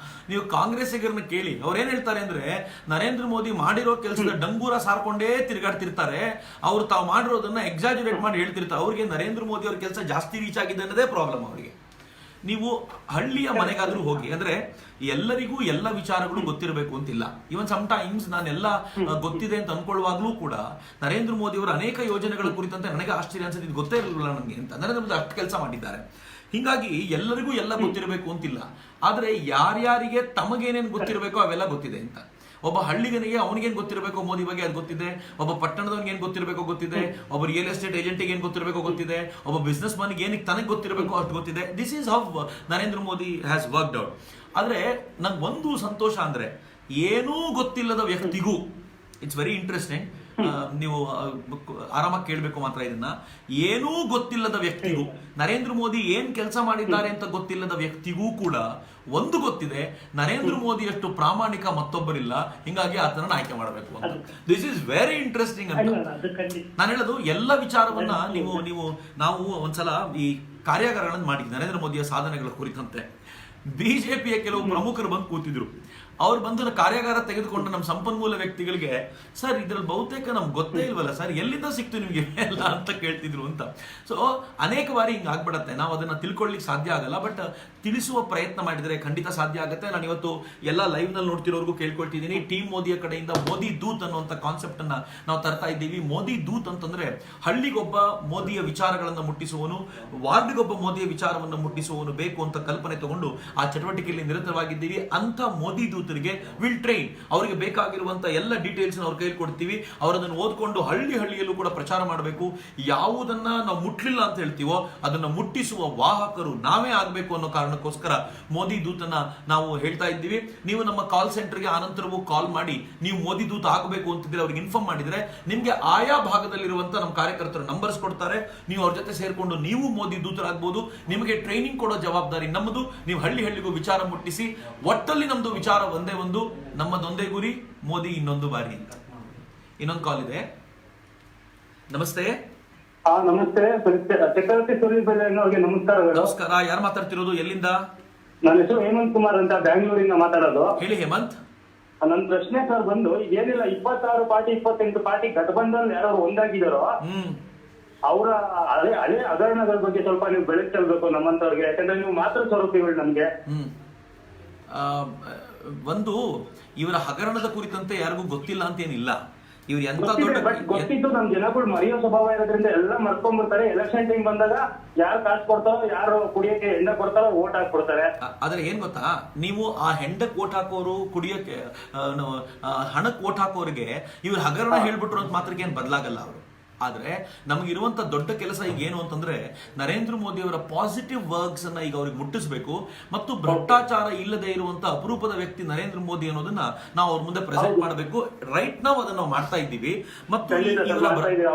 ನೀವು ಕಾಂಗ್ರೆಸ್ಸಿಗರನ್ನ ಕೇಳಿ, ಅವ್ರೇನ್ ಹೇಳ್ತಾರೆ ಅಂದ್ರೆ ನರೇಂದ್ರ ಮೋದಿ ಮಾಡಿರೋ ಕೆಲಸದ ಡಂಗೂರ ಸಾರ್ಕೊಂಡೇ ತಿರುಗಾಡ್ತಿರ್ತಾರೆ. ಅವ್ರು ತಾವು ಮಾಡಿರೋದನ್ನ ಎಕ್ಸಾಜುರೇಟ್ ಮಾಡಿ ಹೇಳ್ತಿರ್ತಾರೆ. ಅವ್ರಿಗೆ ನರೇಂದ್ರ ಮೋದಿ ಅವ್ರ ಕೆಲಸ ಜಾಸ್ತಿ ರೀಚ್ ಆಗಿದೆ ಅನ್ನೋದೇ ಪ್ರಾಬ್ಲಮ್ ಅವರಿಗೆ. ನೀವು ಹಳ್ಳಿಯ ಮನೆಗಾದ್ರೂ ಹೋಗಿ, ಅಂದ್ರೆ ಎಲ್ಲರಿಗೂ ಎಲ್ಲ ವಿಚಾರಗಳು ಗೊತ್ತಿರಬೇಕು ಅಂತಿಲ್ಲ. ಇವನ್ ಸಮ್ ಟೈಮ್ಸ್ ನಾನೆಲ್ಲ ಗೊತ್ತಿದೆ ಅಂತ ಅನ್ಕೊಳ್ಳುವಾಗ್ಲೂ ಕೂಡ ನರೇಂದ್ರ ಮೋದಿ ಅವರ ಅನೇಕ ಯೋಜನೆಗಳ ಕುರಿತಂತೆ ನನಗೆ ಆಶ್ಚರ್ಯ ಅನ್ಸುತ್ತೆ, ಇದು ಗೊತ್ತೇ ಇರಲಿಲ್ಲ ನನಗೆ ಅಂತ. ನರೇಂದ್ರ ಮೋದಿ ಅಷ್ಟು ಕೆಲಸ ಮಾಡಿದ್ದಾರೆ. ಹಿಂಗಾಗಿ ಎಲ್ಲರಿಗೂ ಎಲ್ಲ ಗೊತ್ತಿರಬೇಕು ಅಂತಿಲ್ಲ. ಆದ್ರೆ ಯಾರ್ಯಾರಿಗೆ ತಮಗೇನೇನು ಗೊತ್ತಿರಬೇಕೋ ಅವೆಲ್ಲ ಗೊತ್ತಿದೆ ಅಂತ. ಒಬ್ಬ ಹಳ್ಳಿಗನಿಗೆ ಅವನಿಗೇನು ಗೊತ್ತಿರಬೇಕು ಮೋದಿ ಬಗ್ಗೆ ಅದು ಗೊತ್ತಿದೆ. ಒಬ್ಬ ಪಟ್ಟಣದವನಿಗೆ ಏನು ಗೊತ್ತಿರಬೇಕು ಗೊತ್ತಿದೆ. ಒಬ್ಬ ರಿಯಲ್ ಎಸ್ಟೇಟ್ ಏಜೆಂಟಿಗೆ ಏನು ಗೊತ್ತಿರಬೇಕು ಗೊತ್ತಿದೆ. ಒಬ್ಬ ಬಿಸ್ನೆಸ್ ಮನ್ಗೆ ಏನಕ್ಕೆ ತನಗೆ ಗೊತ್ತಿರಬೇಕು ಅಷ್ಟು ಗೊತ್ತಿದೆ. This is how Narendra Modi has worked out. ಆದ್ರೆ ನಂಗೆ ಒಂದು ಸಂತೋಷ ಅಂದ್ರೆ, ಏನೂ ಗೊತ್ತಿಲ್ಲದ ವ್ಯಕ್ತಿಗೂ, ಇಟ್ಸ್ ವೆರಿ ಇಂಟ್ರೆಸ್ಟಿಂಗ್, ನೀವು ಆರಾಮಾಗಿ ಕೇಳಬೇಕು ಮಾತ್ರ ಇದನ್ನ, ಏನೂ ಗೊತ್ತಿಲ್ಲದ ವ್ಯಕ್ತಿಗೂ, ನರೇಂದ್ರ ಮೋದಿ ಏನ್ ಕೆಲಸ ಮಾಡಿದ್ದಾರೆ ಅಂತ ಗೊತ್ತಿಲ್ಲದ ವ್ಯಕ್ತಿಗೂ ಕೂಡ ಒಂದು ಗೊತ್ತಿದೆ, ನರೇಂದ್ರ ಮೋದಿ ಅಷ್ಟು ಪ್ರಾಮಾಣಿಕ ಮತ್ತೊಬ್ಬರಿಲ್ಲ, ಹಿಂಗಾಗಿ ಆತನ ಆಯ್ಕೆ ಮಾಡಬೇಕು ಅಂತ. ದಿಸ್ ಇಸ್ ವೆರಿ ಇಂಟ್ರೆಸ್ಟಿಂಗ್ ಅಂತ ನಾನು ಹೇಳೋದು. ಎಲ್ಲ ವಿಚಾರವನ್ನ ನಾವು ಒಂದ್ಸಲ ಈ ಕಾರ್ಯಾಗಾರಗಳನ್ನು ಮಾಡಿ ನರೇಂದ್ರ ಮೋದಿಯ ಸಾಧನೆಗಳ ಕುರಿತಂತೆ ಬಿಜೆಪಿಯ ಕೆಲವು ಪ್ರಮುಖರು ಬಂದು ಕೂತಿದ್ರು. ಅವ್ರು ಬಂದು ಕಾರ್ಯಾಗಾರ ತೆಗೆದುಕೊಂಡು ನಮ್ಮ ಸಂಪನ್ಮೂಲ ವ್ಯಕ್ತಿಗಳಿಗೆ, ಸರ್ ಇದ್ರಲ್ಲಿ ಬಹುತೇಕ ನಮ್ಗೆ ಗೊತ್ತೇ ಇಲ್ವಲ್ಲ ಸರ್, ಎಲ್ಲಿಂದ ಸಿಕ್ತು ನಿಮ್ಗೆ ಎಲ್ಲ ಅಂತ ಕೇಳ್ತಿದ್ರು ಅಂತ. ಸೊ ಅನೇಕ ಬಾರಿ ಹಿಂಗೆ ಆಗ್ಬಿಡತ್ತೆ, ನಾವು ಅದನ್ನ ತಿಳ್ಕೊಳ್ಳಿಕ್ಕೆ ಸಾಧ್ಯ ಆಗಲ್ಲ. ಬಟ್ ತಿಳಿಸುವ ಪ್ರಯತ್ನ ಮಾಡಿದ್ರೆ ಖಂಡಿತ ಸಾಧ್ಯ ಆಗುತ್ತೆ. ನಾನು ಇವತ್ತು ಎಲ್ಲ ಲೈವ್ ನಲ್ಲಿ ನೋಡ್ತಿರೋರ್ಗೂ ಕೇಳ್ಕೊಳ್ತಿದ್ದೀನಿ, ಟೀಮ್ ಮೋದಿಯ ಕಡೆಯಿಂದ ಮೋದಿ ದೂತ್ ಅನ್ನುವಂಥ ಕಾನ್ಸೆಪ್ಟ್ ಅನ್ನ ನಾವು ತರ್ತಾ ಇದ್ದೀವಿ. ಮೋದಿ ದೂತ್ ಅಂತಂದ್ರೆ ಹಳ್ಳಿಗೊಬ್ಬ ಮೋದಿಯ ವಿಚಾರಗಳನ್ನು ಮುಟ್ಟಿಸುವನು, ವಾರ್ಡ್ಗೊಬ್ಬ ಮೋದಿಯ ವಿಚಾರವನ್ನು ಮುಟ್ಟಿಸುವನು ಬೇಕು ಅಂತ ಕಲ್ಪನೆ ತಗೊಂಡು ಆ ಚಟುವಟಿಕೆಯಲ್ಲಿ ನಿರತವಾಗಿದ್ದೀವಿ. ಅಂತ ಮೋದಿ ದೂತರಿಗೆ ವಿಲ್ ಟ್ರೈನ್, ಅವರಿಗೆ ಬೇಕಾಗಿರುವಂತ ಎಲ್ಲ ಡೀಟೇಲ್ಸ್ ಅವ್ರ ಕೈಲಿ ಕೊಡ್ತೀವಿ. ಅವರದನ್ನು ಓದ್ಕೊಂಡು ಹಳ್ಳಿಯಲ್ಲೂ ಕೂಡ ಪ್ರಚಾರ ಮಾಡಬೇಕು. ಯಾವುದನ್ನ ನಾವು ಮುಟ್ಲಿಲ್ಲ ಅಂತ ಹೇಳ್ತೀವೋ ಅದನ್ನ ಮುಟ್ಟಿಸುವ ವಾಹಕರು ನಾವೇ ಆಗಬೇಕು ಅನ್ನೋ ಕಾರಣಕ್ಕೋಸ್ಕರ ಮೋದಿ ದೂತನ್ನ ನಾವು ಹೇಳ್ತಾ ಇದ್ದೀವಿ. ನೀವು ನಮ್ಮ ಕಾಲ್ ಸೆಂಟರ್ಗೆ ಆನಂತರವೂ ಕಾಲ್ ಮಾಡಿ ನೀವು ಮೋದಿ ದೂತ ಆಗಬೇಕು ಅಂತಿದ್ರೆ ಅವ್ರಿಗೆ ಇನ್ಫಾರ್ಮ್ ಮಾಡಿದ್ರೆ ನಿಮ್ಗೆ ಆಯಾ ಭಾಗದಲ್ಲಿರುವಂತ ನಮ್ಮ ಕಾರ್ಯಕರ್ತರು ನಂಬರ್ಸ್ ಕೊಡ್ತಾರೆ. ನೀವು ಅವ್ರ ಜೊತೆ ಸೇರ್ಕೊಂಡು ನೀವು ಮೋದಿ ದೂತರಾಗಬಹುದು. ನಿಮಗೆ ಟ್ರೈನಿಂಗ್ ಕೊಡೋ ಜವಾಬ್ದಾರಿ ನಮ್ಮದು. ನೀವು ಹಳ್ಳಿಗೂ ವಿಚಾರ ಮುಟ್ಟಿಸಿ. ಒಟ್ಟಲ್ಲಿ ನಮ್ದು ವಿಚಾರ ಒಂದೇ ಒಂದು, ನಮ್ಮದೊಂದೇ ಗುರಿ, ಮೋದಿ ಇನ್ನೊಂದು ಬಾರಿ ಅಂತ. ಇನ್ನೊಂದು ಕಾಲ್ ಇದೆ. ನಮಸ್ತೆ. ನಮಸ್ತೆ, ಚಕ್ರವರ್ತಿ ಅವರಿಗೆ ನಮಸ್ಕಾರ. ನಮಸ್ಕಾರ, ಯಾರು ಮಾತಾಡ್ತಿರೋದು, ಎಲ್ಲಿಂದ? ನನ್ನ ಹೆಸರು ಹೇಮಂತ್ ಕುಮಾರ್ ಅಂತ, ಬ್ಯಾಂಗ್ಳೂರಿಂದ ಮಾತಾಡೋದು. ಹೇಳಿ ಹೇಮಂತ್. ನನ್ನ ಪ್ರಶ್ನೆ ಸರ್ ಬಂದು, ಏನಿಲ್ಲ 26 ಪಾರ್ಟಿ 28 ಪಾರ್ಟಿ ಗಠಬಂಧನ್ ಯಾರು ಒಂದಾಗಿದಾರೋ ಅವರ ಹಳೆ ಹಗರಣಗಳ ಬಗ್ಗೆ ಸ್ವಲ್ಪ ನೀವು ಬೆಳಕು ಚೆಲ್ಬೇಕು ನಮ್ಮಂತವ್ರಿಗೆ, ಯಾಕಂದ್ರೆ ನೀವು ಮಾತ್ರ ಸ್ವರೂಪಿಗಳು ನಮ್ಗೆ. ಒಂದು ಇವರ ಹಗರಣದ ಕುರಿತಂತೆ ಯಾರಿಗೂ ಗೊತ್ತಿಲ್ಲ ಅಂತೇನಿಲ್ಲ. ಇವ್ರು ಎಂತ ಗೊತ್ತಿದ್ದು ನಮ್ ಜನಗಳು ಮರೆಯೋ ಸ್ವಭಾವ ಇರೋದ್ರಿಂದ ಎಲ್ಲ ಮರ್ಕೊಂಡ್ಬಿಡ್ತಾರೆ. ಎಲೆಕ್ಷನ್ ಟೈಮ್ ಬಂದಾಗ ಯಾರು ಕಾಸು ಕೊಡ್ತಾರೋ, ಯಾರು ಕುಡಿಯಕ್ಕೆ ಹೆಂಡ ಕೊಡ್ತಾರೋ ಓಟ್ ಹಾಕ್ಬಿಡ್ತಾರೆ. ಆದ್ರೆ ಏನ್ ಗೊತ್ತಾ, ನೀವು ಆ ಹೆಂಡಕ್ ಓಟ್ ಹಾಕೋರು, ಕುಡಿಯಕ್ಕೆ ಹಣಕ್ಕೆ ಓಟ್ ಹಾಕೋರಿಗೆ ಇವ್ರ ಹಗರಣ ಹೇಳ್ಬಿಟ್ರು ಅಂತ ಮಾತ್ರಕ್ಕೆ ಏನ್ ಬದಲಾಗಲ್ಲ ಅವರು. ಆದ್ರೆ ನಮಗಿರುವಂತ ದೊಡ್ಡ ಕೆಲಸ ಈಗ ಏನು ಅಂತಂದ್ರೆ, ನರೇಂದ್ರ ಮೋದಿ ಅವರ ಪಾಸಿಟಿವ್ ವರ್ಕ್ಸ್ ಅನ್ನ ಈಗ ಅವ್ರಿಗೆ ಮುಟ್ಟಿಸಬೇಕು ಮತ್ತು ಭ್ರಷ್ಟಾಚಾರ ಇಲ್ಲದೆ ಇರುವಂತ ಅಪರೂಪದ ವ್ಯಕ್ತಿ ನರೇಂದ್ರ ಮೋದಿ ಅನ್ನೋದನ್ನ ನಾವು ಅವ್ರ ಮುಂದೆ ಪ್ರೆಸೆಂಟ್ ಮಾಡಬೇಕು. ರೈಟ್ ನಾವು ಅದನ್ನ ನಾವು ಮಾಡ್ತಾ ಇದ್ದೀವಿ. ಮತ್ತು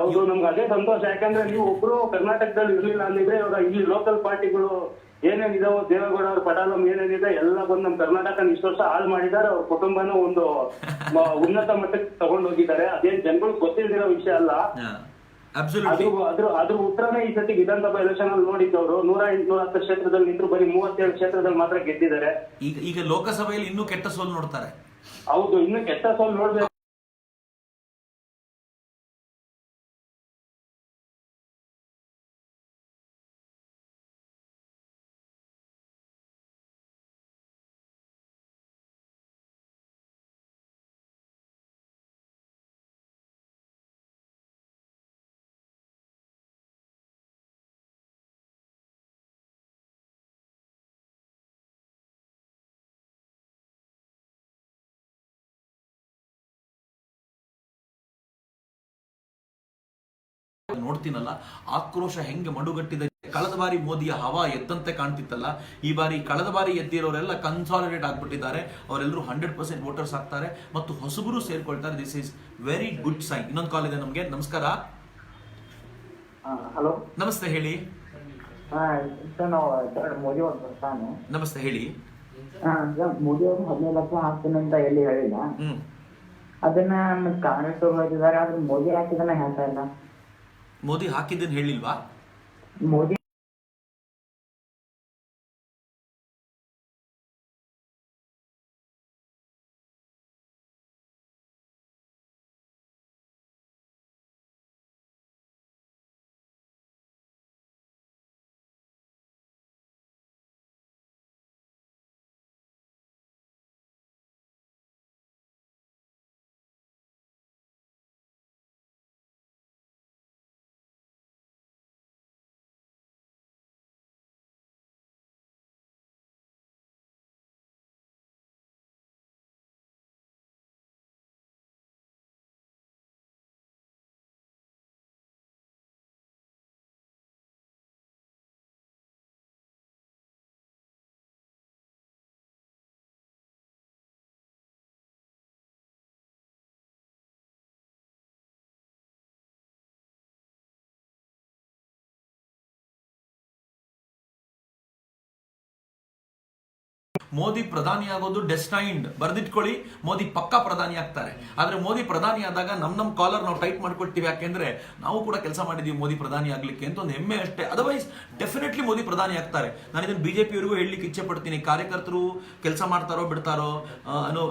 ಹೌದು, ನಮ್ಗೆ ಅದೇ ಸಂತೋಷ. ಯಾಕಂದ್ರೆ ನೀವು ಒಬ್ರು ಕರ್ನಾಟಕದಲ್ಲಿ ಇರ್ಲಿಲ್ಲ ಅಂದಿದ್ರೆ ಇವಾಗ ಇಲ್ಲಿ ಲೋಕಲ್ ಪಾರ್ಟಿಗಳು ಏನೇನಿದಾವೋ, ದೇವೇಗೌಡ ಅವ್ರ ಪಟಾಲಂ ಏನೇನಿದೆ ಎಲ್ಲ ಬಂದು ನಮ್ ಕರ್ನಾಟಕ ಇಷ್ಟು ವರ್ಷ ಹಾಳು ಮಾಡಿದ್ದಾರೆ. ಅವ್ರ ಕುಟುಂಬನ ಒಂದು ಉನ್ನತ ಮಟ್ಟಕ್ಕೆ ತಗೊಂಡು ಹೋಗಿದ್ದಾರೆ. ಅದೇನ್ ಜನಗಳು ಗೊತ್ತಿಲ್ದಿರೋ ವಿಷಯ ಅಲ್ಲ. ಅದ್ರ ಉತ್ತರನೇ ಈ ಸತಿ ವಿಧಾನಸಭಾ ಎಲೆಕ್ಷನ್ ಅಲ್ಲಿ ನೋಡಿದ್ದವರು 100-110 ಕ್ಷೇತ್ರದಲ್ಲಿ ನಿಂತರು, ಬರೀ 37 ಕ್ಷೇತ್ರದಲ್ಲಿ ಮಾತ್ರ ಗೆದ್ದಿದ್ದಾರೆ. ಈಗ ಲೋಕಸಭೆಯಲ್ಲಿ ಇನ್ನೂ ಕೆಟ್ಟ ಸೋಲು ನೋಡ್ತಾರೆ. ಹೌದು, ಇನ್ನು ಕೆಟ್ಟ ಸೋಲು ನೋಡ್ಬೇಕು. ನೋಡ್ತೀನಲ್ಲ, ಆಕ್ರೋಶ ಹೆಂಗೆ ಮಡುಗಟ್ಟಿದೆ. ಕಳೆದ ಬಾರಿ ಮೋದಿಯ ಹವಾ ಎದ್ದಂತೆ ಕಾಣ್ತಿತ್ತಲ್ಲ, ಈ ಬಾರಿ ಕಳೆದ ಬಾರಿ ಎದ್ದಿರೋರೆಲ್ಲ ಕನ್ಸಾಲಿಡೇಟ್ ಆಗ್ಬಿಟ್ಟಿದ್ದಾರೆ. ಅವರೆಲ್ಲರೂ 100% ವೋಟರ್ಸ್ ಆಗ್ತಾರೆ ಮತ್ತು ಹೊಸಬರು ಸೇರ್ಕೊಳ್ತಾರೆ. This is very good sign. ಇನ್ನೊಂದು ಕಾಲ್ ಇದೆ ನಮ್ಗೆ. ನಮಸ್ಕಾರ. ಹಲೋ, ನಮಸ್ತೆ, ಹೇಳಿ. ಮೋದಿ ಅವರು ನಾನು. ನಮಸ್ತೆ, ಹೇಳಿ. ಮೋದಿ ಅವರು 15 ಲಕ್ಷ ಹಾಕ್ತೀನಿ ಅಂತ ಎಲ್ಲಿ ಹೇಳಿಲ್ಲ, ಅದನ್ನ ಕಾಂಗ್ರೆಸ್ ಅವರು ಹೇಳ್ತಿದ್ದಾರೆ. ಆದ್ರೆ ಮೋದಿ ಹಾಕಿದನ್ನ ಹೇಳ್ತಾ ಇಲ್ಲ. ಮೋದಿ ಹಾಕಿದ್ದನ್ನು ಹೇಳಿಲ್ವಾ? ಮೋದಿ ಮೋದಿ ಪ್ರಧಾನಿ ಆಗೋದು ಡೆಸ್ಟೈನ್ಡ್, ಬರ್ದಿಟ್ಕೊಳ್ಳಿ. ಮೋದಿ ಪಕ್ಕಾ ಪ್ರಧಾನಿ ಆಗ್ತಾರೆ. ಆದ್ರೆ ಮೋದಿ ಪ್ರಧಾನಿ ಆದಾಗ ನಮ್ ಕಾಲರ್ ನಾವು ಟೈಪ್ ಮಾಡ್ಕೊಳ್ತೀವಿ. ಯಾಕೆಂದ್ರೆ ನಾವು ಕೂಡ ಕೆಲಸ ಮಾಡಿದೀವಿ ಮೋದಿ ಪ್ರಧಾನಿ ಆಗ್ಲಿಕ್ಕೆ ಅಂತ ಒಂದು ಹೆಮ್ಮೆ ಅಷ್ಟೇ. ಅದರ್ವೈಸ್ ಡೆಫಿನೆಟ್ಲಿ ಮೋದಿ ಪ್ರಧಾನಿ ಆಗ್ತಾರೆ. ನಾನು ಇದನ್ನು ಬಿಜೆಪಿಯವರಿಗೂ ಹೇಳಲಿಕ್ಕೆ ಇಚ್ಛೆ ಪಡ್ತೀನಿ. ಕಾರ್ಯಕರ್ತರು ಕೆಲಸ ಮಾಡ್ತಾರೋ ಬಿಡ್ತಾರೋ,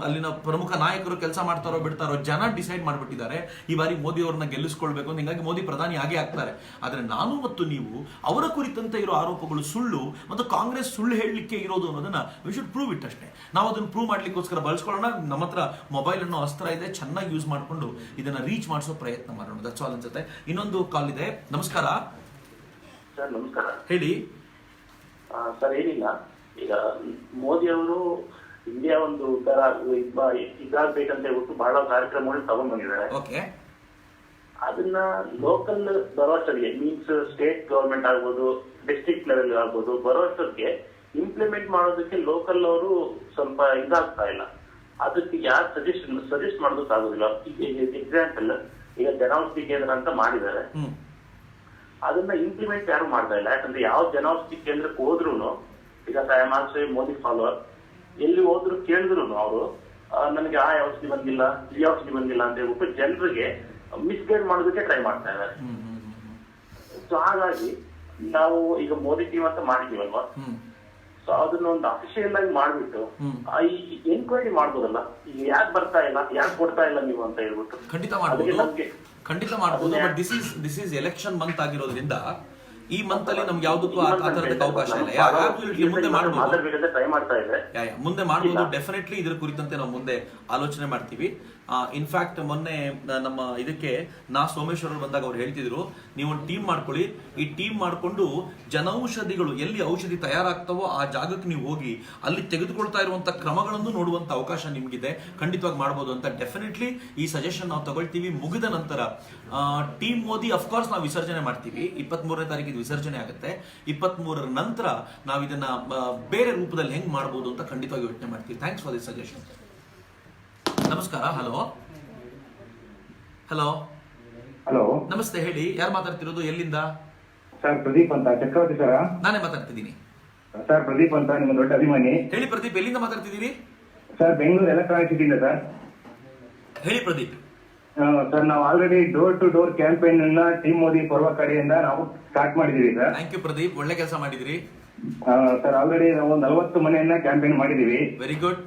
ಅಲ್ಲಿನ ಪ್ರಮುಖ ನಾಯಕರು ಕೆಲಸ ಮಾಡ್ತಾರೋ ಬಿಡ್ತಾರೋ, ಜನ ಡಿಸೈಡ್ ಮಾಡ್ಬಿಟ್ಟಿದ್ದಾರೆ ಈ ಬಾರಿ ಮೋದಿ ಅವ್ರನ್ನ ಗೆಲ್ಲಿಸ್ಕೊಳ್ಬೇಕು ಅಂತ. ಹಿಂಗಾಗಿ ಮೋದಿ ಪ್ರಧಾನಿ ಆಗೇ ಆಗ್ತಾರೆ. ಆದ್ರೆ ನಾನು ಮತ್ತು ನೀವು ಅವರ ಕುರಿತಂತೆ ಇರೋ ಆರೋಪಗಳು ಸುಳ್ಳು ಮತ್ತು ಕಾಂಗ್ರೆಸ್ ಸುಳ್ಳು ಹೇಳಲಿಕ್ಕೆ ಇರೋದು ಅನ್ನೋದನ್ನ ವಿ ಶುಡ್ ಪ್ರೂವ್ ಇಟ್ ಅಷ್ಟೇ. ನಾವು ಅದನ್ನು ಪ್ರೂವ್ ಮಾಡ್ಲಿಕ್ಕೋಸ್ಕರ ಬಳಸ್ಕೊಳ್ಳೋಣ. ನಮ್ಮ ಹತ್ರ ಮೊಬೈಲ್ ಅನ್ನೋ ಅಸ್ತ್ರ ಇದೆ, ಚೆನ್ನಾಗಿ ಯೂಸ್ ಮಾಡಿಕೊಂಡು ಇದನ್ನ ರೀಚ್ ಮಾಡಿಸೋ ಪ್ರಯತ್ನ ಮಾಡೋಣ. ದಟ್ಸ್ ಆಲ್ ಅನ್ಸುತ್ತೆ. ಇನ್ನೊಂದು ಕಾಲ್ ಇದೆ. ನಮಸ್ಕಾರ ಸರ್. ನಮಸ್ಕಾರ, ಹೇಳಿ. ಸರ್, ಏನಿಲ್ಲ, ಈಗ ಮೋದಿ ಅವರು ಇಂಡಿಯಾ ಒಂದು ಉದ್ದಾರ ಇದಾಗಬೇಕಂತ ಹೇಳ್ಬಿಟ್ಟು ಬಹಳ ಕಾರ್ಯಕ್ರಮಗಳು ತಗೊಂಡ್ ಬಂದಿದ್ದಾರೆ. ಓಕೆ, ಅದನ್ನ ಲೋಕಲ್ ಬರೋಷ್ಟರಿಗೆ, ಮೀನ್ಸ್ ಸ್ಟೇಟ್ ಗವರ್ಮೆಂಟ್ ಆಗ್ಬೋದು, ಡಿಸ್ಟ್ರಿಕ್ಟ್ ಲೆವೆಲ್ ಆಗ್ಬೋದು, ಬರೋಷ್ಟರಿಗೆ ಇಂಪ್ಲಿಮೆಂಟ್ ಮಾಡೋದಕ್ಕೆ ಲೋಕಲ್ ಅವರು ಸ್ವಲ್ಪ ಇದಾಗ್ತಾ ಇಲ್ಲ. ಅದಕ್ಕೆ ಯಾರು ಸಜೆಸ್ಟ್ ಮಾಡೋದಕ್ಕಾಗೋದಿಲ್ಲ. ಈಗ ಎಕ್ಸಾಂಪಲ್, ಈಗ ಜನೌಷಧಿ ಕೇಂದ್ರ ಅಂತ ಮಾಡಿದ್ದಾರೆ, ಅದನ್ನ ಇಂಪ್ಲಿಮೆಂಟ್ ಯಾರು ಮಾಡ್ತಾ ಇಲ್ಲ. ಯಾಕಂದ್ರೆ ಯಾವ ಜನೌಷಧಿ ಕೇಂದ್ರಕ್ಕೆ ಹೋದ್ರು, ಈಗ I am also Modi follower, ಎಲ್ಲಿ ಹೋದ್ರು ಕೇಳಿದ್ರು ಅವರು ನನಗೆ ಆ ಔಷಧಿ ಬಂದಿಲ್ಲ, ಈ ಔಷಧಿ ಬಂದಿಲ್ಲ ಅಂತ ಹೇಳ್ಬಿಟ್ಟು ಜನರಿಗೆ ಮಿಸ್ಗೈಡ್ ಮಾಡೋದಕ್ಕೆ ಟ್ರೈ ಮಾಡ್ತಾ ಇದ್ದಾರೆ. ಸೊ ಹಾಗಾಗಿ ನಾವು ಈಗ ಮೋದಿ ಟೀಮ್ ಅಂತ ಮಾಡಿದೀವಲ್ವಾ, ಸೊ ಅದನ್ನ ಒಂದು ಅಫಿಷಿಯಲ್ ಆಗಿ ಮಾಡ್ಬಿಟ್ಟು ಎನ್ಕ್ವೈರಿ ಮಾಡ್ಬೋದಲ್ಲ, ಈಗ ಯಾಕೆ ಬರ್ತಾ ಇಲ್ಲ, ಯಾಕೆ ಕೊಡ್ತಾ ಇಲ್ಲ ನೀವು ಅಂತ ಹೇಳ್ಬಿಟ್ಟು. ಖಂಡಿತ ಮಾಡ್ಬೋದು. ಖಂಡಿತ ಮಾಡಬಹುದು. But this is election month ಆಗಿರೋದ್ರಿಂದ ಈ ಮಂತ್ ಅಲ್ಲಿ ನಮ್ಗೆ ಯಾವ್ದಕ್ಕೂ ಆ ತರದಕ್ಕೆ ಅವಕಾಶ ಇಲ್ಲ. ಮುಂದೆ ಮಾಡಬಹುದು, ಮುಂದೆ ಮಾಡಬಹುದು. ಡೆಫಿನೆಟ್ಲಿ ಇದ್ರ ಕುರಿತಂತೆ ನಾವು ಮುಂದೆ ಆಲೋಚನೆ ಮಾಡ್ತೀವಿ. ಇನ್ಫ್ಯಾಕ್ಟ್ ಮೊನ್ನೆ ನಮ್ಮ ಇದಕ್ಕೆ ಸೋಮೇಶ್ವರ್ ಬಂದಾಗ ಅವ್ರು ಹೇಳ್ತಿದ್ರು, ನೀವು ಒಂದು ಟೀಮ್ ಮಾಡ್ಕೊಳ್ಳಿ, ಈ ಟೀಮ್ ಮಾಡ್ಕೊಂಡು ಜನೌಷಧಿಗಳು ಎಲ್ಲಿ ಔಷಧಿ ತಯಾರಾಗ್ತಾವೋ ಆ ಜಾಗಕ್ಕೆ ನೀವು ಹೋಗಿ ಅಲ್ಲಿ ತೆಗೆದುಕೊಳ್ತಾ ಇರುವಂತ ಕ್ರಮಗಳನ್ನು ನೋಡುವಂತ ಅವಕಾಶ ನಿಮ್ಗಿದೆ. ಖಂಡಿತವಾಗಿ ಮಾಡಬಹುದು ಅಂತ ಡೆಫಿನೆಟ್ಲಿ ಈ ಸಜೆಷನ್ ನಾವು ತಗೊಳ್ತೀವಿ. ಮುಗಿದ ನಂತರ ಟೀಮ್ ಮೋದಿ ಅಫ್ಕೋರ್ಸ್ ನಾವು ವಿಸರ್ಜನೆ ಮಾಡ್ತೀವಿ. 23ನೇ ತಾರೀಕಿಗೆ ವಿಸರ್ಜನೆ ಆಗುತ್ತೆ. 23ರ ನಂತರ ನಾವು ಇದನ್ನ ಬೇರೆ ರೂಪದಲ್ಲಿ ಹೆಂಗ್ ಮಾಡಬಹುದು ಅಂತ ಖಂಡಿತವಾಗಿ ಯೋಚನೆ ಮಾಡ್ತೀವಿ. Thanks for this suggestion. ನಮಸ್ಕಾರ. ಹಲೋ ಹಲೋ ಹಲೋ, ನಮಸ್ತೆ. ಹೇಳಿ, ಯಾರು ಮಾತಾಡ್ತಿರೋದು, ಎಲ್ಲಿಂದ? ಸರ್ ಪ್ರದೀಪ್ ಅಂತ, ಚಕ್ರವರ್ತಿ ಸರ? ನಾನೇ ಮಾತಾಡ್ತಿದ್ದೀನಿ ಸರ್ ಪ್ರದೀಪ್ ಅಂತ, ನಿಮ್ಮ ದೊಡ್ಡ ಅಭಿಮಾನಿ. ಹೇಳಿ ಪ್ರದೀಪ್, ಎಲ್ಲಿಂದ ಮಾತಾಡ್ತಿದ್ದೀರಿ? ಸರ್ ಬೆಂಗಳೂರು ಎಲೆಕ್ಟ್ರಾನಿಕ್ ಸಿಟಿಯಿಂದ ಸರ್. ಹೇಳಿ ಪ್ರದೀಪ್. ಸರ್ ನಾವು already door to door campaign ಅನ್ನ ಟೀಮ್ ಮೋದಿ ಪರ್ವ ಕಡೆಯಿಂದ ನಾವು ಸ್ಟಾರ್ಟ್ ಮಾಡಿದೀವಿ ಸರ್. ಥ್ಯಾಂಕ್ ಯು ಪ್ರದೀಪ್, ಒಳ್ಳೆ ಕೆಲಸ ಮಾಡಿದಿರಿ. ಸರ್ ಆಲ್ರೆಡಿ ನಾವು 40 ಮನೆಯನ್ನ ಕ್ಯಾಂಪೇನ್ ಮಾಡಿದೀವಿ. Very good.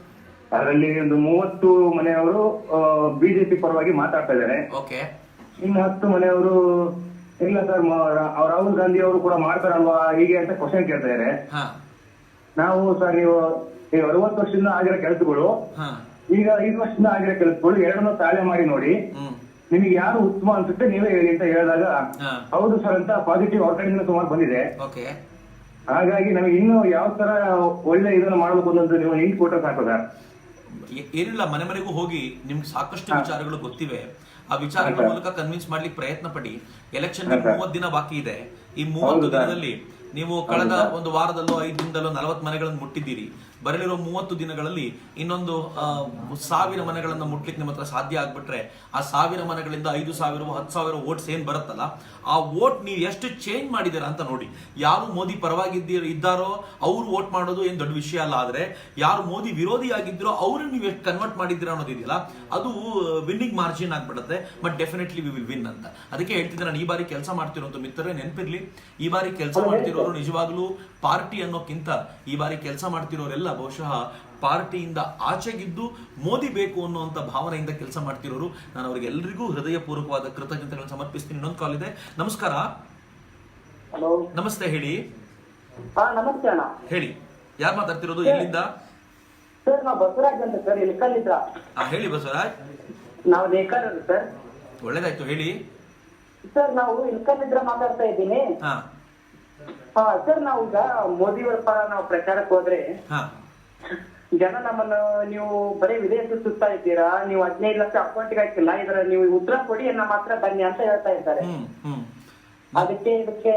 ಅದರಲ್ಲಿ ಒಂದು 30 ಮನೆಯವರು ಬಿಜೆಪಿ ಪರವಾಗಿ ಮಾತಾಡ್ತಾ ಇದ್ದಾರೆ. ಓಕೆ. ಇನ್ನು 10 ಮನೆಯವರು ಇಲ್ಲ ಸರ್ ರಾಹುಲ್ ಗಾಂಧಿ ಅವರು ಕೂಡ ಮಾಡ್ತಾರಲ್ವಾ ಹೀಗೆ ಅಂತ ಕ್ವಶನ್ ಕೇಳ್ತಾ ಇದ್ದಾರೆ. ನಾವು ಸರ್ ನೀವು 60 ವರ್ಷದಿಂದ ಆಗಿರೋ ಕೆಲಸಗಳು, ಈಗ 5 ವರ್ಷದಿಂದ ಆಗಿರೋ ಕೆಲಸಗಳು ಎರಡನ್ನೂ ತಾಳೆ ಮಾಡಿ ನೋಡಿ, ನಿಮಗೆ ಯಾರು ಉತ್ತಮ ಅನ್ಸುತ್ತೆ ನೀವೇ ಹೇಳಿ ಅಂತ ಹೇಳಿದಾಗ ಹೌದು ಸರ್ ಅಂತ ಪಾಸಿಟಿವ್ ಅವ್ರ ಕಡೆಯಿಂದ ಸುಮಾರು ಬಂದಿದೆ. ಹಾಗಾಗಿ ನಮಗೆ ಇನ್ನು ಯಾವ ತರ ಒಳ್ಳೆ ಇದನ್ನ ಮಾಡಬೇಕು ಅನ್ನೋದು ನೀವು ಹಿಂಗ್ ಕೊಟ್ಟರೆ ಸಾಕು ಸರ್. ಏನಿಲ್ಲ, ಮನೆ ಮನೆಗೂ ಹೋಗಿ ನಿಮ್ಗೆ ಸಾಕಷ್ಟು ವಿಚಾರಗಳು ಗೊತ್ತಿವೆ. ಆ ವಿಚಾರಗಳ ಮೂಲಕ ಕನ್ವಿನ್ಸ್ ಮಾಡ್ಲಿಕ್ಕೆ ಪ್ರಯತ್ನ ಪಡಿ. ಎಲೆಕ್ಷನ್ 30 ದಿನ ಬಾಕಿ ಇದೆ. ಈ 30 ದಿನದಲ್ಲಿ ನೀವು ಕಳೆದ ಒಂದು ವಾರದಲ್ಲೋ 5 ದಿನದಲ್ಲೋ 40 ಮನೆಗಳನ್ನು ಮುಟ್ಟಿದ್ದೀರಿ. ಬರಲಿರೋ 30 ದಿನಗಳಲ್ಲಿ ಇನ್ನೊಂದು 1000 ಮನೆಗಳನ್ನ ಮುಟ್ಲಿಕ್ಕೆ ನಿಮ್ಮ ಹತ್ರ ಸಾಧ್ಯ ಆಗ್ಬಿಟ್ರೆ ಆ 1000 ಮನೆಗಳಿಂದ 5,000 10,000 ವೋಟ್ಸ್ ಏನ್ ಬರುತ್ತಲ್ಲ, ಆ ವೋಟ್ ನೀವು ಎಷ್ಟು ಚೇಂಜ್ ಮಾಡಿದ್ದೀರಾ ಅಂತ ನೋಡಿ. ಯಾರು ಮೋದಿ ಪರವಾಗಿ ಇದ್ದಾರೋ ಅವ್ರು ವೋಟ್ ಮಾಡೋದು ಏನ್ ದೊಡ್ಡ ವಿಷಯ ಅಲ್ಲ. ಆದ್ರೆ ಯಾರು ಮೋದಿ ವಿರೋಧಿ ಆಗಿದ್ರೋ ಅವ್ರನ್ನ ನೀವು ಎಷ್ಟು ಕನ್ವರ್ಟ್ ಮಾಡಿದ್ದೀರಾ ಅನ್ನೋದಿದೆಯಲ್ಲ, ಅದು ವಿನ್ನಿಂಗ್ ಮಾರ್ಜಿನ್ ಆಗ್ಬಿಡುತ್ತೆ. But definitely we will win ಅಂತ. ಅದಕ್ಕೆ ಹೇಳ್ತಿದ್ದೆ, ನಾನು ಈ ಬಾರಿ ಕೆಲಸ ಮಾಡ್ತಿರೋಂಥ ಮಿತ್ರರೇ ನೆನಪಿರ್ಲಿ, ಈ ಬಾರಿ ಕೆಲಸ ಮಾಡ್ತಿರೋರು ನಿಜವಾಗ್ಲೂ ಪಾರ್ಟಿ ಅನ್ನೋಕ್ಕಿಂತ ಈ ಬಾರಿ ಕೆಲಸ ಮಾಡ್ತಿರೋರೆಲ್ಲ ಬಹುಶಃ ಪಾರ್ಟಿಯಿಂದ ಆಚೆಗಿದ್ದು ಮೋದಿ ಬೇಕು ಅನ್ನುವಂತ ಭಾವನೆಯಿಂದ ಕೆಲಸ ಮಾಡ್ತಿರೋರು. ನಾನು ಅವರಿಗೆಲ್ಲರಿಗೂ ಹೃದಯಪೂರ್ವಕವಾದ ಕೃತಜ್ಞತೆಗಳನ್ನು ಸಮರ್ಪಿಸ್ತೀನಿ. ಇನ್ನೊಂದು ಕಾಲ್ ಇದೆ. ನಮಸ್ಕಾರ. ಹಲೋ, ನಮಸ್ತೆ. ಹೇಳಿ. ನಮಸ್ತೆ ಅಣ್ಣ. ಹೇಳಿ, ಯಾರು ಮಾತಾಡ್ತಿರೋದು, ಎಲ್ಲಿಂದ? ಸರ್ ನಾವು ಬಸವರಾಜ್ ಅಂತ ಸರ್, ಇಲ್ಕಲ್ಲಿದ್ರ. ಹೇಳಿ ಬಸವರಾಜ್. ನಾವು ನೇಕಾರರು ಸರ್. ಒಳ್ಳೇದಾಯ್ತು, ಹೇಳಿ. ಸರ್ ನಾವು ಇಲ್ಕಲ್ಲಿದ್ರ ಮಾತಾಡ್ತಾ ಇದ್ದೀನಿ. ಸರ್ ನಾವು ಈಗ ಮೋದಿಯವರ ಪರ ನಾವು ಪ್ರಚಾರಕ್ಕೆ ಹೋದ್ರೆ ಜನ ನಮ್ಮನ್ನ ನೀವು ಬರೀ ವಿದೇಶ ಸುತ್ತಾ ಇದ್ದೀರಾ, ನೀವು 15 ಲಕ್ಷ ಅಕೌಂಟ್ಗೆ ಹಾಕಿಲ್ಲ, ಇದ್ರ ನೀವು ಉತ್ತರ ಕೊಡಿ ನಮ್ಮ ಹತ್ರ ಬನ್ನಿ ಅಂತ ಹೇಳ್ತಾ ಇದ್ದಾರೆ. ಇದಕ್ಕೆ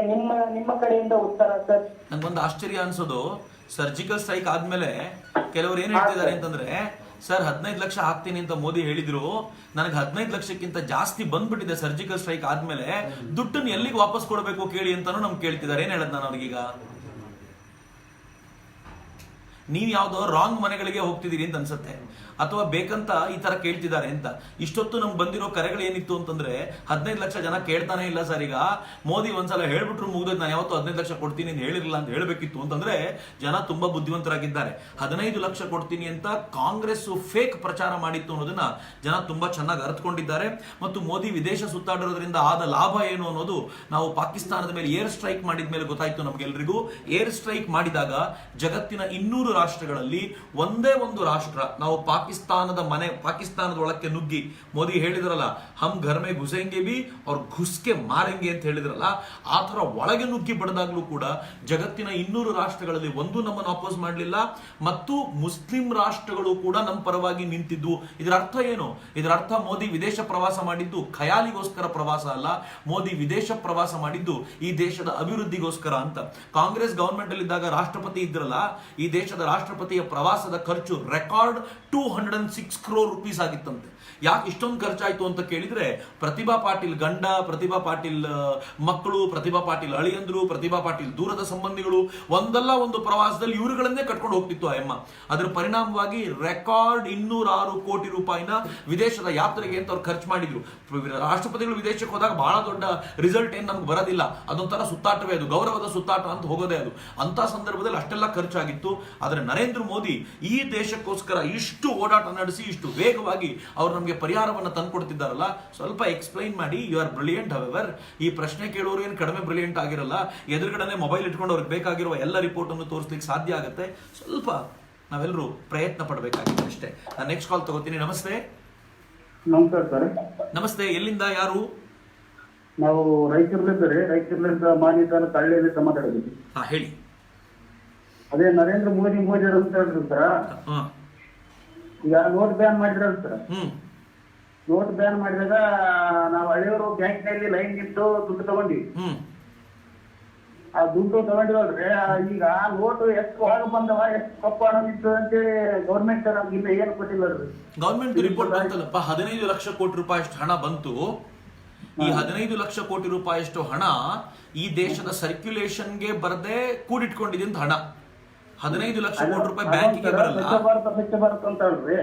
ನಿಮ್ಮ ಕಡೆಯಿಂದ ಉತ್ತರ ಸರ್? ನಂಗೊಂದು ಆಶ್ಚರ್ಯ ಅನ್ಸೋದು, ಸರ್ಜಿಕಲ್ ಸ್ಟ್ರೈಕ್ ಆದ್ಮೇಲೆ ಕೆಲವರು ಏನ್ ಹೇಳ್ತಿದ್ದಾರೆ ಅಂತಂದ್ರೆ, ಸರ್ 15 ಲಕ್ಷ ಹಾಕ್ತೀನಿ ಅಂತ ಮೋದಿ ಹೇಳಿದ್ರು, ನನಗೆ 15 ಲಕ್ಷಕ್ಕಿಂತ ಜಾಸ್ತಿ ಬಂದ್ಬಿಟ್ಟಿದೆ ಸರ್ಜಿಕಲ್ ಸ್ಟ್ರೈಕ್ ಆದ್ಮೇಲೆ, ದುಡ್ಡನ್ನು ಎಲ್ಲಿಗೆ ವಾಪಸ್ ಕೊಡಬೇಕು ಕೇಳಿ ಅಂತಾನು ನಮ್ಗೆ ಕೇಳ್ತಿದ್ದಾರೆ. ಏನ್ ಹೇಳದ್ ನಾನು ಅವ್ರಿಗೀಗ? ನೀವ್ ಯಾವ್ದೋ ರಾಂಗ್ ಮನೆಗಳಿಗೆ ಹೋಗ್ತಿದ್ದೀರಿ ಅಂತ ಅನ್ಸುತ್ತೆ, ಅಥವಾ ಬೇಕಂತ ಈ ತರ ಕೇಳ್ತಿದ್ದಾರೆ ಅಂತ. ಇಷ್ಟೊತ್ತು ನಮ್ಗೆ ಬಂದಿರೋ ಕರೆಗಳು ಏನಿತ್ತು ಅಂತಂದ್ರೆ, 15 ಲಕ್ಷ ಜನ ಕೇಳ್ತಾನೆ ಇಲ್ಲ ಸರ್. ಈಗ ಮೋದಿ ಒಂದ್ಸಲ ಹೇಳ್ಬಿಟ್ರು ಮುಗಿದೋದು, ನಾನು ಯಾವತ್ತೂ 15 ಲಕ್ಷ ಕೊಡ್ತೀನಿ ಅಂತ ಹೇಳಿರಲಿಲ್ಲ ಅಂತ ಹೇಳ್ಬೇಕಿತ್ತು ಅಂತಂದ್ರೆ ಜನ ತುಂಬಾ ಬುದ್ಧಿವಂತರಾಗಿದ್ದಾರೆ. 15 ಲಕ್ಷ ಕೊಡ್ತೀನಿ ಅಂತ ಕಾಂಗ್ರೆಸ್ ಫೇಕ್ ಪ್ರಚಾರ ಮಾಡಿತ್ತು ಅನ್ನೋದನ್ನ ಜನ ತುಂಬಾ ಚೆನ್ನಾಗಿ ಅರ್ಥಕೊಂಡಿದ್ದಾರೆ. ಮತ್ತು ಮೋದಿ ವಿದೇಶ ಸುತ್ತಾಡಿರೋದ್ರಿಂದ ಆದ ಲಾಭ ಏನು ಅನ್ನೋದು ನಾವು ಪಾಕಿಸ್ತಾನದ ಮೇಲೆ ಏರ್ ಸ್ಟ್ರೈಕ್ ಮಾಡಿದ ಮೇಲೆ ಗೊತ್ತಾಯ್ತು ನಮ್ಗೆಲ್ರಿಗೂ. ಏರ್ ಸ್ಟ್ರೈಕ್ ಮಾಡಿದಾಗ ಜಗತ್ತಿನ 200 ರಾಷ್ಟ್ರಗಳಲ್ಲಿ ಒಂದೇ ಒಂದು ರಾಷ್ಟ್ರ, ನಾವು ಪಾಕಿಸ್ತಾನದ ಒಳಕ್ಕೆ ನುಗ್ಗಿ ಮೋದಿ ಹೇಳಿದ್ರಲ್ಲ, ಹಮ್ ಘರ್ ಮೇ ಘುಸೆಂಗೆ ಬಿ ಅವ್ರ ಘುಸ್ಕೆ ಮಾರೆಂಗೆ ಅಂತ ಹೇಳಿದ್ರಲ್ಲ, ಆ ತರ ಒಳಗೆ ನುಗ್ಗಿ ಬಡದಾಗ್ಲೂ ಕೂಡ ಜಗತ್ತಿನ 200 ರಾಷ್ಟ್ರಗಳಲ್ಲಿ ಒಂದು ನಮ್ಮನ್ನು ಅಪೋಸ್ ಮಾಡಲಿಲ್ಲ. ಮತ್ತು ಮುಸ್ಲಿಂ ರಾಷ್ಟ್ರಗಳು ಕೂಡ ನಮ್ಮ ಪರವಾಗಿ ನಿಂತಿದ್ದು. ಇದರ ಅರ್ಥ ಏನು? ಇದರ ಅರ್ಥ ಮೋದಿ ವಿದೇಶ ಪ್ರವಾಸ ಮಾಡಿದ್ದು ಖಯಾಲಿಗೋಸ್ಕರ ಪ್ರವಾಸ ಅಲ್ಲ, ಮೋದಿ ವಿದೇಶ ಪ್ರವಾಸ ಮಾಡಿದ್ದು ಈ ದೇಶದ ಅಭಿವೃದ್ಧಿಗೋಸ್ಕರ ಅಂತ. ಕಾಂಗ್ರೆಸ್ ಗವರ್ಮೆಂಟ್ ಅಲ್ಲಿ ಇದ್ದಾಗ ರಾಷ್ಟ್ರಪತಿ ಇದ್ರಲ್ಲ, ಈ ದೇಶದ ರಾಷ್ಟ್ರಪತಿಯ ಪ್ರವಾಸದ ಖರ್ಚು ರೆಕಾರ್ಡ್ 206 crore rupees ಆಗಿತ್ತಂತೆ. ಯಾಕೆ ಇಷ್ಟೊಂದು ಖರ್ಚಾಯ್ತು ಅಂತ ಕೇಳಿದ್ರೆ, ಪ್ರತಿಭಾ ಪಾಟೀಲ್ ಗಂಡ, ಪ್ರತಿಭಾ ಪಾಟೀಲ್ ಮಕ್ಕಳು, ಪ್ರತಿಭಾ ಪಾಟೀಲ್ ಅಳಿಯಂದ್ರು, ಪ್ರತಿಭಾ ಪಾಟೀಲ್ ದೂರದ ಸಂಬಂಧಿಗಳು ಒಂದಲ್ಲ ಒಂದು ಪ್ರವಾಸದಲ್ಲಿ ಇವರುಗಳನ್ನೇ ಕಟ್ಕೊಂಡು ಹೋಗ್ತಿತ್ತು ಆ ಅಮ್ಮ. ಅದರ ಪರಿಣಾಮವಾಗಿ ರೆಕಾರ್ಡ್ 206 ಕೋಟಿ ರೂಪಾಯಿನ ವಿದೇಶದ ಯಾತ್ರೆಗೆ ಅಂತ ಅವ್ರು ಖರ್ಚು ಮಾಡಿದ್ರು. ರಾಷ್ಟ್ರಪತಿಗಳು ವಿದೇಶಕ್ಕೆ ಹೋದಾಗ ಬಹಳ ದೊಡ್ಡ ರಿಸಲ್ಟ್ ಏನ್ ನಮ್ಗೆ ಬರೋದಿಲ್ಲ, ಅದೊಂಥರ ಸುತ್ತಾಟವೇ, ಅದು ಗೌರವದ ಸುತ್ತಾಟ ಅಂತ ಹೋಗೋದೇ ಅದು. ಅಂತ ಸಂದರ್ಭದಲ್ಲಿ ಅಷ್ಟೆಲ್ಲ ಖರ್ಚಾಗಿತ್ತು. ಅದರ ಆದರೆ ನರೇಂದ್ರ ಮೋದಿ ಈ ದೇಶಕ್ಕೋಸ್ಕರ ಇಷ್ಟು ಓಡಾಟ ನಡೆಸಿ ಇಷ್ಟು ವೇಗವಾಗಿ ಅವರು ನಮಗೆ ಪರಿಹಾರವನ್ನು ತಂದುಕೊಡ್ತಿದ್ದಾರಲ್ಲ, ಸ್ವಲ್ಪ ಎಕ್ಸ್ಪ್ಲೈನ್ ಮಾಡಿ. You are brilliant. ಹವೆವರ್, ಈ ಪ್ರಶ್ನೆ ಕೇಳೋರು ಏನು ಕಡಿಮೆ ಬ್ರಿಲಿಯಂಟ್ ಆಗಿರಲ್ಲ. ಎದುರುಗಡೆ ಮೊಬೈಲ್ ಇಟ್ಕೊಂಡು ಅವ್ರಿಗೆ ಬೇಕಾಗಿರುವ ಎಲ್ಲ ರಿಪೋರ್ಟ್ ಅನ್ನು ತೋರಿಸ್ಲಿಕ್ಕೆ ಸಾಧ್ಯ ಆಗುತ್ತೆ. ಸ್ವಲ್ಪ ನಾವೆಲ್ಲರೂ ಪ್ರಯತ್ನ ಪಡಬೇಕಾಗಿದೆ ಅಷ್ಟೇ. ನಾನು ನೆಕ್ಸ್ಟ್ ಕಾಲ್ ತಗೋತೀನಿ. ನಮಸ್ತೆ. ನಮಸ್ಕಾರ ಸರ್. ನಮಸ್ತೆ. ಎಲ್ಲಿಂದ, ಯಾರು? ನಾವು ರಾಯಚೂರ್ಲಿಂದ ಮಾನ್ಯ ತಾಲೂಕು ಹಳ್ಳಿಯಲ್ಲಿ ಮಾತಾಡೋದು. ಹಾ, ಹೇಳಿ. ಅದೇ ನರೇಂದ್ರ ಮೋದಿ ಅಂತ ಹೇಳಿದ್ರು ಸರ್. ಈಗ ನೋಟ್ ಬ್ಯಾನ್ ಮಾಡಿದ್ರಲ್ಲ ಸರ್. ನೋಟ್ ಬ್ಯಾನ್ ಮಾಡಿದಾಗ ನಾವು ಹಳ್ಳಿಯವರು ಬ್ಯಾಂಕ್ ನಲ್ಲಿ ಲೈನ್ ನಿಂತು ದುಡ್ಡು ತಗೊಂಡಿವಿ. ಆ ದುಡ್ಡು ತಗೊಂಡಿವಲ್ರಿ, ಈಗ ನೋಟು ಎಷ್ಟು ಒಳಗೆ ಬಂದವ ಎಷ್ಟು ಕಪ್ಪು ಹಣ ನಿಂತು ಅಂತೇಳಿ ಗೌರ್ಮೆಂಟ್ ನಮ್ಗಿಂತ ಏನು ಕೊಟ್ಟಿಲ್ಲ. ಗೌರ್ಮೆಂಟ್ ರಿಪೋರ್ಟ್ ಬಂತಲ್ಲಪ್ಪ, 15 ಲಕ್ಷ ಕೋಟಿ ರೂಪಾಯಿ ಅಷ್ಟು ಹಣ ಬಂತು. ಈ 15 ಲಕ್ಷ ಕೋಟಿ ರೂಪಾಯಿ ಅಷ್ಟು ಹಣ ಈ ದೇಶದ ಸರ್ಕ್ಯುಲೇಷನ್ಗೆ ಬರದೆ ಕೂಡಿಟ್ಕೊಂಡಿದೆ ಅಂತ ಹಣ. 15 ಲಕ್ಷ ಕೋಟಿ ರೂಪಾಯಿ ಬ್ಯಾಂಕಿಗೆ ಬರಲ್ಲ. ಸ್ವಚ್ಛ ಭಾರತ್ ಅಂತ ಹೇಳ್ರಿ.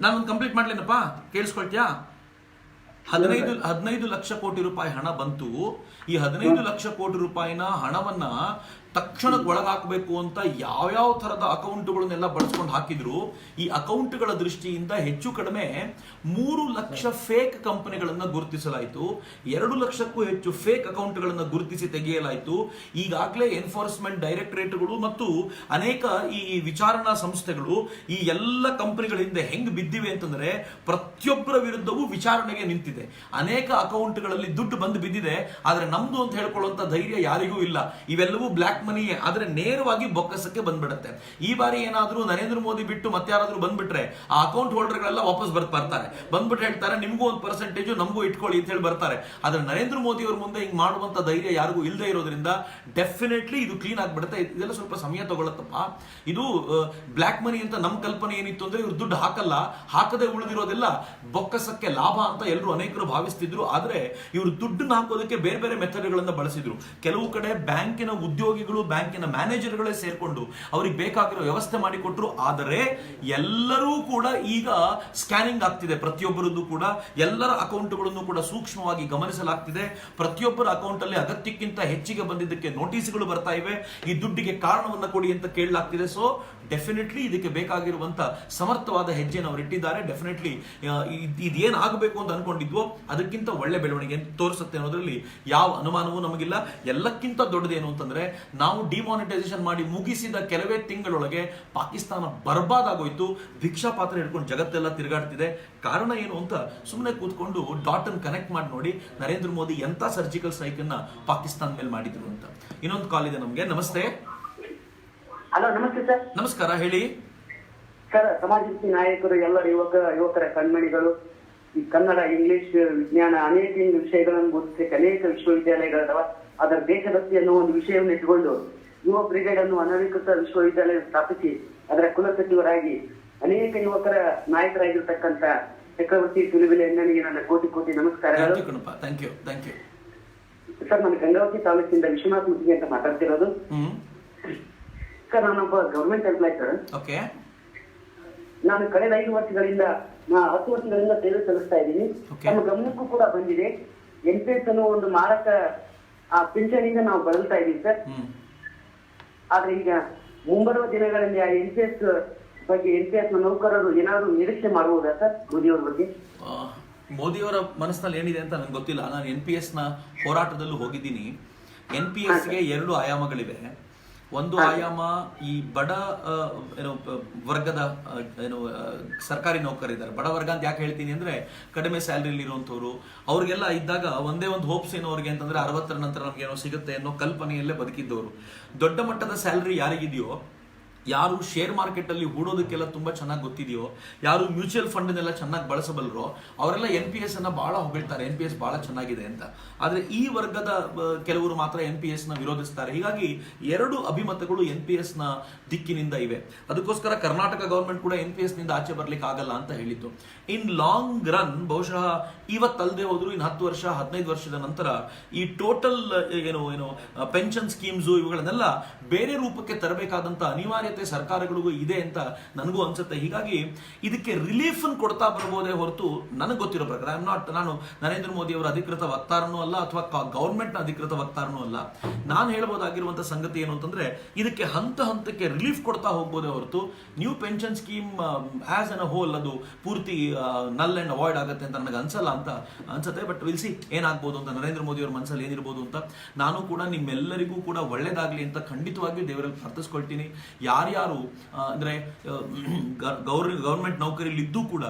ನಾನೊಂದು ಕಂಪ್ಲೀಟ್ ಮಾಡ್ಲೇನಪ್ಪ, ಕೇಳಿಸ್ಕೊಳ್ತೀಯಾ? 15 ಲಕ್ಷ ಕೋಟಿ ರೂಪಾಯಿ ಹಣ ಬಂತು. ಈ 15 ಲಕ್ಷ ಕೋಟಿ ರೂಪಾಯಿನ ಹಣವನ್ನ ತಕ್ಷಣಕ್ಕೆ ಒಳಗಾಕಬೇಕು ಅಂತ ಯಾವ್ಯಾವ ತರದ ಅಕೌಂಟ್ಗಳನ್ನೆಲ್ಲ ಬಳಸ್ಕೊಂಡು ಹಾಕಿದ್ರು. ಈ ಅಕೌಂಟ್ಗಳ ದೃಷ್ಟಿಯಿಂದ ಹೆಚ್ಚು ಕಡಿಮೆ 3 ಲಕ್ಷ ಫೇಕ್ ಕಂಪನಿಗಳನ್ನ ಗುರುತಿಸಲಾಯಿತು. 2 ಲಕ್ಷಕ್ಕೂ ಹೆಚ್ಚು ಫೇಕ್ ಅಕೌಂಟ್ಗಳನ್ನ ಗುರುತಿಸಿ ತೆಗೆಯಲಾಯಿತು. ಈಗಾಗಲೇ ಎನ್ಫೋರ್ಸ್ಮೆಂಟ್ ಡೈರೆಕ್ಟರೇಟ್ಗಳು ಮತ್ತು ಅನೇಕ ಈ ವಿಚಾರಣಾ ಸಂಸ್ಥೆಗಳು ಈ ಎಲ್ಲ ಕಂಪನಿಗಳ ಹಿಂದೆ ಹೆಂಗ್ ಬಿದ್ದಿವೆ ಅಂತಂದ್ರೆ ಪ್ರತಿಯೊಬ್ಬರ ವಿರುದ್ಧವೂ ವಿಚಾರಣೆಗೆ ನಿಂತಿದೆ. ಅನೇಕ ಅಕೌಂಟ್ಗಳಲ್ಲಿ ದುಡ್ಡು ಬಂದು ಬಿದ್ದಿದೆ, ಆದ್ರೆ ನಮ್ದು ಅಂತ ಹೇಳ್ಕೊಳ್ಳುವಂತ ಧೈರ್ಯ ಯಾರಿಗೂ ಇಲ್ಲ. ಇವೆಲ್ಲವೂ ಬ್ಲಾಕ್ ಮನಿ, ಆದ್ರೆ ನೇರವಾಗಿ ಬೊಕ್ಕಸಕ್ಕೆ ಬಂದ್ಬಿಡುತ್ತೆ. ಈ ಬಾರಿ ಏನಾದ್ರೂ ನರೇಂದ್ರ ಮೋದಿ ಬಿಟ್ಟು ಮತ್ತೆ ಯಾರಾದ್ರೂ ಬಂದ್ಬಿಟ್ರೆ ಆ ಅಕೌಂಟ್ ಹೋಲ್ಡರ್ಗಳೆಲ್ಲ ವಾಪಸ್ ಬರ್ತಾರೆ. ಬಂದ್ಬಿಟ್ಟು ಹೇಳ್ತಾರೆ ನಿಮ್ಗೂ ಒಂದು ಪರ್ಸೆಂಟೇಜ್ ನಮಗೂ ಇಟ್ಕೊಳ್ಳಿ ಅಂತ ಹೇಳಿ ಬರ್ತಾರೆ. ಆದ್ರೆ ನರೇಂದ್ರ ಮೋದಿ ಅವ್ರ ಮುಂದೆ ಹಿಂಗ್ ಮಾಡುವಂತ ಧೈರ್ಯ ಯಾರಿಗೂ ಇಲ್ಲದೆ ಇರೋದ್ರಿಂದ ಡೆಫಿನೆಟ್ಲಿ ಇದು ಕ್ಲೀನ್ ಆಗ್ಬಿಡುತ್ತೆ. ಇದೆಲ್ಲ ಸ್ವಲ್ಪ ಸಮಯ ತಗೊಳತ್ತಪ್ಪ. ಇದು ಬ್ಲಾಕ್ ಮನಿ ಅಂತ ನಮ್ ಕಲ್ಪನೆ ಏನಿತ್ತು ಅಂದ್ರೆ ಇವ್ರು ದುಡ್ಡು ಹಾಕಲ್ಲ, ಹಾಕದೆ ಉಳಿದಿರೋದೆಲ್ಲ ಬೊಕ್ಕಸಕ್ಕೆ ಲಾಭ ಅಂತ ಎಲ್ಲರೂ ಅನೇಕರು ಭಾವಿಸ್ತಿದ್ರು. ಆದ್ರೆ ಇವರು ದುಡ್ಡನ್ನ ಹಾಕೋದಕ್ಕೆ ಬೇರೆ ಬೇರೆ ಮೆಥಡ್ಗಳನ್ನ ಬಳಸಿದ್ರು. ಕೆಲವು ಕಡೆ ಬ್ಯಾಂಕಿನ ಉದ್ಯೋಗಿಗಳು, ಬ್ಯಾಂಕಿನ ಮ್ಯಾನೇಜರ್ಗಳೇ ಸೇರ್ಕೊಂಡು ಅವ್ರಿಗೆ ಬೇಕಾಗಿರೋ ವ್ಯವಸ್ಥೆ ಮಾಡಿಕೊಟ್ರು. ಆದರೆ ಎಲ್ಲರೂ ಕೂಡ ಈಗ ಸ್ಕ್ಯಾನಿಂಗ್ ಆಗ್ತಿದೆ. ಪ್ರತಿಯೊಬ್ಬರದ್ದು ಕೂಡ ಎಲ್ಲರ ಅಕೌಂಟ್ಗಳನ್ನು ಕೂಡ ಸೂಕ್ಷ್ಮವಾಗಿ ಗಮನಿಸಲಾಗ್ತಿದೆ. ಪ್ರತಿಯೊಬ್ಬರ ಅಕೌಂಟ್ ಅಲ್ಲಿ ಅಗತ್ಯಕ್ಕಿಂತ ಹೆಚ್ಚಿಗೆ ಬಂದಿದ್ದಕ್ಕೆ ನೋಟಿಸ್ಗಳು ಬರ್ತಾ ಇವೆ. ಈ ದುಡ್ಡಿಗೆ ಕಾರಣವನ್ನ ಕೊಡಿ ಅಂತ ಕೇಳಲಾಗ್ತಿದೆ. ಸೊ ಡೆಫಿನೆಟ್ಲಿ ಇದಕ್ಕೆ ಬೇಕಾಗಿರುವಂತ ಸಮರ್ಥವಾದ ಹೆಜ್ಜೆಯನ್ನು ಅವರು ಇಟ್ಟಿದ್ದಾರೆ. ಡೆಫಿನೆಟ್ಲಿ ಇದೇನ್ ಆಗಬೇಕು ಅಂತ ಅನ್ಕೊಂಡಿದ್ವೋ ಅದಕ್ಕಿಂತ ಒಳ್ಳೆ ಬೆಳವಣಿಗೆ ತೋರಿಸುತ್ತೆ ಅನ್ನೋದ್ರಲ್ಲಿ ಯಾವ ಅನುಮಾನವೂ ನಮಗಿಲ್ಲ. ಎಲ್ಲಕ್ಕಿಂತ ದೊಡ್ಡದೇನು ಅಂತಂದ್ರೆ ನಾವು ಡಿಮಾನಿಟೈಸೇಷನ್ ಮಾಡಿ ಮುಗಿಸಿದ ಕೆಲವೇ ತಿಂಗಳೊಳಗೆ ಪಾಕಿಸ್ತಾನ ಬರ್ಬಾದ್ ಆಗೋಯ್ತು. ಭಿಕ್ಷಾ ಪಾತ್ರ ಹಿಡ್ಕೊಂಡು ಜಗತ್ತೆಲ್ಲ ತಿರುಗಾಡ್ತಿದೆ. ಕಾರಣ ಏನು ಅಂತ ಸುಮ್ಮನೆ ಕೂತ್ಕೊಂಡು ಡಾಟ್ ಅನ್ನು ಕನೆಕ್ಟ್ ಮಾಡಿ ನೋಡಿ ನರೇಂದ್ರ ಮೋದಿ ಎಂತ ಸರ್ಜಿಕಲ್ ಸ್ಟ್ರೈಕ್ ಅನ್ನ ಪಾಕಿಸ್ತಾನ ಮೇಲೆ ಮಾಡಿದ್ರು ಅಂತ. ಇನ್ನೊಂದು ಕಾಲ್ ಇದೆ ನಮ್ಗೆ. ನಮಸ್ತೆ. ಹಲೋ, ನಮಸ್ತೆ ಸರ್. ನಮಸ್ಕಾರ, ಹೇಳಿ ಸರ್. ಸಮಾಜಕ್ಕೆ ನಾಯಕರು, ಎಲ್ಲರ ಯುವಕರ ಕಣ್ಮಣಿಗಳು, ಈ ಕನ್ನಡ, ಇಂಗ್ಲಿಷ್, ವಿಜ್ಞಾನ ಅನೇಕ ವಿಷಯಗಳನ್ನು ಗುರುತಿಸಕ್ಕೆ ಅನೇಕ ವಿಶ್ವವಿದ್ಯಾಲಯಗಳಿದಾವ. ಅದರ ದೇಶಭಕ್ತಿ ಅನ್ನೋ ಒಂದು ವಿಷಯವನ್ನು ಇಟ್ಟುಕೊಂಡು ಯುವ ಬ್ರಿಗೇಡ್ ಅನ್ನು ಅನಧಿಕೃತ ವಿಶ್ವವಿದ್ಯಾಲಯ ಸ್ಥಾಪಿಸಿ ಅದರ ಕುಲಸಚಿವರಾಗಿ ಅನೇಕ ಯುವಕರ ನಾಯಕರಾಗಿರ್ತಕ್ಕಂಥ ಚಕ್ರವರ್ತಿ ಸುಲಿಬೆಲೆ ಅಣ್ಣನಿಗೆ ನನ್ನ ಕೋಟಿ ಕೋಟಿ ನಮಸ್ಕಾರಗಳು. ಸರ್, ನಾನು ಗಂಗಾವತಿ ತಾಲೂಕಿಂದ ವಿಶ್ವನಾಥ್ ಮುತ್ತಿಗೆ ಅಂತ ಮಾತಾಡ್ತಿರೋದು. ಸರ್, ನಾನೊಬ್ಬ ಗವರ್ಮೆಂಟ್ ಎಂಪ್ಲಾಯ್ ಸರ್. ನಾನು ಕಳೆದ 10 ವರ್ಷಗಳಿಂದ ಸೇವೆ ಸಲ್ಲಿಸ್ತಾ ಇದ್ದೀನಿ. ನಮ್ಮ ಗಮನಕ್ಕೂ ಕೂಡ ಬಂದಿದೆ, NPS ಅನ್ನೋ ಒಂದು ಮಾರಕ ಪಿಂಚಣಿಯಿಂದ ನಾವು ಬಳಲ್ತಾ ಇದೀವಿ ಸರ್. ಆದ್ರೆ ಈಗ ಮುಂಬರುವ ದಿನಗಳಲ್ಲಿ ಆ NPS ಬಗ್ಗೆ NPS ನ ನೌಕರರು ಏನಾದ್ರು ನಿರೀಕ್ಷೆ ಮಾಡಬಹುದಾ ಸರ್ ಮೋದಿಯವರ ಬಗ್ಗೆ? ಮೋದಿಯವರ ಮನಸ್ಸಿನಲ್ಲಿ ಏನಿದೆ ಅಂತ ನನಗೆ ಗೊತ್ತಿಲ್ಲ. ನಾನು NPS ನ ಹೋರಾಟದಲ್ಲೂ ಹೋಗಿದ್ದೀನಿ. NPS ಗೆ 2 ಆಯಾಮಗಳಿವೆ. ಒಂದು ಆಯಾಮ ಈ ಬಡ ವರ್ಗದ ಸರ್ಕಾರಿ ನೌಕರಿದ್ದಾರೆ. ಬಡ ವರ್ಗ ಅಂತ ಯಾಕೆ ಹೇಳ್ತೀನಿ ಅಂದ್ರೆ ಕಡಿಮೆ ಸ್ಯಾಲರಿಲಿ ಇರುವಂತವ್ರು, ಅವ್ರಿಗೆಲ್ಲ ಇದ್ದಾಗ ಒಂದೇ ಒಂದು ಹೋಪ್ಸ್ ಏನೋ ಅವ್ರಿಗೆ ಅಂತಂದ್ರೆ 60ರ ನಂತರ ನಮ್ಗೆ ಏನೋ ಸಿಗುತ್ತೆ ಅನ್ನೋ ಕಲ್ಪನೆಯಲ್ಲೇ ಬದುಕಿದ್ದವರು. ದೊಡ್ಡ ಮಟ್ಟದ ಸ್ಯಾಲರಿ ಯಾರಿಗಿದೆಯೋ, ಯಾರು ಶೇರ್ ಮಾರ್ಕೆಟ್ ಅಲ್ಲಿ ಹೂಡೋದಕ್ಕೆಲ್ಲ ತುಂಬಾ ಚೆನ್ನಾಗಿ ಗೊತ್ತಿದೆಯೋ, ಯಾರು ಮ್ಯೂಚುವಲ್ ಫಂಡ್ನೆಲ್ಲ ಚೆನ್ನಾಗಿ ಬಳಸಬಲ್ಲರೋ ಅವರೆಲ್ಲ NPS ಅನ್ನ ಬಹಳ ಹೊಗಳ್ತಾರೆ, NPS ಬಹಳ ಚೆನ್ನಾಗಿದೆ ಅಂತ. ಆದ್ರೆ ಈ ವರ್ಗದ ಕೆಲವರು ಮಾತ್ರ NPS ನ ವಿರೋಧಿಸ್ತಾರೆ. ಹೀಗಾಗಿ 2 ಅಭಿಮತಗಳು NPS ನ ದಿಕ್ಕಿನಿಂದ ಇವೆ. ಅದಕ್ಕೋಸ್ಕರ ಕರ್ನಾಟಕ ಗವರ್ಮೆಂಟ್ ಕೂಡ NPS ನಿಂದ ಆಚೆ ಬರ್ಲಿಕ್ಕೆ ಆಗಲ್ಲ ಅಂತ ಹೇಳಿತ್ತು. ಇನ್ ಲಾಂಗ್ ರನ್ ಬಹುಶಃ ಇವತ್ತಲ್ಲದೆ ಹೋದ್ರು ಇನ್ನು 10 ವರ್ಷ 15 ವರ್ಷದ ನಂತರ ಈ ಟೋಟಲ್ ಪೆನ್ಷನ್ ಸ್ಕೀಮ್ಸ್ ಇವುಗಳನ್ನೆಲ್ಲ ಬೇರೆ ರೂಪಕ್ಕೆ ತರಬೇಕಾದಂತ ಅನಿವಾರ್ಯತೆ ದುರ್ಬಲತೆ ಸರ್ಕಾರಗಳಿಗೂ ಇದೆ ಅಂತ ನನಗೂ ಅನ್ಸುತ್ತೆ. ಹೀಗಾಗಿ ಇದಕ್ಕೆ ರಿಲೀಫ್ ಕೊಡ್ತಾ ಬರ್ಬೋದೇ ಹೊರತು ನನಗೆ ಗೊತ್ತಿರೋ ಪ್ರಕಾರ ನಾನು ನರೇಂದ್ರ ಮೋದಿ ಅವರ ಅಧಿಕೃತ ವಕ್ತಾರನೂ ಅಲ್ಲ ಅಥವಾ ಗವರ್ಮೆಂಟ್ನ ಅಧಿಕೃತ ವಕ್ತಾರನೂ ಅಲ್ಲ. ನಾನು ಹೇಳ್ಬೋದಾಗಿರುವಂತ ಸಂಗತಿ ಏನು ಅಂತಂದ್ರೆ ಇದಕ್ಕೆ ಹಂತ ಹಂತಕ್ಕೆ ರಿಲೀಫ್ ಕೊಡ್ತಾ ಹೋಗ್ಬೋದೇ ಹೊರತು new pension scheme as N ಅ ಹೋಲ್ ಅದು ಪೂರ್ತಿ ನಲ್ ಅಂಡ್ ಅವಾಯ್ಡ್ ಆಗುತ್ತೆ ಅಂತ ನನಗೆ ಅನ್ಸಲ್ಲ ಅಂತ ಅನ್ಸುತ್ತೆ. ಬಟ್ ವಿಲ್ ಸಿ ಏನಾಗ್ಬೋದು ಅಂತ, ನರೇಂದ್ರ ಮೋದಿ ಅವ್ರ ಮನಸ್ಸಲ್ಲಿ ಏನಿರ್ಬೋದು ಅಂತ. ನಾನು ಕೂಡ ನಿಮ್ಮೆಲ್ಲರಿಗೂ ಕೂಡ ಒಳ್ಳೇದಾಗ್ಲಿ ಅಂತ ಖಂಡಿತವಾಗಿಯೂ ದೇವರಲ್ಲಿ ಪ್ರಾರ್ಥಿಸ್ಕೊಳ್ತೀನಿ. ಯಾರ್ಯಾರು ಅಂದ್ರೆ ಗವರ್ಮೆಂಟ್ ನೌಕರಿಯಲ್ಲಿ ಇದ್ದು ಕೂಡ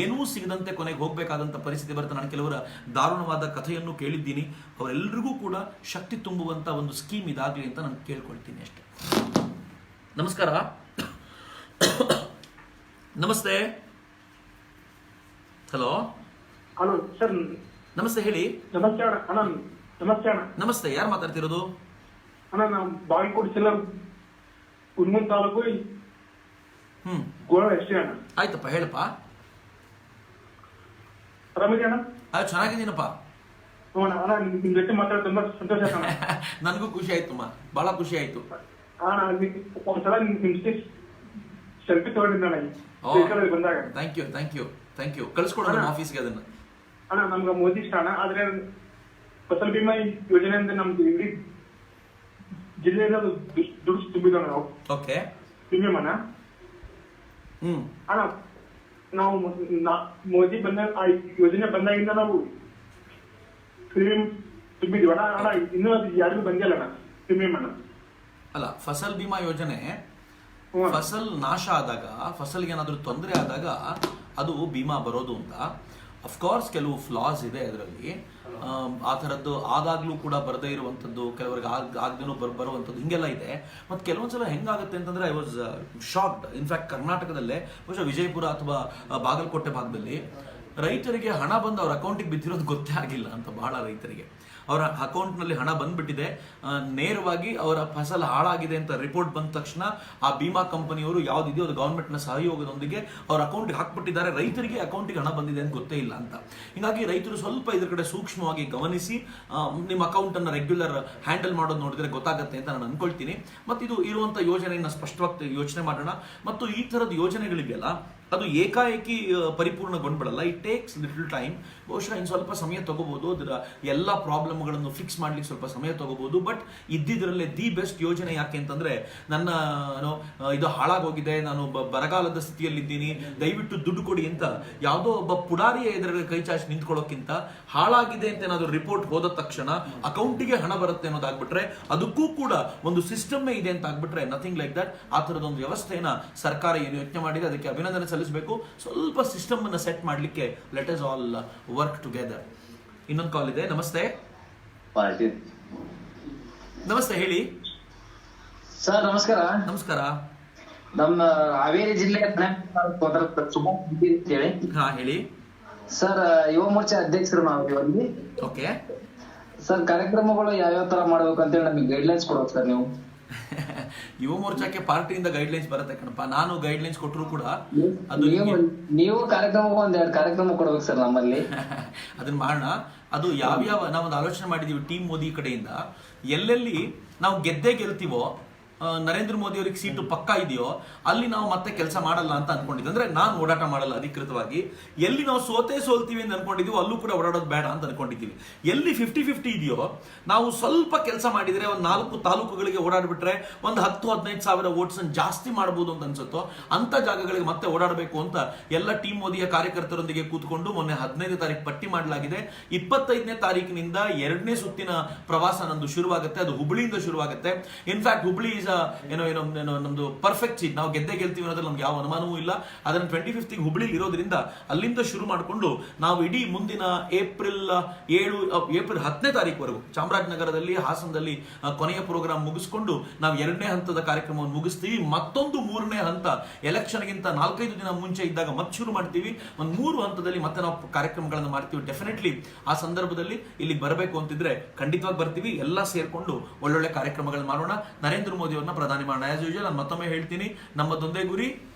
ಏನೂ ಸಿಗದಂತೆ ಕೊನೆಗೆ ಹೋಗ್ಬೇಕಾದಂತ ಪರಿಸ್ಥಿತಿ ಬರುತ್ತೆ. ನಾನು ಕೆಲವರ ದಾರುಣವಾದ ಕಥೆಯನ್ನು ಕೇಳಿದ್ದೀನಿ. ಅವರೆಲ್ಲರಿಗೂ ಕೂಡ ಶಕ್ತಿ ತುಂಬುವಂತ ಒಂದು ಸ್ಕೀಮ್ ಇದಾಗ್ಲಿ ಅಂತ ನಾನು ಕೇಳ್ಕೊಳ್ತೀನಿ ಅಷ್ಟೇ. ನಮಸ್ಕಾರ. ನಮಸ್ತೆ. Hello hello sir. ನಮಸ್ತೆ, ಹೇಳಿ. ನಮಸ್ತೆ ಅಣ್ಣ. ನಮಸ್ತೆ ಅಣ್ಣ. ನಮಸ್ತೆ, ಯಾರು ಮಾತಾಡ್ತಿರೋದು? ಅಣ್ಣ ನಾವು ಬಾವಿಕೋಡ್ ಜಿಲ್ಲಾ ಹುಣಮೂರು ತಾಲೂಕು ಗೋಳ ಎಷ್ಟೇ ಅಣ್ಣ. ಆಯ್ತಪ್ಪ, ಹೇಳಪ್ಪ. ಆರಾಮಿದೆ ಅಣ್ಣ? ಚೆನ್ನಾಗಿದ್ದೀನಪ್ಪ. ಅಣ್ಣ ನಿಮ್ ಜೊತೆ ಮಾತಾಡ ತುಂಬಾ ಸಂತೋಷ ಆಯ್ತು. ನನಗೂ ಖುಷಿ ಆಯ್ತು, ಬಹಳ ಖುಷಿ ಆಯ್ತು. ಅಣ್ಣ ಒಂದ್ಸಲ ನಿಮ್ ಸೆಲ್ಫಿ ತಗೊಂಡಿದ್ದ ಬಂದಾಗ. Thank you. ಕಳಿಸ್ಕೊಡೋಣ ಆಫೀಸ್ಗೆ ಅದನ್ನ. ಅಣ್ಣ ನಮ್ಗೆ ಮೋದಿ ಇಷ್ಟ ಅಣ್ಣ. ಆದ್ರೆ ಫಸಲ್ ಬಿಮಾ ಯೋಜನೆ ಅಂದ್ರೆ ನಮ್ದು ಇಡೀ ಜಿಲ್ಲೆಯಿಂದ ದುಡ್ಡು ತುಂಬಿದ ನಾವು. ಓಕೆ. ಪ್ರೀಮಿಯಂ ಅಣ್ಣ. ಅಣ್ಣ ನಾವು ಮೋದಿ ಆ ಯೋಜನೆ ಬಂದಾಗಿಂದ ನಾವು ಪ್ರೀಮಿಯಂ ತುಂಬಿದ್ವಿ ಅಣ್ಣ. ಅಣ್ಣ ಇನ್ನೂ ಅದು ಯಾರಿಗೂ ಬಂದಿಲ್ಲ ಅಣ್ಣ ಪ್ರೀಮಿಯಂ ಅಣ್ಣ. ಅಲ್ಲ, ಫಸಲ್ ಬಿಮಾ ಯೋಜನೆ ಫಸಲ್ ನಾಶ ಆದಾಗ, ಫಸಲ್ಗೆ ಏನಾದರೂ ತೊಂದರೆ ಆದಾಗ ಅದು ಬಿಮಾ ಬರೋದು ಅಂತ. ಅಫ್ಕೋರ್ಸ್ ಕೆಲವು ಫ್ಲಾಸ್ ಇದೆ ಅದರಲ್ಲಿ. ಆ ಥರದ್ದು ಆದಾಗ್ಲೂ ಕೂಡ ಬರದೇ ಇರುವಂಥದ್ದು, ಕೆಲವರಿಗೆ ಆಗದೇನೂ ಬರುವಂಥದ್ದು, ಹಿಂಗೆಲ್ಲ ಇದೆ. ಮತ್ತು ಕೆಲವೊಂದ್ಸಲ ಹೆಂಗಾಗುತ್ತೆ ಅಂತಂದರೆ ಐ ವಾಸ್ ಶಾಕ್ಡ್. ಇನ್ಫ್ಯಾಕ್ಟ್ ಕರ್ನಾಟಕದಲ್ಲೇ ಬಹುಶಃ ವಿಜಯಪುರ ಅಥವಾ ಬಾಗಲಕೋಟೆ ಭಾಗದಲ್ಲಿ ರೈತರಿಗೆ ಹಣ ಬಂದು ಅವ್ರ ಅಕೌಂಟಿಗೆ ಬಿದ್ದಿರೋದು ಗೊತ್ತೇ ಆಗಿಲ್ಲ ಅಂತ. ಬಹಳ ರೈತರಿಗೆ ಅವರ ಅಕೌಂಟ್ನಲ್ಲಿ ಹಣ ಬಂದ್ಬಿಟ್ಟಿದೆ, ನೇರವಾಗಿ ಅವರ ಫಸಲ್ ಹಾಳಾಗಿದೆ ಅಂತ ರಿಪೋರ್ಟ್ ಬಂದ ತಕ್ಷಣ ಆ ಬಿಮಾ ಕಂಪನಿಯವರು ಯಾವುದಿದೆಯೋ ಅದು ಗವರ್ಮೆಂಟ್ನ ಸಹಯೋಗದೊಂದಿಗೆ ಅವ್ರ ಅಕೌಂಟ್ಗೆ ಹಾಕ್ಬಿಟ್ಟಿದ್ದಾರೆ. ರೈತರಿಗೆ ಅಕೌಂಟಿಗೆ ಹಣ ಬಂದಿದೆ ಅಂತ ಗೊತ್ತೇ ಇಲ್ಲ ಅಂತ. ಹೀಗಾಗಿ ರೈತರು ಸ್ವಲ್ಪ ಇದ್ರ ಕಡೆ ಸೂಕ್ಷ್ಮವಾಗಿ ಗಮನಿಸಿ ನಿಮ್ಮ ಅಕೌಂಟನ್ನು ರೆಗ್ಯುಲರ್ ಹ್ಯಾಂಡಲ್ ಮಾಡೋದು ನೋಡಿದ್ರೆ ಗೊತ್ತಾಗುತ್ತೆ ಅಂತ ನಾನು ಅನ್ಕೊಳ್ತೀನಿ. ಮತ್ತು ಇದು ಇರುವಂಥ ಯೋಜನೆಯನ್ನು ಸ್ಪಷ್ಟವಾಗಿ ಯೋಚನೆ ಮಾಡೋಣ. ಮತ್ತು ಈ ಥರದ ಯೋಜನೆಗಳಿಗೆಲ್ಲ ಅದು ಏಕಾಏಕಿ ಪರಿಪೂರ್ಣಗೊಂಡ್ಬಿಡಲ್ಲ. It takes little time. ಬಹುಶಃ ಇನ್ನು ಸ್ವಲ್ಪ ಸಮಯ ತಗೋಬಹುದು. ಅದರ ಎಲ್ಲ ಪ್ರಾಬ್ಲಮ್ಗಳನ್ನು ಫಿಕ್ಸ್ ಮಾಡ್ಲಿಕ್ಕೆ ಸ್ವಲ್ಪ ಸಮಯ ತಗೋಬಹುದು. ಬಟ್ ಇದ್ದಿದ್ರಲ್ಲೇ ದಿ ಬೆಸ್ಟ್ ಯೋಜನೆ ಯಾಕೆ ಅಂತಂದ್ರೆ, ನನ್ನ ಇದು ಹಾಳಾಗೋಗಿದೆ, ನಾನು ಬರಗಾಲದ ಸ್ಥಿತಿಯಲ್ಲಿದ್ದೀನಿ, ದಯವಿಟ್ಟು ದುಡ್ಡು ಕೊಡಿ ಅಂತ ಯಾವುದೋ ಒಬ್ಬ ಪುಡಾರಿಯ ಎದುರಿಗೆ ಕೈ ಚಾಚಿ ನಿಂತ್ಕೊಳ್ಳೋಕ್ಕಿಂತ ಹಾಳಾಗಿದೆ ಅಂತ ಏನಾದ್ರು ರಿಪೋರ್ಟ್ ಹೋದ ತಕ್ಷಣ ಅಕೌಂಟಿಗೆ ಹಣ ಬರುತ್ತೆ ಅನ್ನೋದಾಗ್ಬಿಟ್ರೆ, ಅದಕ್ಕೂ ಕೂಡ ಒಂದು ಸಿಸ್ಟಮೇ ಇದೆ ಅಂತ ಆಗ್ಬಿಟ್ರೆ, ನಥಿಂಗ್ ಲೈಕ್ ದಟ್. ಆ ಥರದೊಂದು ವ್ಯವಸ್ಥೆಯನ್ನ ಸರ್ಕಾರ ಏನು ಯೋಚನೆ ಮಾಡಿದೆ, ಅದಕ್ಕೆ ಅಭಿನಂದನೆ ಸಲ್ಲಿಸಬೇಕು. ಸ್ವಲ್ಪ ಸಿಸ್ಟಮ್ ಅನ್ನ ಸೆಟ್ ಮಾಡಲಿಕ್ಕೆ let us all work together. ಇನ್ನೊಂದು ಕಾಲ್ ಇದೆ. ನಮಸ್ತೆ. ನಮಸ್ತೆ, ಹೇಳಿ ಸರ್. ನಮಸ್ಕಾರ. ನಮಸ್ಕಾರ. ನಮ್ಮ ಹಾವೇರಿ ಜಿಲ್ಲೆ ಹೇಳಿ. ಹಾ, ಹೇಳಿ ಸರ್. ಯುವ ಮೋರ್ಚಾ ಅಧ್ಯಕ್ಷರು ನಾವು ಇವಲ್ಲಿ. ಓಕೆ ಸರ್, ಕಾರ್ಯಕ್ರಮಗಳು ಯಾವ್ಯಾವ ತರ ಮಾಡ್ಬೇಕು ಅಂತೇಳಿ ನಮಗೆ ಗೈಡ್ಲೈನ್ಸ್ ಕೊಡ್ಬೇಕು ಸರ್ ನೀವು. ಯುವ ಮೋರ್ಚಾಕ್ಕೆ ಪಾರ್ಟಿಯಿಂದ ಗೈಡ್ಲೈನ್ಸ್ ಬರುತ್ತೆ ಕಣಪ್ಪ. ನಾನು ಗೈಡ್ಲೈನ್ಸ್ ಕೊಟ್ಟರು ಕೂಡ ಅದು ನೀವು ಕಾರ್ಯಕ್ರಮ ಒಂದೆರಡು ಕಾರ್ಯಕ್ರಮ ಕೊಡ್ಬೇಕು ಸರ್ ನಮ್ಮಲ್ಲಿ. ಅದನ್ನ ಮಾಡೋಣ. ಅದು ಯಾವ್ಯಾವ ನಾವೊಂದು ಆಲೋಚನೆ ಮಾಡಿದೀವಿ ಟೀಮ್ ಮೋದಿ ಕಡೆಯಿಂದ. ಎಲ್ಲೆಲ್ಲಿ ನಾವು ಗೆಲ್ತೀವೋ, ನರೇಂದ್ರ ಮೋದಿ ಅವರಿಗೆ ಸೀಟು ಪಕ್ಕಾ ಇದೆಯೋ, ಅಲ್ಲಿ ನಾವು ಮತ್ತೆ ಕೆಲಸ ಮಾಡಲ್ಲ ಅಂತ ಅನ್ಕೊಂಡಿದ್ವಿ. ಅಂದ್ರೆ ನಾನು ಓಡಾಟ ಮಾಡಲ್ಲ ಅಧಿಕೃತವಾಗಿ. ಎಲ್ಲಿ ನಾವು ಸೋಲ್ತೀವಿ ಅಂತ ಅನ್ಕೊಂಡಿದೀವಿ ಅಲ್ಲೂ ಕೂಡ ಓಡಾಡೋದು ಬೇಡ ಅಂತ ಅನ್ಕೊಂಡಿದ್ದೀವಿ. ಎಲ್ಲಿ 50-50 ಇದೆಯೋ, ನಾವು ಸ್ವಲ್ಪ ಕೆಲಸ ಮಾಡಿದ್ರೆ, ಒಂದು 4 ತಾಲೂಕುಗಳಿಗೆ ಓಡಾಡ್ಬಿಟ್ರೆ ಒಂದು 10-15 ಸಾವಿರ ವೋಟ್ಸ್ ಜಾಸ್ತಿ ಮಾಡಬಹುದು ಅಂತ ಅನ್ಸುತ್ತೋ ಅಂತ ಜಾಗಗಳಿಗೆ ಮತ್ತೆ ಓಡಾಡಬೇಕು ಅಂತ ಎಲ್ಲ ಟೀಮ್ ಮೋದಿಯ ಕಾರ್ಯಕರ್ತರೊಂದಿಗೆ ಕೂತ್ಕೊಂಡು ಮೊನ್ನೆ 15ನೇ ತಾರೀಕು ಪಟ್ಟಿ ಮಾಡಲಾಗಿದೆ. 25ನೇ ತಾರೀಕಿನಿಂದ 2ನೇ ಸುತ್ತಿನ ಪ್ರವಾಸ ನಂದು ಶುರುವಾಗುತ್ತೆ. ಅದು ಹುಬ್ಳಿಯಿಂದ ಶುರುವಾಗುತ್ತೆ. ಇನ್ಫ್ಯಾಕ್ಟ್ ಹುಬ್ಳಿ ಏನೋ ನಮ್ದು ಪರ್ಫೆಕ್ಟ್ ಸೀಟ್. ನಾವು ಗೆಲ್ತೀವಿ ಅನ್ನೋದ್ರಲ್ಲಿ ನಮ್ಗೆ ಯಾವ ಅನುಮಾನವೂ ಇಲ್ಲ. ಅದನ್ನು 25th ಹುಬ್ಳಿಲಿ ಇರೋದ್ರಿಂದ ಅಲ್ಲಿಂದ ಶುರು ಮಾಡಿಕೊಂಡು ನಾವು ಇಡೀ ಮುಂದಿನ ಏಪ್ರಿಲ್ 10ನೇ ತಾರೀಕುವರೆಗೂ ಚಾಮರಾಜನಗರದಲ್ಲಿ, ಹಾಸನದಲ್ಲಿ ಕೊನೆಯ ಪ್ರೋಗ್ರಾಮ್ ಮುಗಿಸ್ಕೊಂಡು ನಾವು 2ನೇ ಹಂತದ ಕಾರ್ಯಕ್ರಮವನ್ನು ಮುಗಿಸ್ತೀವಿ. ಮತ್ತೊಂದು 3ನೇ ಹಂತ ಎಲೆಕ್ಷನ್ಗಿಂತ 4-5 ದಿನ ಮುಂಚೆ ಇದ್ದಾಗ ಮತ್ತೆ ಶುರು ಮಾಡ್ತೀವಿ. ಒಂದು 3 ಹಂತದಲ್ಲಿ ಮತ್ತೆ ನಾವು ಕಾರ್ಯಕ್ರಮಗಳನ್ನು ಮಾಡ್ತೀವಿ. ಡೆಫಿನೆಟ್ಲಿ ಆ ಸಂದರ್ಭದಲ್ಲಿ ಇಲ್ಲಿಗೆ ಬರಬೇಕು ಅಂತಿದ್ರೆ ಖಂಡಿತವಾಗಿ ಬರ್ತೀವಿ. ಎಲ್ಲ ಸೇರ್ಕೊಂಡು ಒಳ್ಳೊಳ್ಳೆ ಕಾರ್ಯಕ್ರಮಗಳನ್ನು ಮಾಡೋಣ. ನರೇಂದ್ರ ಮೋದಿ ಅವ್ರನ್ನ ಪ್ರಧಾನಿ ಮಾಡೋಣ. ಆಸ್ ಯೂಶುವಲ್ ನಾನು ಮತ್ತೊಮ್ಮೆ ಹೇಳ್ತೀನಿ, ನಮ್ಮದೊಂದೇ ಗುರಿ,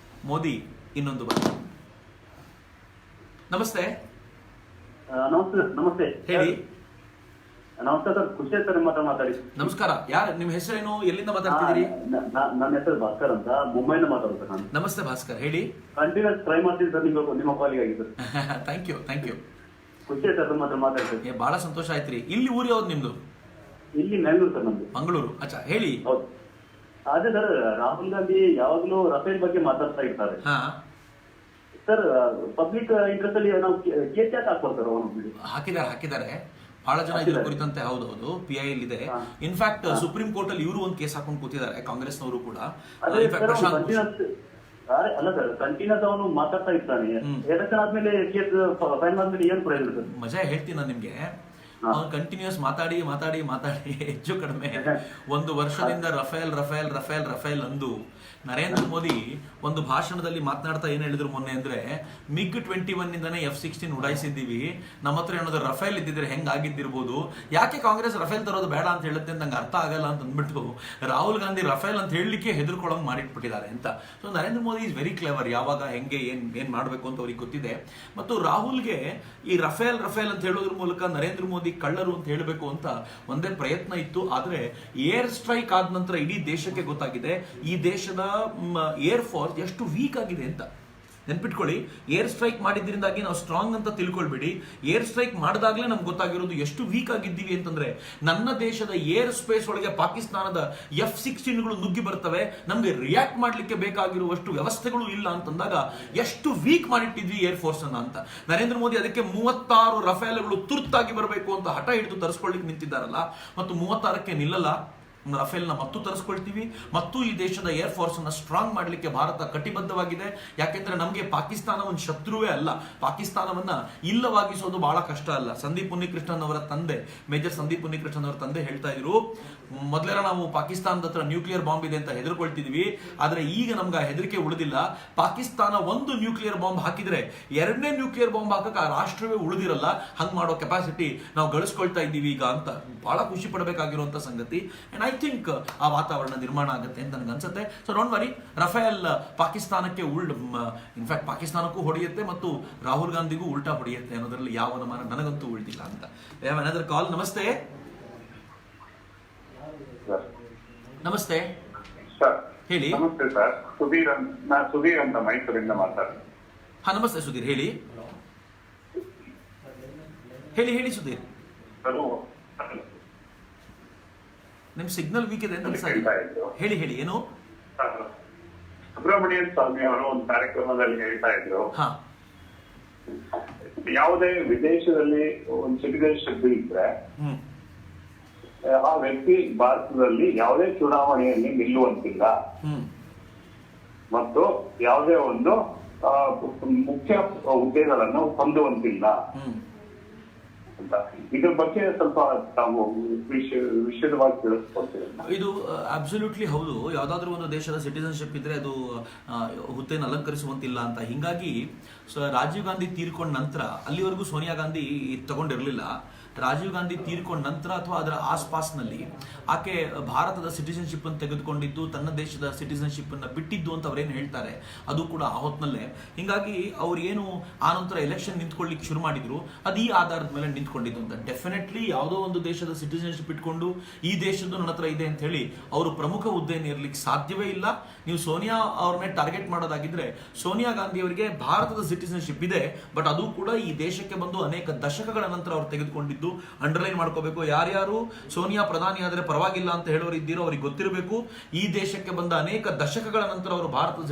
ಮೋದಿ ಇನ್ನೊಂದು ಬರ. ನಮಸ್ತೆ. ನಮಸ್ತೆ. ಹೇಳಿ. ನಮಸ್ಕಾರ ಸರ್, ಖುಷಿ ಸರ್ ನಿಮ್ಮ ಹತ್ರ ಮಾತಾಡಿ. ನಮಸ್ಕಾರ. ಯಾರು ನಿಮ್ಮ ಹೆಸರೇನು, ಎಲ್ಲಿಂದ ಮಾತಾಡ್ತಿದ್ದೀರಿ? ನನ್ನ ಹೆಸರು ಭಾಸ್ಕರ್ ಅಂತ, ಮುಂಬೈನ ಮಾತಾಡೋದು ಸರ್ ನಾನು. ನಮಸ್ತೆ ಭಾಸ್ಕರ್, ಹೇಳಿ. ಕಂಟಿನ್ಯೂಸ್ ಟ್ರೈ ಮಾಡ್ತೀನಿ ಸರ್ ನಿಮ್ಮ ಕಾಲಿಗೆ ಆಗಿದೆ. Thank you. ಖುಷಿ ಸರ್ ನಿಮ್ಮ ಹತ್ರ ಮಾತಾಡ್ತೀನಿ. ಬಹಳ ಸಂತೋಷ ಆಯ್ತು ರೀ. ಇಲ್ಲಿ ಊರು ಯಾವ್ದು ನಿಮ್ದು? ಇಲ್ಲಿ ಮ್ಯಾಂಗ್ಳೂರು ಸರ್ ನಮ್ದು. ಮಂಗಳೂರು. ಅಚ್ಚಾ, ಹೇಳಿ. ಹೌದು. ಅದೇ ಸರ್, ರಾಹುಲ್ ಗಾಂಧಿ ಯಾವಾಗ್ಲೂ ರಫೇಲ್ ಬಗ್ಗೆ ಮಾತಾಡ್ತಾ ಇರ್ತಾರೆ ಸರ್. ಪಬ್ಲಿಕ್ ಇಂಟ್ರೆಸ್ಟ್ ಅಲ್ಲಿ ನಾವು ಕೇಸ್ ಯಾಕೆ ಹಾಕ್ಬೋದು ಸರ್? ಅವನು ಹಾಕಿದ್ದಾರೆ ಬಹಳ ಜನ ಇದ್ರ ಕುರಿತಂತೆ. ಹೌದೌದು, PI ಇದೆ. ಇನ್ಫ್ಯಾಕ್ಟ್ ಸುಪ್ರೀಂ ಕೋರ್ಟ್ ಅಲ್ಲಿ ಇವರು ಒಂದು ಕೇಸ್ ಹಾಕೊಂಡು ಕೂತಿದ್ದಾರೆ, ಕಾಂಗ್ರೆಸ್ನವರು ಕೂಡ. ಅಲ್ಲ ಸರ್, ಕಂಟಿನ್ಯೂಸ್ ಅವನು ಮಾತಾಡ್ತಾ ಇರ್ತಾನೆ. ಎಲೆಕ್ಷನ್ ಆದ್ಮೇಲೆ ಕೇಸ್ ಫೈನ್ ಆದ್ಮೇಲೆ ಏನ್ ಪ್ರಯೋಜನ ಸರ್? ಮಜಾ ಹೇಳ್ತೀನಿ ನಾನು ನಿಮ್ಗೆ. ಅವ್ನು ಕಂಟಿನ್ಯೂಸ್ ಮಾತಾಡಿ ಹೆಚ್ಚು ಕಡಿಮೆ 1 ವರ್ಷದಿಂದ ರಫೇಲ್ ಅಂದು ನರೇಂದ್ರ ಮೋದಿ ಒಂದು ಭಾಷಣದಲ್ಲಿ ಮಾತನಾಡ್ತಾ ಏನ್ ಹೇಳಿದ್ರು ಮೊನ್ನೆ ಅಂದ್ರೆ, MiG-21 ನಿಂದಾನೆ F-16 ಉಡಾಯಿಸಿದ್ದೀವಿ, ನಮ್ಮ ಹತ್ರ ಏನಾದ್ರು ರಫೇಲ್ ಇದ್ದಿದ್ರೆ ಹೆಂಗಾಗಿದ್ದಿರ್ಬೋದು, ಯಾಕೆ ಕಾಂಗ್ರೆಸ್ ರಫೇಲ್ ತರೋದು ಬೇಡ ಅಂತ ಹೇಳುತ್ತೆ ಅಂತ ನಂಗೆ ಅರ್ಥ ಆಗಲ್ಲ ಅಂತ ಅಂದ್ಬಿಟ್ಟು ರಾಹುಲ್ ಗಾಂಧಿ ರಫೇಲ್ ಅಂತ ಹೇಳಲಿಕ್ಕೆ ಹೆದರ್ಕೊಳ್ಳೋಂಗ್ ಮಾಡಿಟ್ಬಿಟ್ಟಿದ್ದಾರೆ ಅಂತ. So Narendra Modi is very clever. ಯಾವಾಗ ಹೆಂಗೆ ಏನ್ ಮಾಡ್ಬೇಕು ಅಂತ ಅವ್ರಿಗೆ ಗೊತ್ತಿದೆ. ಮತ್ತು ರಾಹುಲ್ಗೆ ಈ ರಫೇಲ್ ಅಂತ ಹೇಳೋದ್ರ ಮೂಲಕ ನರೇಂದ್ರ ಮೋದಿ ಕಳ್ಳರು ಅಂತ ಹೇಳಬೇಕು ಅಂತ ಒಂದೇ ಪ್ರಯತ್ನ ಇತ್ತು. ಆದ್ರೆ ಏರ್ ಸ್ಟ್ರೈಕ್ ಆದ ನಂತರ ಇಡೀ ದೇಶಕ್ಕೆ ಗೊತ್ತಾಗಿದೆ ಈ ದೇಶದ ಏರ್ ಫೋರ್ಸ್ ಎಷ್ಟು ವೀಕ್ ಆಗಿದೆ ಅಂತ. ನೆನ್ಪಿಟ್ಕೊಳ್ಳಿ, ಏರ್ ಸ್ಟ್ರೈಕ್ ಮಾಡಿದ್ರಿಂದಾಗಿ ನಾವು ಸ್ಟ್ರಾಂಗ್ ಅಂತ ತಿಳ್ಕೊಳ್ಬೇಡಿ. ಏರ್ ಸ್ಟ್ರೈಕ್ ಮಾಡಿದಾಗಲೇ ನಮ್ಗೆ ಗೊತ್ತಾಗಿರೋದು ಎಷ್ಟು ವೀಕ್ ಆಗಿದ್ದೀವಿ ಅಂತಂದ್ರೆ, ನನ್ನ ದೇಶದ ಏರ್ ಸ್ಪೇಸ್ ಒಳಗೆ ಪಾಕಿಸ್ತಾನದ F-16ಗಳು ನುಗ್ಗಿ ಬರ್ತವೆ, ನಮ್ಗೆ ರಿಯಾಕ್ಟ್ ಮಾಡ್ಲಿಕ್ಕೆ ಬೇಕಾಗಿರುವಷ್ಟು ವ್ಯವಸ್ಥೆಗಳು ಇಲ್ಲ ಅಂತಂದಾಗ ಎಷ್ಟು ವೀಕ್ ಮಾಡಿಟ್ಟಿದ್ವಿ ಏರ್ ಫೋರ್ಸ್ ಅನ್ನ ಅಂತ. ನರೇಂದ್ರ ಮೋದಿ ಅದಕ್ಕೆ 36 ರಫೇಲ್ಗಳು ತುರ್ತಾಗಿ ಬರಬೇಕು ಅಂತ ಹಠ ಹಿಡಿದು ತರಿಸ್ಕೊಳ್ಳಿಕ್ಕೆ ನಿಂತಿದ್ದಾರಲ್ಲ. ಮತ್ತು 36ಕ್ಕೆ ನಿಲ್ಲಲ್ಲ, ರಫೇಲ್ನ ಮತ್ತು ತರಿಸ್ಕೊಳ್ತೀವಿ. ಮತ್ತು ಈ ದೇಶದ ಏರ್ ಫೋರ್ಸ್ ಅನ್ನ ಸ್ಟ್ರಾಂಗ್ ಮಾಡಲಿಕ್ಕೆ ಭಾರತ ಕಟಿಬದ್ಧವಾಗಿದೆ. ಯಾಕೆಂದ್ರೆ ನಮಗೆ ಪಾಕಿಸ್ತಾನ ಒಂದು ಶತ್ರುವೇ ಅಲ್ಲ. ಪಾಕಿಸ್ತಾನವನ್ನ ಇಲ್ಲವಾಗಿಸೋದು ಬಹಳ ಕಷ್ಟ ಅಲ್ಲ. ಸಂದೀಪ್ ಉನ್ನಿಕೃಷ್ಣನ್ ಅವರ ತಂದೆ, ಮೇಜರ್ ಸಂದೀಪ್ ಉನ್ನಿಕೃಷ್ಣನ್ ಅವರ ತಂದೆ ಹೇಳ್ತಾ ಇದ್ರು, ಮೊದಲೆಲ್ಲ ನಾವು ಪಾಕಿಸ್ತಾನದ ಹತ್ರ ನ್ಯೂಕ್ಲಿಯರ್ ಬಾಂಬ್ ಇದೆ ಅಂತ ಹೆದರ್ಕೊಳ್ತಿದ್ವಿ, ಆದ್ರೆ ಈಗ ನಮ್ಗೆ ಆ ಹೆದರಿಕೆ ಉಳಿದಿಲ್ಲ. ಪಾಕಿಸ್ತಾನ ಒಂದು ನ್ಯೂಕ್ಲಿಯರ್ ಬಾಂಬ್ ಹಾಕಿದ್ರೆ 2ನೇ ನ್ಯೂಕ್ಲಿಯರ್ ಬಾಂಬ್ ಹಾಕಕ್ಕೆ ಆ ರಾಷ್ಟ್ರವೇ ಉಳಿದಿರಲ್ಲ. ಹಂಗ್ ಮಾಡೋ ಕೆಪಾಸಿಟಿ ನಾವು ಗಳಿಸ್ಕೊಳ್ತಾ ಇದ್ದೀವಿ ಈಗ ಅಂತ ಬಹಳ ಖುಷಿ ಪಡಬೇಕಾಗಿರುವಂತ ಸಂಗತಿ. ಅಂಡ್ ಐ ಥಿಂಕ್ ಆ ವಾತಾವರಣ ನಿರ್ಮಾಣ ಆಗುತ್ತೆ ಅಂತ ನನಗೆ ಅನ್ಸುತ್ತೆ. ಸೊ ಡೋಂಟ್ ವರಿ, ರಫೇಲ್ ಪಾಕಿಸ್ತಾನಕ್ಕೆ ಇನ್ಫ್ಯಾಕ್ಟ್ ಪಾಕಿಸ್ತಾನಕ್ಕೂ ಹೊಡೆಯುತ್ತೆ ಮತ್ತು ರಾಹುಲ್ ಗಾಂಧಿಗೂ ಉಲ್ಟಾ ಹೊಡೆಯುತ್ತೆ ಅನ್ನೋದ್ರಲ್ಲಿ ಯಾವ ಅನುಮಾನ ನನಗಂತೂ ಉಳಿದಿಲ್ಲ ಅಂತ. ಅನದರ್ ಕಾಲ್. ನಮಸ್ತೆ. ನಮಸ್ತೆ ಸರ್. ಹೇಳಿ. ನಮಸ್ತೆ ಸರ್, ಸುಧೀರ್ ಅಂತ ಮೈಸೂರಿಂದ ಮಾತಾಡ್ತೀನಿ. ಹಾ, ನಮಸ್ತೆ ಸುಧೀರ್, ಹೇಳಿ ಸುಧೀರ್. ನಿಮ್ ಸಿಗ್ನಲ್ ವೀಕ್ ಇದೆ ಅಂತ ಹೇಳಿ. ಏನು? ಸುಬ್ರಹ್ಮಣ್ಯನ್ ಸ್ವಾಮಿ ಅವರು ಒಂದು ಕಾರ್ಯಕ್ರಮದಲ್ಲಿ ಹೇಳ್ತಾ ಇದ್ರು, ಯಾವುದೇ ವಿದೇಶದಲ್ಲಿ ಒಂದು ಸಿಟಿಜನ್ಶಿಪ್ ಇದ್ರೆ ಆ ವ್ಯಕ್ತಿ ಭಾರತದಲ್ಲಿ ಯಾವುದೇ ಚುನಾವಣೆಯಲ್ಲಿ ನಿಲ್ಲುವಂತಿಲ್ಲ ಮತ್ತು ಯಾವುದೇ ಒಂದು ಮುಖ್ಯ ಹುದ್ದೆಗಳನ್ನು ಹೊಂದುವಂತಿಲ್ಲ ಅಂತ. ಇದ್ರ ಬಗ್ಗೆ ಸ್ವಲ್ಪ ತಾವು ವಿಷಯವಾಗಿ ತಿಳಿಸ್ಕೊಡ್ತೀವಿ. ಇದು ಅಬ್ಸಲ್ಯೂಟ್ಲಿ ಹೌದು. ಯಾವ್ದಾದ್ರು ಒಂದು ದೇಶದ ಸಿಟಿಜನ್ಶಿಪ್ ಇದ್ರೆ ಅದು ಹುದ್ದೆಯನ್ನು ಅಲಂಕರಿಸುವಂತಿಲ್ಲ ಅಂತ. ಹಿಂಗಾಗಿ ರಾಜೀವ್ ಗಾಂಧಿ ತೀರ್ಕೊಂಡ ನಂತರ, ಅಲ್ಲಿವರೆಗೂ ಸೋನಿಯಾ ಗಾಂಧಿ ತಗೊಂಡಿರಲಿಲ್ಲ. ರಾಜೀವ್ ಗಾಂಧಿ ತೀರ್ಕೊಂಡ ನಂತರ ಅಥವಾ ಅದರ ಆಸ್ಪಾಸ್ನಲ್ಲಿ ಆಕೆ ಭಾರತದ ಸಿಟಿಜನ್ಶಿಪ್ ಅನ್ನು ತೆಗೆದುಕೊಂಡಿದ್ದು, ತನ್ನ ದೇಶದ ಸಿಟಿಜನ್ಶಿಪ್ ಅನ್ನ ಬಿಟ್ಟಿದ್ದು ಅಂತ ಅವ್ರೇನು ಹೇಳ್ತಾರೆ, ಅದು ಕೂಡ ಆ ಹೊತ್ತಿನಲ್ಲೇ. ಹಿಂಗಾಗಿ ಅವ್ರು ಏನು ಆ ನಂತರ ಎಲೆಕ್ಷನ್ ನಿಂತ್ಕೊಳ್ಳಿಕ್ಕೆ ಶುರು ಮಾಡಿದ್ರು, ಅದು ಈ ಆಧಾರದ ಮೇಲೆ ನಿಂತ್ಕೊಂಡಿದ್ದು ಅಂತ. ಡೆಫಿನೆಟ್ಲಿ ಯಾವುದೋ ಒಂದು ದೇಶದ ಸಿಟಿಜನ್ಶಿಪ್ ಇಟ್ಕೊಂಡು ಈ ದೇಶದ್ದು ನನ್ನ ಹತ್ರ ಇದೆ ಅಂತ ಹೇಳಿ ಅವರು ಪ್ರಮುಖ ಹುದ್ದೆಯನ್ನು ಇರಲಿಕ್ಕೆ ಸಾಧ್ಯವೇ ಇಲ್ಲ. ನೀವು ಸೋನಿಯಾ ಅವ್ರನ್ನೇ ಟಾರ್ಗೆಟ್ ಮಾಡೋದಾಗಿದ್ರೆ, ಸೋನಿಯಾ ಗಾಂಧಿ ಅವರಿಗೆ ಭಾರತದ ಸಿಟಿಜನ್ಶಿಪ್ ಇದೆ, ಬಟ್ ಅದು ಕೂಡ ಈ ದೇಶಕ್ಕೆ ಬಂದು ಅನೇಕ ದಶಕಗಳ ನಂತರ ಅವ್ರು ತೆಗೆದುಕೊಂಡಿದ್ದು. ಅಂಡರ್ಲೈನ್ ಮಾಡ್ಕೋಬೇಕು. ಯಾರ್ಯಾರು ಸೋನಿಯಾ ಪ್ರಧಾನಿ ಆದ್ರೆ ಪರವಾಗಿಲ್ಲ ಅಂತ ಹೇಳೋರು ಇದ್ದೀರೋ ಅವ್ರಿಗೆ ಗೊತ್ತಿರಬೇಕು, ಈ ದೇಶಕ್ಕೆ ಬಂದ ಅನೇಕ ದಶಕಗಳ ನಂತರ ಅವರು ಭಾರತದ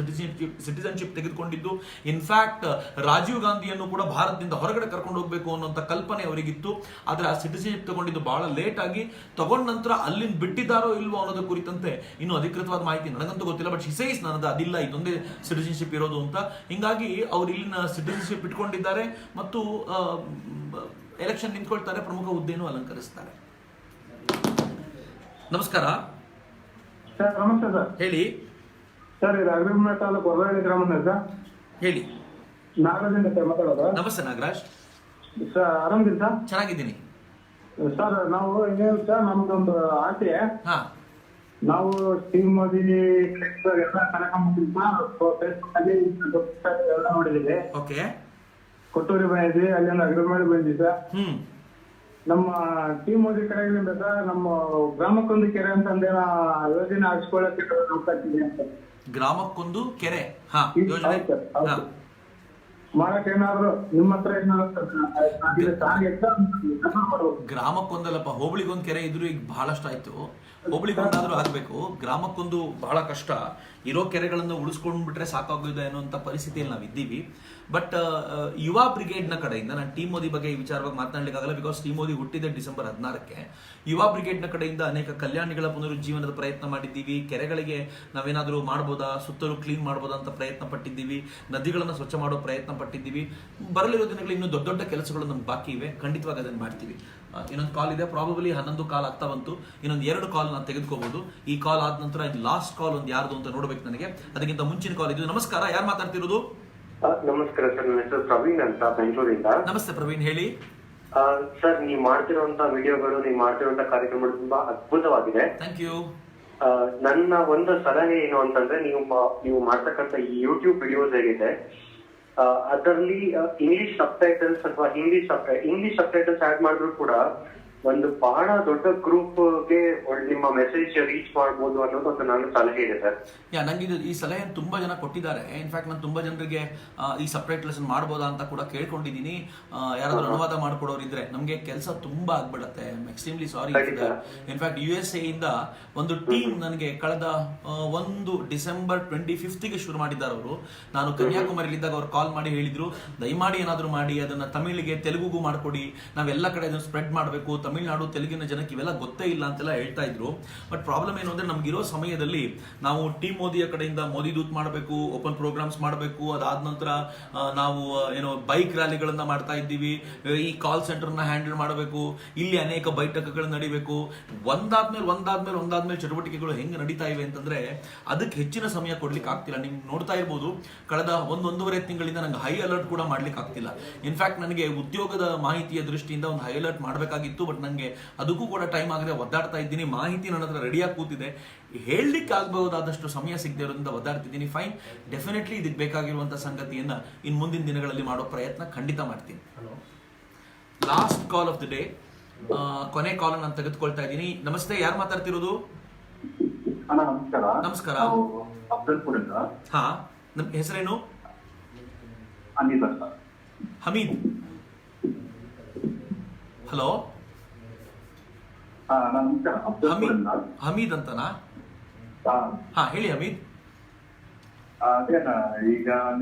ಸಿಟಿಜನ್ಶಿಪ್ ತೆಗೆದುಕೊಂಡಿದ್ದು. ಇನ್ಫ್ಯಾಕ್ಟ್ ರಾಜೀವ್ ಗಾಂಧಿಯನ್ನು ಕೂಡ ಭಾರತದಿಂದ ಹೊರಗಡೆ ಕರ್ಕೊಂಡು ಹೋಗ್ಬೇಕು ಅನ್ನುವಂತ ಕಲ್ಪನೆ ಅವರಿಗಿತ್ತು. ಆದ್ರೆ ಆ ಸಿಟಿಜನ್ಶಿಪ್ ತಗೊಂಡಿದ್ದು ಬಹಳ ಲೇಟ್ ಆಗಿ. ತಗೊಂಡ ನಂತರ ಅಲ್ಲಿಂದ ಬಿಟ್ಟಿದ್ದಾರೋ ಇಲ್ವೋ ಅನ್ನೋದ್ರ ಕುರಿತಂತೆ ಇನ್ನು ಅಧಿಕೃತವಾದ ಮಾಹಿತಿ ನನಗಂತೂ ಗೊತ್ತಿಲ್ಲ. ಬಟ್ ಹಿಸೈಸ್ ನನ್ನದು ಅದಿಲ್ಲ, ಇದೊಂದೇ ಸಿಟಿಜನ್ಶಿಪ್ ಇರೋದು ಅಂತ. ಹಿಂಗಾಗಿ ಅವ್ರು ಇಲ್ಲಿನ ಸಿಟಿಜನ್ಶಿಪ್ ಇಟ್ಕೊಂಡಿದ್ದಾರೆ ಮತ್ತು ಎಲೆಕ್ಷನ್ ನಿಂತ್ಕೊಳ್ತಾರೆ, ಪ್ರಮುಖ ಹುದ್ದೆಯನ್ನು ಅಲಂಕರಿಸ್ತಾರೆ. ನಮಸ್ಕಾರ ಸರ್. ನಮಸ್ತೆ ಸರ್. ಹೇಳಿ ಸರ್. ಇದು ಅಗ್ರಿಮೆ ತಾಲೂಕು ಹೊರಳಿ ಗ್ರಾಮದ ಸರ್. ಹೇಳಿ. ನಾಗರಾಜಿಂದ ಸರ್ ಮಾತಾಡೋದು. ನಮಸ್ತೆ ನಾಗರಾಜ್. ಸರ್ ಆರಾಮಿದ್ದೀರಿ ಸರ್? ಚೆನ್ನಾಗಿದ್ದೀನಿ ಸರ್. ನಾವು ಇನ್ನೇನು ಸರ್, ನಮ್ದೊಂದು ಆಸೆ, ನಾವು ಟೀಮ್ ಮೋದಿ ಎಲ್ಲ ಕರ್ಕೊಂಡ್ಬಿಟ್ಟಿವಿ ಸರ್. ಫೇಸ್ಬುಕ್ ಅಲ್ಲಿ ಎಲ್ಲ ನೋಡಿದೀವಿ. ಓಕೆ. ಕೊಟ್ಟೂರಿ ಬಂದಿದ್ವಿ, ಅಲ್ಲಿಂದ ಅಗ್ರಿಮೇಡ್ ಬಂದಿದ್ವಿ ಸರ್. ನಮ್ಮ ಟೀಮ್ ಮೋದಿ ಕಡೆಗಳಿಂದ ಸರ್ ನಮ್ಮ ಗ್ರಾಮಕ್ಕೊಂದು ಕೆರೆ ಅಂತಂದೇನ ಯೋಜನೆ ಹಾಕ್ಸ್ಕೊಳ್ಳಕ್ಕೆ ನೋಡ್ತಾಯಿದ್ದೀವಿ ಅಂತ. ಗ್ರಾಮಕ್ಕೊಂದು ಕೆರೆ ಯೋಜನೆ ಮಾಡಕ್ ಏನಾದ್ರು ನಿಮ್ಮ ಹತ್ರ ಏನಾದ್ರು ಗ್ರಾಮಕ್ಕೊಂದಲ್ಲಪ್ಪ, ಹೋಬಳಿಗೊಂದು ಕೆರೆ ಇದ್ರು ಈಗ ಬಹಳಷ್ಟು ಆಯ್ತು. ಹೋಬಳಿಗೊಂದಾದ್ರೂ ಆಗ್ಬೇಕು, ಗ್ರಾಮಕ್ಕೊಂದು ಬಹಳ ಕಷ್ಟ. ಇರೋ ಕೆರೆಗಳನ್ನು ಉಳಿಸ್ಕೊಂಡ್ಬಿಟ್ರೆ ಸಾಕಾಗಿದೆ ಅನ್ನೋಂಥ ಪರಿಸ್ಥಿತಿಯಲ್ಲಿ ನಾವು ಇದ್ದೀವಿ. ಬಟ್ ಯುವ ಬ್ರಿಗೇಡ್ನ ಕಡೆಯಿಂದ ನಾನು ಟೀಮ್ ಮೋದಿ ಬಗ್ಗೆ ಈ ವಿಚಾರವಾಗಿ ಮಾತನಾಡಲಿಕ್ಕಾಗಲ್ಲ, ಬಿಕಾಸ್ ಟೀಮ್ ಮೋದಿ ಹುಟ್ಟಿದೆ ಡಿಸೆಂಬರ್ 16ಕ್ಕೆ. ಯುವ ಬ್ರಿಗೇಡ್ನ ಕಡೆಯಿಂದ ಅನೇಕ ಕಲ್ಯಾಣಿಗಳ ಪುನರುಜ್ಜೀವನದ ಪ್ರಯತ್ನ ಮಾಡಿದ್ದೀವಿ. ಕೆರೆಗಳಿಗೆ ನಾವೇನಾದರೂ ಮಾಡ್ಬೋದಾ, ಸುತ್ತಲೂ ಕ್ಲೀನ್ ಮಾಡ್ಬೋದಾ ಅಂತ ಪ್ರಯತ್ನ ಪಟ್ಟಿದ್ದೀವಿ. ನದಿಗಳನ್ನು ಸ್ವಚ್ಛ ಮಾಡೋ ಪ್ರಯತ್ನ ಪಟ್ಟಿದ್ದೀವಿ. ಬರಲಿರೋ ದಿನಗಳಲ್ಲಿ ಇನ್ನೂ ದೊಡ್ಡ ದೊಡ್ಡ ಕೆಲಸಗಳು ನಮ್ಗೆ ಬಾಕಿ ಇವೆ, ಖಂಡಿತವಾಗಿ ಅದನ್ನು ಮಾಡ್ತೀವಿ. ಇನ್ನೊಂದು ಕಾಲ್ ಇದೆ, ಪ್ರಾಬಬಲಿ 11 ಕಾಲ್ ಆಗ್ತಾ ಬಂತು. ಇನ್ನೊಂದು 2 ಕಾಲ್ ನಾನು ತೆಗೆದುಕೋಬಹುದು. ಈ ಕಾಲ್ ಆದ ನಂತರ ಲಾಸ್ಟ್ ಕಾಲ್ ಒಂದು ಯಾರ್ದು ಅಂತ ನೋಡ್ಬೇಕು ನನಗೆ. ಅದಕ್ಕಿಂತ ಮುಂಚಿನ ಕಾಲ್ ಇದು. ನಮಸ್ಕಾರ, ಯಾರು ಮಾತಾಡ್ತಿರೋದು? ನಮಸ್ಕಾರ ಸರ್, ನನ್ನ ಹೆಸರು ಪ್ರವೀಣ್ ಅಂತ, ಬೆಂಗಳೂರಿಂದ. ನಮಸ್ತೆ ಪ್ರವೀಣ್, ಹೇಳಿ. ಸರ್, ನೀವು ಮಾಡ್ತಿರುವಂತ ವಿಡಿಯೋಗಳು, ನೀವು ಮಾಡ್ತಿರುವಂತ ಕಾರ್ಯಕ್ರಮಗಳು ತುಂಬಾ ಅದ್ಭುತವಾಗಿದೆ. Thank you. ನನ್ನ ಒಂದು ಸಲಹೆ ಏನು ಅಂತಂದ್ರೆ, ನೀವು ಮಾಡ್ತಕ್ಕಂಥ ಈ ಯೂಟ್ಯೂಬ್ ವಿಡಿಯೋಸ್ ಹೇಗಿದೆ ಅದರಲ್ಲಿ ಇಂಗ್ಲಿಷ್ ಸಬ್ಟೈಟಲ್ಸ್ ಅಥವಾ ಇಂಗ್ಲಿಷ್ ಸಬ್ಟೈಟಲ್ಸ್ ಆಡ್ ಮಾಡಿದ್ರು ಕೂಡ ಒಂದು ಬಹಳ ದೊಡ್ಡ ಗ್ರೂಪ್ಗೆ ನಿಮ್ಮ ಮೆಸೇಜ್ ರೀಚ್ ಮಾಡಬಹುದು ಅನ್ನೋದು ಒಂದು ನನ್ನ ಸಲಹೆ ಇದೆ ಸರ್. ನಂಗೆ ಈ ಸಲಹೆ ತುಂಬಾ ಜನ ಕೊಟ್ಟಿದ್ದಾರೆ. ಇನ್ಫ್ಯಾಕ್ಟ್ ನಾನು ತುಂಬಾ ಜನರಿಗೆ ಈ ಸಬ್ಟೈಟಲ್ಸ್ ಮಾಡ್ಬೋದಾ ಅಂತ ಕೂಡ ಕೇಳ್ಕೊಂಡಿದ್ದೀನಿ. ಯಾರಾದ್ರೂ ಅನುವಾದ ಮಾಡ್ಕೊಡೋರಿದ್ರೆ ನಮ್ಗೆ ಕೆಲಸ ತುಂಬಾ ಆಗ್ಬಿಡತ್ತೆ. Extremely sorry. ಇನ್ಫ್ಯಾಕ್ಟ್ USA ಇಂದ ಒಂದು ಟೀಮ್ ನನಗೆ ಕಳೆದ 1 ಡಿಸೆಂಬರ್ 25ಗೆ ಶುರು ಮಾಡಿದ್ದಾರೆ ಅವರು. ನಾನು ಕನ್ಯಾಕುಮಾರಿಲಿದ್ದಾಗ ಅವ್ರು ಕಾಲ್ ಮಾಡಿ ಹೇಳಿದ್ರು, ದಯಮಾಡಿ ಏನಾದ್ರು ಮಾಡಿ ಅದನ್ನ ತಮಿಳಿಗೆ ತೆಲುಗುಗೂ ಮಾಡ್ಕೊಡಿ, ನಾವೆಲ್ಲ ಕಡೆ ಅದನ್ನ ಸ್ಪ್ರೆಡ್ ಮಾಡಬೇಕು. ತಮಿಳುನಾಡು ತೆಲುಗಿನ ಜನಕ್ಕೆ ಇವೆಲ್ಲ ಗೊತ್ತೇ ಇಲ್ಲ ಅಂತೆಲ್ಲ ಹೇಳ್ತಾ ಇದ್ರು. ಬಟ್ ಪ್ರಾಬ್ಲಮ್ ಏನು ಅಂದ್ರೆ, ನಮ್ಗಿರೋ ಸಮಯದಲ್ಲಿ ನಾವು ಟೀಮ್ ಮೋದಿಯ ಕಡೆಯಿಂದ ಮೋದಿ ದೂತ್ ಮಾಡಬೇಕು, ಓಪನ್ ಪ್ರೋಗ್ರಾಮ್ಸ್ ಮಾಡಬೇಕು. ಅದಾದ ನಂತರ ನಾವು ಬೈಕ್ ರ್ಯಾಲಿಗಳನ್ನ ಮಾಡ್ತಾ ಇದ್ದೀವಿ. ಈ ಕಾಲ್ ಸೆಂಟರ್ನ ಹ್ಯಾಂಡಲ್ ಮಾಡಬೇಕು. ಇಲ್ಲಿ ಅನೇಕ ಬೈಠಕಗಳು ನಡಿಬೇಕು. ಒಂದಾದ್ಮೇಲೆ ಚಟುವಟಿಕೆಗಳು ಹೆಂಗೆ ನಡೀತಾ ಇವೆ ಅಂತಂದ್ರೆ ಅದಕ್ಕೆ ಹೆಚ್ಚಿನ ಸಮಯ ಕೊಡ್ಲಿಕ್ಕೆ ಆಗ್ತಿಲ್ಲ. ನಿಮ್ಗೆ ನೋಡ್ತಾ ಇರ್ಬೋದು, ಕಳೆದ 1-1.5 ತಿಂಗಳಿಂದ ನಂಗೆ ಹೈ ಅಲರ್ಟ್ ಕೂಡ ಮಾಡ್ಲಿಕ್ಕೆ ಆಗ್ತಿಲ್ಲ. ಇನ್ಫ್ಯಾಕ್ಟ್ ನನಗೆ ಉದ್ಯೋಗದ ಮಾಹಿತಿಯ ದೃಷ್ಟಿಯಿಂದ ಒಂದು ಹೈ ಅಲರ್ಟ್ ಮಾಡಬೇಕಾಗಿತ್ತು, ಬಟ್ ನನಗೆ ಅದಕ್ಕೂ ಕೂಡ ಟೈಮ್ ಆಗದೆ ಒದ್ದಾಡ್ತಾ ಇದ್ದೀನಿ. ಮಾಹಿತಿ ನನ್ನ ಹತ್ರ ರೆಡಿಯಾಗಿ ಕೂತಿದೆ, ಹೇಳಲಿಕ್ಕೆ ಆಗಬಹುದಾದಷ್ಟು ಸಮಯ ಸಿಗದೆ ಇರೋದ್ರಿಂದ ಒದ್ದಾಡ್ತಿದ್ದೀನಿ. ಫೈನ್, ಡೆಫಿನೆಟ್ಲಿ ಇದಕ್ಕೆ ಬೇಕಾಗಿರುವಂತ ಸಂಗತಿಯನ್ನ ಇನ್ನು ಮುಂದಿನ ದಿನಗಳಲ್ಲಿ ಮಾಡೋ ಪ್ರಯತ್ನ ಖಂಡಿತ ಮಾಡ್ತೀನಿ. Last Call of the day, ಕೊನೆ ಕಾಲ್ ನಾನು ತೆಗೆದುಕೊಳ್ತಾ ಇದ್ದೀನಿ. ನಮಸ್ತೆ, ಯಾರು ಮಾತಾಡ್ತಿರೋದು? ನಮಸ್ಕಾರ. ನಮಸ್ಕಾರ. ಅಫ್ಜಲ್ಪುರಿಂದ. ಹಾ, ನಮ್ಮ ಹೆಸರೇನು? ಹಮೀದ್ ಅಂತ. ಹಮೀದ್, ಹಲೋ. ಹಮೀದ್ ಅಂತನಾ? ಹಾ, ಹೇಳಿ ಹಮೀದ್. ಅದೇನಾ, ಈಗ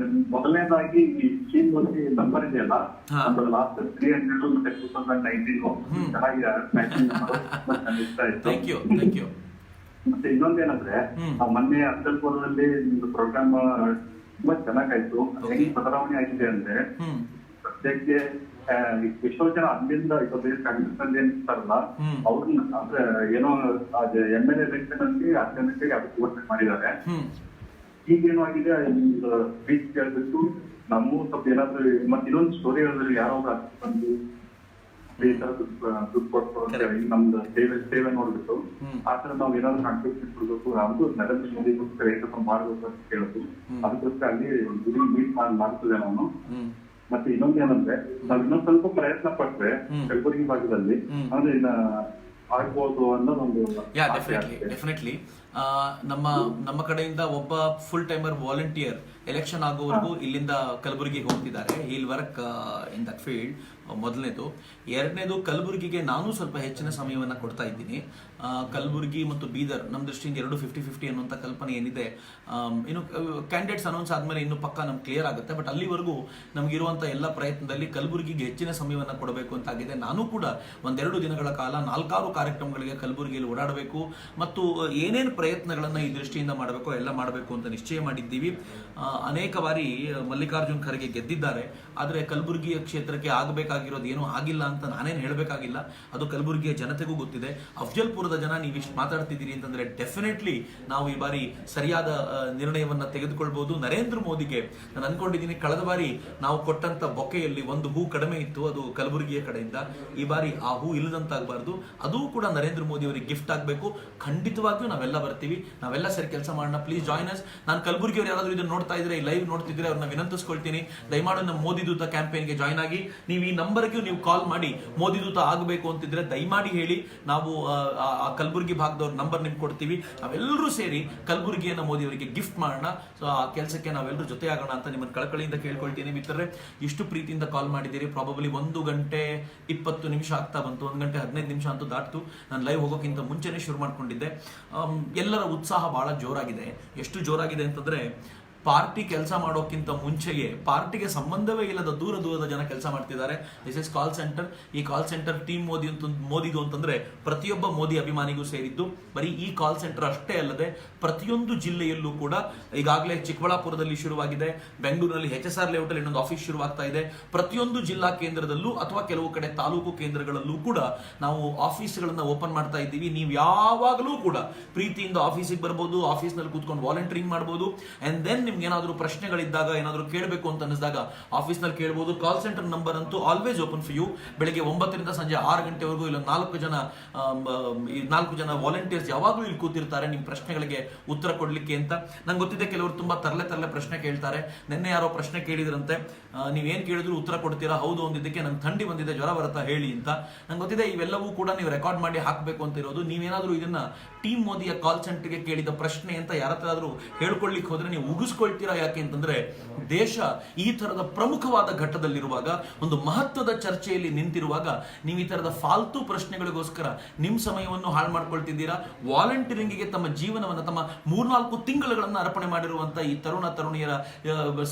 ಮೊದಲನೇದಾಗಿ ಈ ಟೀಮ್ ಮೋದಿ ನಂಬರ್ ಇದೆಯಲ್ಲ, ಲಾಸ್ಟ್ 300 ಮತ್ತೆ 2019 ಚೆನ್ನಾಗಿ ಮತ್ತೆ ಇನ್ನೊಂದೇನಂದ್ರೆ, ಮೊನ್ನೆ ಅಫ್ಜಲ್ಪುರದಲ್ಲಿ ನಿಮ್ದು ಪ್ರೋಗ್ರಾಮ್ ತುಂಬಾ ಚೆನ್ನಾಗಾಯ್ತು. ಹೆಂಗ್ ಬದಲಾವಣೆ ಆಗಿದೆ ಅಂದ್ರೆ, ಸದ್ಯಕ್ಕೆ ಎಷ್ಟೋ ಜನ ಅಲ್ಲಿಂದ ಕಾಂಗ್ರೆಸ್ ಏನಿರ್ತಾರಲ್ಲ ಅವ್ರನ್ನ ಅಂದ್ರೆ ಏನೋ MLA ಎಲೆಕ್ಷನ್ ಅಲ್ಲಿ 10 ಜನಕ್ಕೆ ಅದಕ್ಕೆ ವೋಟ್ ಮಾಡಿದ್ದಾರೆ. ಈಗೇನು ಆಗಿದೆ, ನಿಮ್ದು ಸ್ಪೀಚ್ ಕೇಳ್ಬಿಟ್ಟು ನಮಗೂ ಸ್ವಲ್ಪ ಏನಾದ್ರು ಮತ್ತೆ ಇನ್ನೊಂದು ಸ್ಟೋರಿ ಹೇಳಿದ್ರೆ ಯಾರೋ ಬಂದು ಈ ತರ ದುಡ್ಡು ಕೊಡ್ತಾರೆ, ನಮ್ದು ಸೇವೆ ನೋಡ್ಬಿಟ್ಟು ಆ ತರ ನಾವ್ ಏನಾದ್ರು ಕಾಂಟ್ರಿಬ್ಯೂಷನ್ ಕೊಡ್ಬೇಕು, ಅದು ನರೇಂದ್ರ ಮೋದಿಗೋಸ್ಕರ ಏನಪ್ಪ ಮಾಡ್ಬೇಕು ಅಂತ ಕೇಳುದು. ಅದಕ್ಕೋಸ್ಕರ ಅಲ್ಲಿ ಗುಡಿ ಮೀಟ್ ಮಾಡ್ತಿದ್ದೆ ನಾನು. ಮತ್ತೆ ಇನ್ನೊಂದೇನಂದ್ರೆ, ನಾವ್ ಇನ್ನೊಂದ್ ಸ್ವಲ್ಪ ಪ್ರಯತ್ನ ಪಟ್ರೆ ಕಲಬುರಗಿ ಭಾಗದಲ್ಲಿ ಅಂದ್ರೆ ಆಗ್ಬೋದು ಅನ್ನೋದೊಂದು. ಡೆಫಿನೆಟ್ಲಿ ನಮ್ಮ ಕಡೆಯಿಂದ ಒಬ್ಬ ಫುಲ್ ಟೈಮರ್ ವಾಲಂಟಿಯರ್ ಎಲೆಕ್ಷನ್ ಆಗೋವರೆಗೂ ಇಲ್ಲಿಂದ ಕಲಬುರಗಿಗೆ ಹೋಗ್ತಿದ್ದಾರೆ. He'll work in that field. ಮೊದಲನೇದು. ಎರಡನೇದು, ಕಲಬುರಗಿಗೆ ನಾನು ಸ್ವಲ್ಪ ಹೆಚ್ಚಿನ ಸಮಯವನ್ನು ಕೊಡ್ತಾ ಇದ್ದೀನಿ. ಕಲಬುರಗಿ ಮತ್ತು ಬೀದರ್ ನಮ್ಮ ದೃಷ್ಟಿಯಿಂದ 2 50-50 ಅನ್ನುವಂಥ ಕಲ್ಪನೆ ಏನಿದೆ, ಇನ್ನು ಕ್ಯಾಂಡಿಡೇಟ್ಸ್ ಅನೌನ್ಸ್ ಆದಮೇಲೆ ಇನ್ನು ಪಕ್ಕ ನಮ್ಗೆ ಕ್ಲಿಯರ್ ಆಗುತ್ತೆ. ಬಟ್ ಅಲ್ಲಿವರೆಗೂ ನಮಗಿರುವಂಥ ಎಲ್ಲ ಪ್ರಯತ್ನದಲ್ಲಿ ಕಲಬುರಗಿಗೆ ಹೆಚ್ಚಿನ ಸಮಯವನ್ನು ಕೊಡಬೇಕು ಅಂತಾಗಿದೆ. ನಾನು ಕೂಡ 1-2 ದಿನಗಳ ಕಾಲ 4-6 ಕಾರ್ಯಕ್ರಮಗಳಿಗೆ ಕಲಬುರಗಿಯಲ್ಲಿ ಓಡಾಡಬೇಕು ಮತ್ತು ಏನೇನು ಪ್ರಯತ್ನಗಳನ್ನು ಈ ದೃಷ್ಟಿಯಿಂದ ಮಾಡಬೇಕು ಎಲ್ಲ ಮಾಡಬೇಕು ಅಂತ ನಿಶ್ಚಯ ಮಾಡಿದ್ದೀವಿ. ಅನೇಕ ಬಾರಿ ಮಲ್ಲಿಕಾರ್ಜುನ್ ಖರ್ಗೆ ಗೆದ್ದಿದ್ದಾರೆ, ಆದರೆ ಕಲಬುರಗಿಯ ಕ್ಷೇತ್ರಕ್ಕೆ ಆಗಬೇಕಾಗಿರೋದು ಏನೂ ಆಗಿಲ್ಲ ಅಂತ ನಾನೇನು ಹೇಳಬೇಕಾಗಿಲ್ಲ. ಅದು ಕಲಬುರಗಿಯ ಜನತೆಗೂ ಗೊತ್ತಿದೆ. ಅಫ್ಜಲ್ಪುರದ ಜನ ನೀವು ಇಷ್ಟು ಮಾತಾಡ್ತಿದ್ದೀರಿ ಅಂತಂದ್ರೆ ಡೆಫಿನೆಟ್ಲಿ ನಾವು ಈ ಬಾರಿ ಸರಿಯಾದ ನಿರ್ಣಯವನ್ನ ತೆಗೆದುಕೊಳ್ಬಹುದು. ನರೇಂದ್ರ ಮೋದಿಗೆ ನಾನು ಅನ್ಕೊಂಡಿದ್ದೀನಿ, ಕಳೆದ ಬಾರಿ ನಾವು ಕೊಟ್ಟಂತ ಬೊಕ್ಕೆಯಲ್ಲಿ ಒಂದು ಹೂ ಕಡಿಮೆ ಇತ್ತು, ಅದು ಕಲಬುರಗಿಯ ಕಡೆಯಿಂದ. ಈ ಬಾರಿ ಆ ಹೂ ಇಲ್ಲದಂತಾಗಬಾರ್ದು, ಅದು ಕೂಡ ನರೇಂದ್ರ ಮೋದಿ ಅವರಿಗೆ ಗಿಫ್ಟ್ ಆಗಬೇಕು. ಖಂಡಿತವಾಗಿಯೂ ನಾವೆಲ್ಲ ಬರ್ತೀವಿ, ನಾವೆಲ್ಲ ಸೇರಿ ಕೆಲಸ ಮಾಡೋಣ. Please join us. ನಾನು ಕಲಬುರಗಿಯವ್ರು ಯಾರಾದ್ರೂ ಇದನ್ನ ನೋಡ್ತಾ ಇದ್ರೆ, ಈ ಲೈವ್ ನೋಡ್ತಿದ್ರೆ ಅವ್ರನ್ನ ವಿನಂತಿಸ್ಕೊಳ್ತೀನಿ, ದಯಮಾಡಿ ನಮ್ಮ ಮೋದಿ ದೂತ ಕ್ಯಾಂಪೇನ್ಗೆ ಜಾಯ್ನ್ ಆಗಿ. ನೀವು ಈ ನಂಬರ್ಗೆ ನೀವು ಕಾಲ್ ಮಾಡಿ ಮೋದಿ ದೂತ ಆಗಬೇಕು ಅಂತಿದ್ರೆ ದಯಮಾಡಿ ಹೇಳಿ, ನಾವು ಆ ಕಲಬುರಗಿ ಭಾಗದವ್ರ ನಂಬರ್ ನಿಮ್ಗೆ ಕೊಡ್ತೀವಿ. ನಾವೆಲ್ಲರೂ ಸೇರಿ ಕಲಬುರಗಿಯನ್ನ ಮೋದಿ ಅವರಿಗೆ ಗಿಫ್ಟ್ ಮಾಡೋಣ. ಸೊ ಆ ಕೆಲಸಕ್ಕೆ ನಾವೆಲ್ಲರೂ ಜೊತೆ ಆಗೋಣ ಅಂತ ನಿಮ್ಮನ್ನು ಕಳಕಳಿಯಿಂದ ಕೇಳ್ಕೊಳ್ತೀನಿ. ಮಿತ್ರರೇ, ಇಷ್ಟು ಪ್ರೀತಿಯಿಂದ ಕಾಲ್ ಮಾಡಿದ್ದೀರಿ. ಪ್ರಾಬಬ್ಲಿ 1 ಗಂಟೆ 20 ನಿಮಿಷ ಆಗ್ತಾ ಬಂತು, 1 ಗಂಟೆ 15 ನಿಮಿಷ ಅಂತೂ ದಾಟ್ತು. ನಾನು ಲೈವ್ ಹೋಗೋಕ್ಕಿಂತ ಮುಂಚೆನೇ ಶುರು ಮಾಡ್ಕೊಂಡಿದ್ದೆ. ಎಲ್ಲರ ಉತ್ಸಾಹ ಬಹಳ ಜೋರಾಗಿದೆ. ಎಷ್ಟು ಜೋರಾಗಿದೆ ಅಂತಂದ್ರೆ, ಪಾರ್ಟಿ ಕೆಲಸ ಮಾಡೋಕ್ಕಿಂತ ಮುಂಚೆಗೆ ಪಾರ್ಟಿಗೆ ಸಂಬಂಧವೇ ಇಲ್ಲದ ದೂರದ ಜನ ಕೆಲಸ ಮಾಡ್ತಿದ್ದಾರೆ. This is call centre. ಈ ಕಾಲ್ ಸೆಂಟರ್ ಟೀಮ್ ಮೋದಿದು ಅಂತಂದ್ರೆ ಪ್ರತಿಯೊಬ್ಬ ಮೋದಿ ಅಭಿಮಾನಿಗೂ ಸೇರಿದ್ದು. ಬರೀ ಈ ಕಾಲ್ ಸೆಂಟರ್ ಅಷ್ಟೇ ಅಲ್ಲದೆ ಪ್ರತಿಯೊಂದು ಜಿಲ್ಲೆಯಲ್ಲೂ ಕೂಡ ಈಗಾಗಲೇ ಚಿಕ್ಕಬಳ್ಳಾಪುರದಲ್ಲಿ ಶುರುವಾಗಿದೆ, ಬೆಂಗಳೂರಿನಲ್ಲಿ HSR ಲೇಔಟ್ ಅಲ್ಲಿ ಇನ್ನೊಂದು ಆಫೀಸ್ ಶುರುವಾಗ್ತಾ ಇದೆ. ಪ್ರತಿಯೊಂದು ಜಿಲ್ಲಾ ಕೇಂದ್ರದಲ್ಲೂ ಅಥವಾ ಕೆಲವು ಕಡೆ ತಾಲೂಕು ಕೇಂದ್ರಗಳಲ್ಲೂ ಕೂಡ ನಾವು ಆಫೀಸ್ಗಳನ್ನ ಓಪನ್ ಮಾಡ್ತಾ ಇದ್ದೀವಿ. ನೀವು ಯಾವಾಗಲೂ ಕೂಡ ಪ್ರೀತಿಯಿಂದ ಆಫೀಸಿಗೆ ಬರ್ಬೋದು, ಆಫೀಸ್ನಲ್ಲಿ ಕೂತ್ಕೊಂಡು ವಾಲಂಟಿಯರಿಂಗ್ ಮಾಡ್ಬೋದು. ಅಂಡ್ ದೆನ್ ನಿಮ್ಗೆ ಏನಾದರೂ ಪ್ರಶ್ನೆಗಳಿದ್ದಾಗ, ಏನಾದರೂ ಕೇಳಬೇಕು ಅಂತ ಅನಿಸಿದಾಗ ಆಫೀಸ್ನಲ್ಲಿ ಕೇಳಬಹುದು. ಕಾಲ್ ಸೆಂಟರ್ ನಂಬರ್ ಅಂತೂ ಆಲ್ವೇಸ್ ಓಪನ್ ಫಾರ್ ಯು. ಬೆಳಗ್ಗೆ 9 ರಿಂದ ಸಂಜೆ 6 ಗಂಟೆವರೆಗೂ ಇಲ್ಲ 4 ಜನ ವಾಲಂಟಿಯರ್ಸ್ ಯಾವಾಗಲೂ ಇಲ್ಲಿ ಕೂತಿರ್ತಾರೆ ನಿಮ್ಮ ಪ್ರಶ್ನೆಗಳಿಗೆ ಉತ್ತರ ಕೊಡ್ಲಿಕ್ಕೆ ಅಂತ. ನಂಗೆ ಗೊತ್ತಿದೆ ಕೆಲವರು ತುಂಬಾ ತರಲೆ ಪ್ರಶ್ನೆ ಕೇಳ್ತಾರೆ. ನಿನ್ನೆ ಯಾರೋ ಪ್ರಶ್ನೆ ಕೇಳಿದ್ರಂತೆ, ನೀವೇನ್ ಕೇಳಿದ್ರು ಉತ್ತರ ಕೊಡ್ತೀರಾ? ಹೌದು ಅಂದಿದ್ದಕ್ಕೆ ನಂಗೆ ಥಂಡಿ ಬಂದಿದೆ, ಜ್ವರ ಬರುತ್ತಾ ಹೇಳಿ ಅಂತ. ನಂಗೆ ಗೊತ್ತಿದೆ ಇವೆಲ್ಲವೂ ಕೂಡ ನೀವು ರೆಕಾರ್ಡ್ ಮಾಡಿ ಹಾಕಬೇಕು ಅಂತ ಇರೋದು. ನೀವೇನಾದ್ರೂ ಇದನ್ನ ಟೀಮ್ ಮೋದಿಯ ಕಾಲ್ ಸೆಂಟರ್ಗೆ ಕೇಳಿದ ಪ್ರಶ್ನೆ ಅಂತ ಯಾರತ್ತಾದ್ರೂ ಹೇಳ್ಕೊಳ್ಳಿಕ್ಕೆ ಹೋದ್ರೆ ನೀವು ಉಗಿಸ್ಕೊಳ್ತೀರಾ. ಯಾಕೆ ಅಂತಂದ್ರೆ, ದೇಶ ಈ ತರದ ಪ್ರಮುಖವಾದ ಘಟ್ಟದಲ್ಲಿರುವಾಗ, ಒಂದು ಮಹತ್ವದ ಚರ್ಚೆಯಲ್ಲಿ ನಿಂತಿರುವಾಗ ನೀವು ಈ ತರದ ಫಾಲ್ತು ಪ್ರಶ್ನೆಗಳಿಗೋಸ್ಕರ ನಿಮ್ಮ ಸಮಯವನ್ನು ಹಾಳು ಮಾಡ್ಕೊಳ್ತಿದ್ದೀರಾ. ವಾಲಂಟಿಯರಿಂಗಿಗೆ ತಮ್ಮ ಜೀವನವನ್ನು, ತಮ್ಮ 3-4 ತಿಂಗಳುಗಳನ್ನು ಅರ್ಪಣೆ ಮಾಡಿರುವಂತ ಈ ತರುಣಿಯರ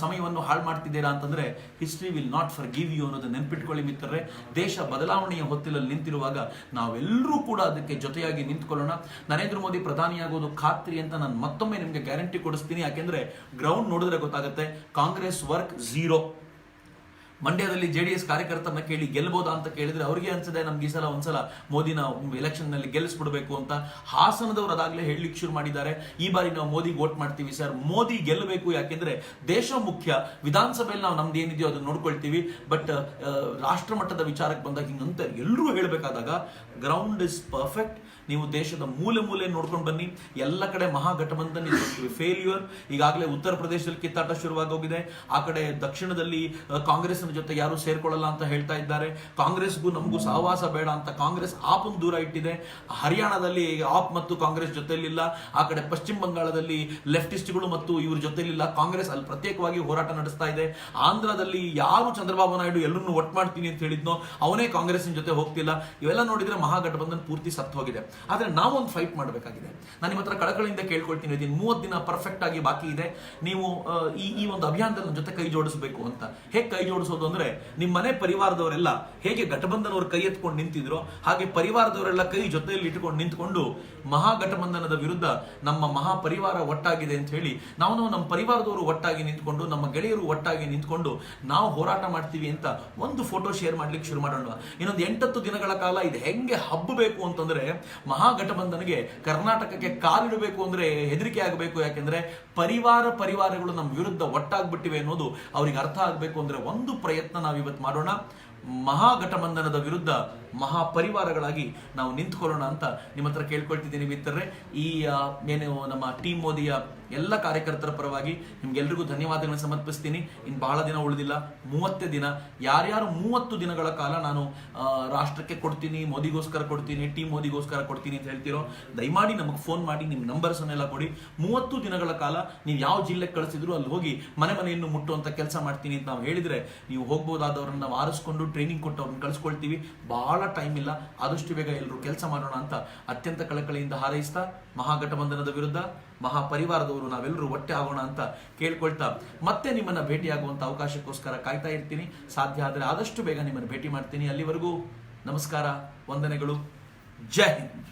ಸಮಯವನ್ನು ಹಾಳು ಮಾಡ್ತಿದ್ದೀರಾ ಅಂತಂದ್ರೆ history will not forgive you ಅನ್ನೋದು ನೆನ್ಪಿಟ್ಕೊಳ್ಳಿ ಮಿತ್ರರೇ. ದೇಶ ಬದಲಾವಣೆಯ ಹೊತ್ತಿಲಲ್ಲಿ ನಿಂತಿರುವಾಗ ನಾವೆಲ್ಲರೂ ಕೂಡ ಅದಕ್ಕೆ ಜೊತೆಯಾಗಿ ನಿಂತ್ಕೊಳ್ಳೋಣ. ನರೇಂದ್ರ ಮೋದಿ ಪ್ರಧಾನಿಯಾಗೋದು ಖಾತ್ರಿ ಅಂತ ನಾನು ಮತ್ತೊಮ್ಮೆ ನಿಮಗೆ ಗ್ಯಾರಂಟಿ ಕೊಡಿಸ್ತೀನಿ. ಯಾಕೆಂದ್ರೆ ಗ್ರೌಂಡ್ ನೋಡಿದ್ರೆ ಗೊತ್ತಾಗುತ್ತೆ, ಕಾಂಗ್ರೆಸ್ ವರ್ಕ್ 0. ಮಂಡ್ಯದಲ್ಲಿ JDS ಕಾರ್ಯಕರ್ತರನ್ನ ಕೇಳಿ ಗೆಲ್ಬೋದಾ ಅಂತ ಕೇಳಿದ್ರೆ ಅವ್ರಿಗೆ ಅನ್ಸಿದೆ ನಮ್ಗೆ ಈ ಸಲ ಒಂದ್ಸಲ ಮೋದಿನ ಎಲೆಕ್ಷನ್ ನಲ್ಲಿ ಗೆಲ್ಲಿಸ್ಬಿಡ್ಬೇಕು ಅಂತ. ಹಾಸನದವ್ರು ಅದಾಗಲೇ ಹೇಳಲಿಕ್ಕೆ ಶುರು ಮಾಡಿದ್ದಾರೆ, ಈ ಬಾರಿ ನಾವು ಮೋದಿಗೆ ವೋಟ್ ಮಾಡ್ತೀವಿ ಸರ್, ಮೋದಿ ಗೆಲ್ಲಬೇಕು. ಯಾಕೆಂದ್ರೆ ದೇಶ ಮುಖ್ಯ, ವಿಧಾನಸಭೆಯಲ್ಲಿ ನಾವು ನಮ್ದು ಏನಿದೆಯೋ ಅದನ್ನ ನೋಡ್ಕೊಳ್ತೀವಿ. ಬಟ್ ರಾಷ್ಟ್ರ ಮಟ್ಟದ ವಿಚಾರಕ್ಕೆ ಬಂದಾಗ ಹಿಂಗಂತ ಎಲ್ಲರೂ ಹೇಳಬೇಕಾದಾಗ ಗ್ರೌಂಡ್ ಇಸ್ ಪರ್ಫೆಕ್ಟ್. ನೀವು ದೇಶದ ಮೂಲೆ ನೋಡ್ಕೊಂಡು ಬನ್ನಿ. ಎಲ್ಲ ಕಡೆ ಮಹಾಗಠಬಂಧನ್ ಫೇಲ್ಯೂರ್. ಈಗಾಗಲೇ ಉತ್ತರ ಪ್ರದೇಶದಲ್ಲಿ ಕಿತ್ತಾಟ ಶುರುವಾಗೋಗಿದೆ. ಆ ಕಡೆ ದಕ್ಷಿಣದಲ್ಲಿ ಕಾಂಗ್ರೆಸ್ ಜೊತೆ ಯಾರು ಸೇರ್ಕೊಳ್ಳಲ್ಲ ಅಂತ ಹೇಳ್ತಾ ಇದ್ದಾರೆ. ಕಾಂಗ್ರೆಸ್ಗೂ ನಮಗೂ ಸಹವಾಸ ಬೇಡ ಅಂತ ಕಾಂಗ್ರೆಸ್ ಆಪನ್ನು ದೂರ ಇಟ್ಟಿದೆ. ಹರಿಯಾಣದಲ್ಲಿ ಆಪ್ ಮತ್ತು ಕಾಂಗ್ರೆಸ್ ಜೊತೆಲಿಲ್ಲ. ಆ ಕಡೆ ಪಶ್ಚಿಮ ಬಂಗಾಳದಲ್ಲಿ ಲೆಫ್ಟಿಸ್ಟ್ಗಳು ಮತ್ತು ಇವ್ರ ಜೊತೆಲಿಲ್ಲ. ಕಾಂಗ್ರೆಸ್ ಅಲ್ಲಿ ಪ್ರತ್ಯೇಕವಾಗಿ ಹೋರಾಟ ನಡೆಸ್ತಾ ಇದೆ. ಆಂಧ್ರದಲ್ಲಿ ಯಾರು ಚಂದ್ರಬಾಬು ನಾಯ್ಡು ಎಲ್ಲರನ್ನು ಒಟ್ಟು ಮಾಡ್ತೀನಿ ಅಂತ ಹೇಳಿದ್ನೋ ಅವನೇ ಕಾಂಗ್ರೆಸ್ ಜೊತೆ ಹೋಗ್ತಿಲ್ಲ. ಇವೆಲ್ಲ ನೋಡಿದ್ರೆ ಮಹಾಗಠಬಂಧನ್ ಪೂರ್ತಿ ಸತ್ತು ಹೋಗಿದೆ. ಆದ್ರೆ ನಾವೊಂದು ಫೈಟ್ ಮಾಡಬೇಕಾಗಿದೆ. ನಾನು ನಿಮ್ಮ ಹತ್ರ ಕಳಕಳಿಯಿಂದ ಕೇಳ್ಕೊಳ್ತೀನಿ, 30 ದಿನ ಪರ್ಫೆಕ್ಟ್ ಆಗಿ ಬಾಕಿ ಇದೆ. ನೀವು ಈ ಒಂದು ಅಭಿಯಾನದಲ್ಲಿ ಜೊತೆ ಕೈ ಜೋಡಿಸಬೇಕು ಅಂತ. ಹೇಗೆ ಕೈ ಜೋಡಿಸೋದು ಅಂದ್ರೆ, ನಿಮ್ಮ ಮನೆ ಪರಿವಾರದವರೆಲ್ಲ ಹೇಗೆ ಘಟಬಂಧನವ್ರ ಕೈ ಎತ್ಕೊಂಡು ನಿಂತಿದ್ರು ಹಾಗೆ ಪರಿವಾರದವರೆಲ್ಲ ಕೈ ಜೊತೆಯಲ್ಲಿ ಇಟ್ಕೊಂಡು ನಿಂತ್ಕೊಂಡು ಮಹಾಗಠಬಂಧನದ ವಿರುದ್ಧ ನಮ್ಮ ಮಹಾಪರಿವಾರ ಒಟ್ಟಾಗಿದೆ ಅಂತ ಹೇಳಿ ನಾವು ನಮ್ಮ ಪರಿವಾರದವರು ಒಟ್ಟಾಗಿ ನಿಂತ್ಕೊಂಡು, ನಮ್ಮ ಗೆಳೆಯರು ಒಟ್ಟಾಗಿ ನಿಂತ್ಕೊಂಡು ನಾವು ಹೋರಾಟ ಮಾಡ್ತೀವಿ ಅಂತ ಒಂದು ಫೋಟೋ ಶೇರ್ ಮಾಡ್ಲಿಕ್ಕೆ ಶುರು ಮಾಡೋಣ. ಇನ್ನೊಂದು 8-10 ದಿನಗಳ ಕಾಲ ಇದು ಹೆಂಗೆ ಹಬ್ಬಬೇಕು ಅಂತಂದ್ರೆ, ಮಹಾಗಠಬಂಧನ್ಗೆ ಕರ್ನಾಟಕಕ್ಕೆ ಕಾಲಿಡಬೇಕು ಅಂದ್ರೆ ಹೆದರಿಕೆ ಆಗಬೇಕು. ಯಾಕೆಂದ್ರೆ ಪರಿವಾರಗಳು ನಮ್ಮ ವಿರುದ್ಧ ಒಟ್ಟಾಗ್ಬಿಟ್ಟಿವೆ ಅನ್ನೋದು ಅವ್ರಿಗೆ ಅರ್ಥ ಆಗ್ಬೇಕು. ಅಂದ್ರೆ ಒಂದು ಪ್ರಯತ್ನ ನಾವಿವತ್ತು ಮಾಡೋಣ. ಮಹಾಗಠಬಂಧನದ ವಿರುದ್ಧ ಮಹಾಪರಿವಾರಗಳಾಗಿ ನಾವು ನಿಂತ್ಕೊಳ್ಳೋಣ ಅಂತ ನಿಮ್ಮ ಹತ್ರ ಕೇಳ್ಕೊಳ್ತಿದ್ದೀನಿ ಮಿತ್ರರೇ. ಈ ಏನು ನಮ್ಮ ಟೀಮ್ ಮೋದಿಯ ಎಲ್ಲ ಕಾರ್ಯಕರ್ತರ ಪರವಾಗಿ ನಿಮ್ಗೆಲ್ರಿಗೂ ಧನ್ಯವಾದಗಳನ್ನು ಸಮರ್ಪಿಸ್ತೀನಿ. ಇನ್ನು ಬಹಳ ದಿನ ಉಳಿದಿಲ್ಲ, 30 ದಿನ. ಯಾರ್ಯಾರು 30 ದಿನಗಳ ಕಾಲ ನಾನು ರಾಷ್ಟ್ರಕ್ಕೆ ಕೊಡ್ತೀನಿ, ಮೋದಿಗೋಸ್ಕರ ಕೊಡ್ತೀನಿ, ಟೀಮ್ ಮೋದಿಗೋಸ್ಕರ ಕೊಡ್ತೀನಿ ಅಂತ ಹೇಳ್ತಿರೋ, ದಯಮಾಡಿ ನಮಗೆ ಫೋನ್ ಮಾಡಿ ನಿಮ್ಮ ನಂಬರ್ಸ್ ಅನ್ನೆಲ್ಲ ಕೊಡಿ. 30 ದಿನಗಳ ಕಾಲ ನೀವು ಯಾವ ಜಿಲ್ಲೆಗೆ ಕಳಿಸಿದ್ರು ಅಲ್ಲಿ ಹೋಗಿ ಮನೆಯನ್ನು ಮುಟ್ಟುವಂತ ಕೆಲಸ ಮಾಡ್ತೀನಿ ಅಂತ ನಾವು ಹೇಳಿದ್ರೆ, ನೀವು ಹೋಗ್ಬೋದಾದವ್ರನ್ನ ನಾವು ಆರಿಸ್ಕೊಂಡು ಟ್ರೈನಿಂಗ್ ಕೊಟ್ಟು ಅವ್ರನ್ನ ಕಳಿಸ್ಕೊಳ್ತೀವಿ. ಬಹಳ ಟೈಮ್ ಇಲ್ಲ, ಆದಷ್ಟು ಬೇಗ ಎಲ್ಲರೂ ಕೆಲಸ ಮಾಡೋಣ ಅಂತ ಅತ್ಯಂತ ಕಳಕಳಿಯಿಂದ ಹಾರೈಸ್ತಾ, ಮಹಾಗಠಬಂಧನದ ವಿರುದ್ಧ ಮಹಾಪರಿವಾರದವರು ನಾವೆಲ್ಲರೂ ಒಟ್ಟೆ ಆಗೋಣ ಅಂತ ಕೇಳ್ಕೊಳ್ತಾ, ಮತ್ತೆ ನಿಮ್ಮನ್ನ ಭೇಟಿಯಾಗುವಂತ ಅವಕಾಶಕ್ಕೋಸ್ಕರ ಕಾಯ್ತಾ ಇರ್ತೀನಿ. ಸಾಧ್ಯ ಆದರೆ ಆದಷ್ಟು ಬೇಗ ನಿಮ್ಮನ್ನು ಭೇಟಿ ಮಾಡ್ತೀನಿ. ಅಲ್ಲಿವರೆಗೂ ನಮಸ್ಕಾರ, ವಂದನೆಗಳು, ಜೈ ಹಿಂದ್.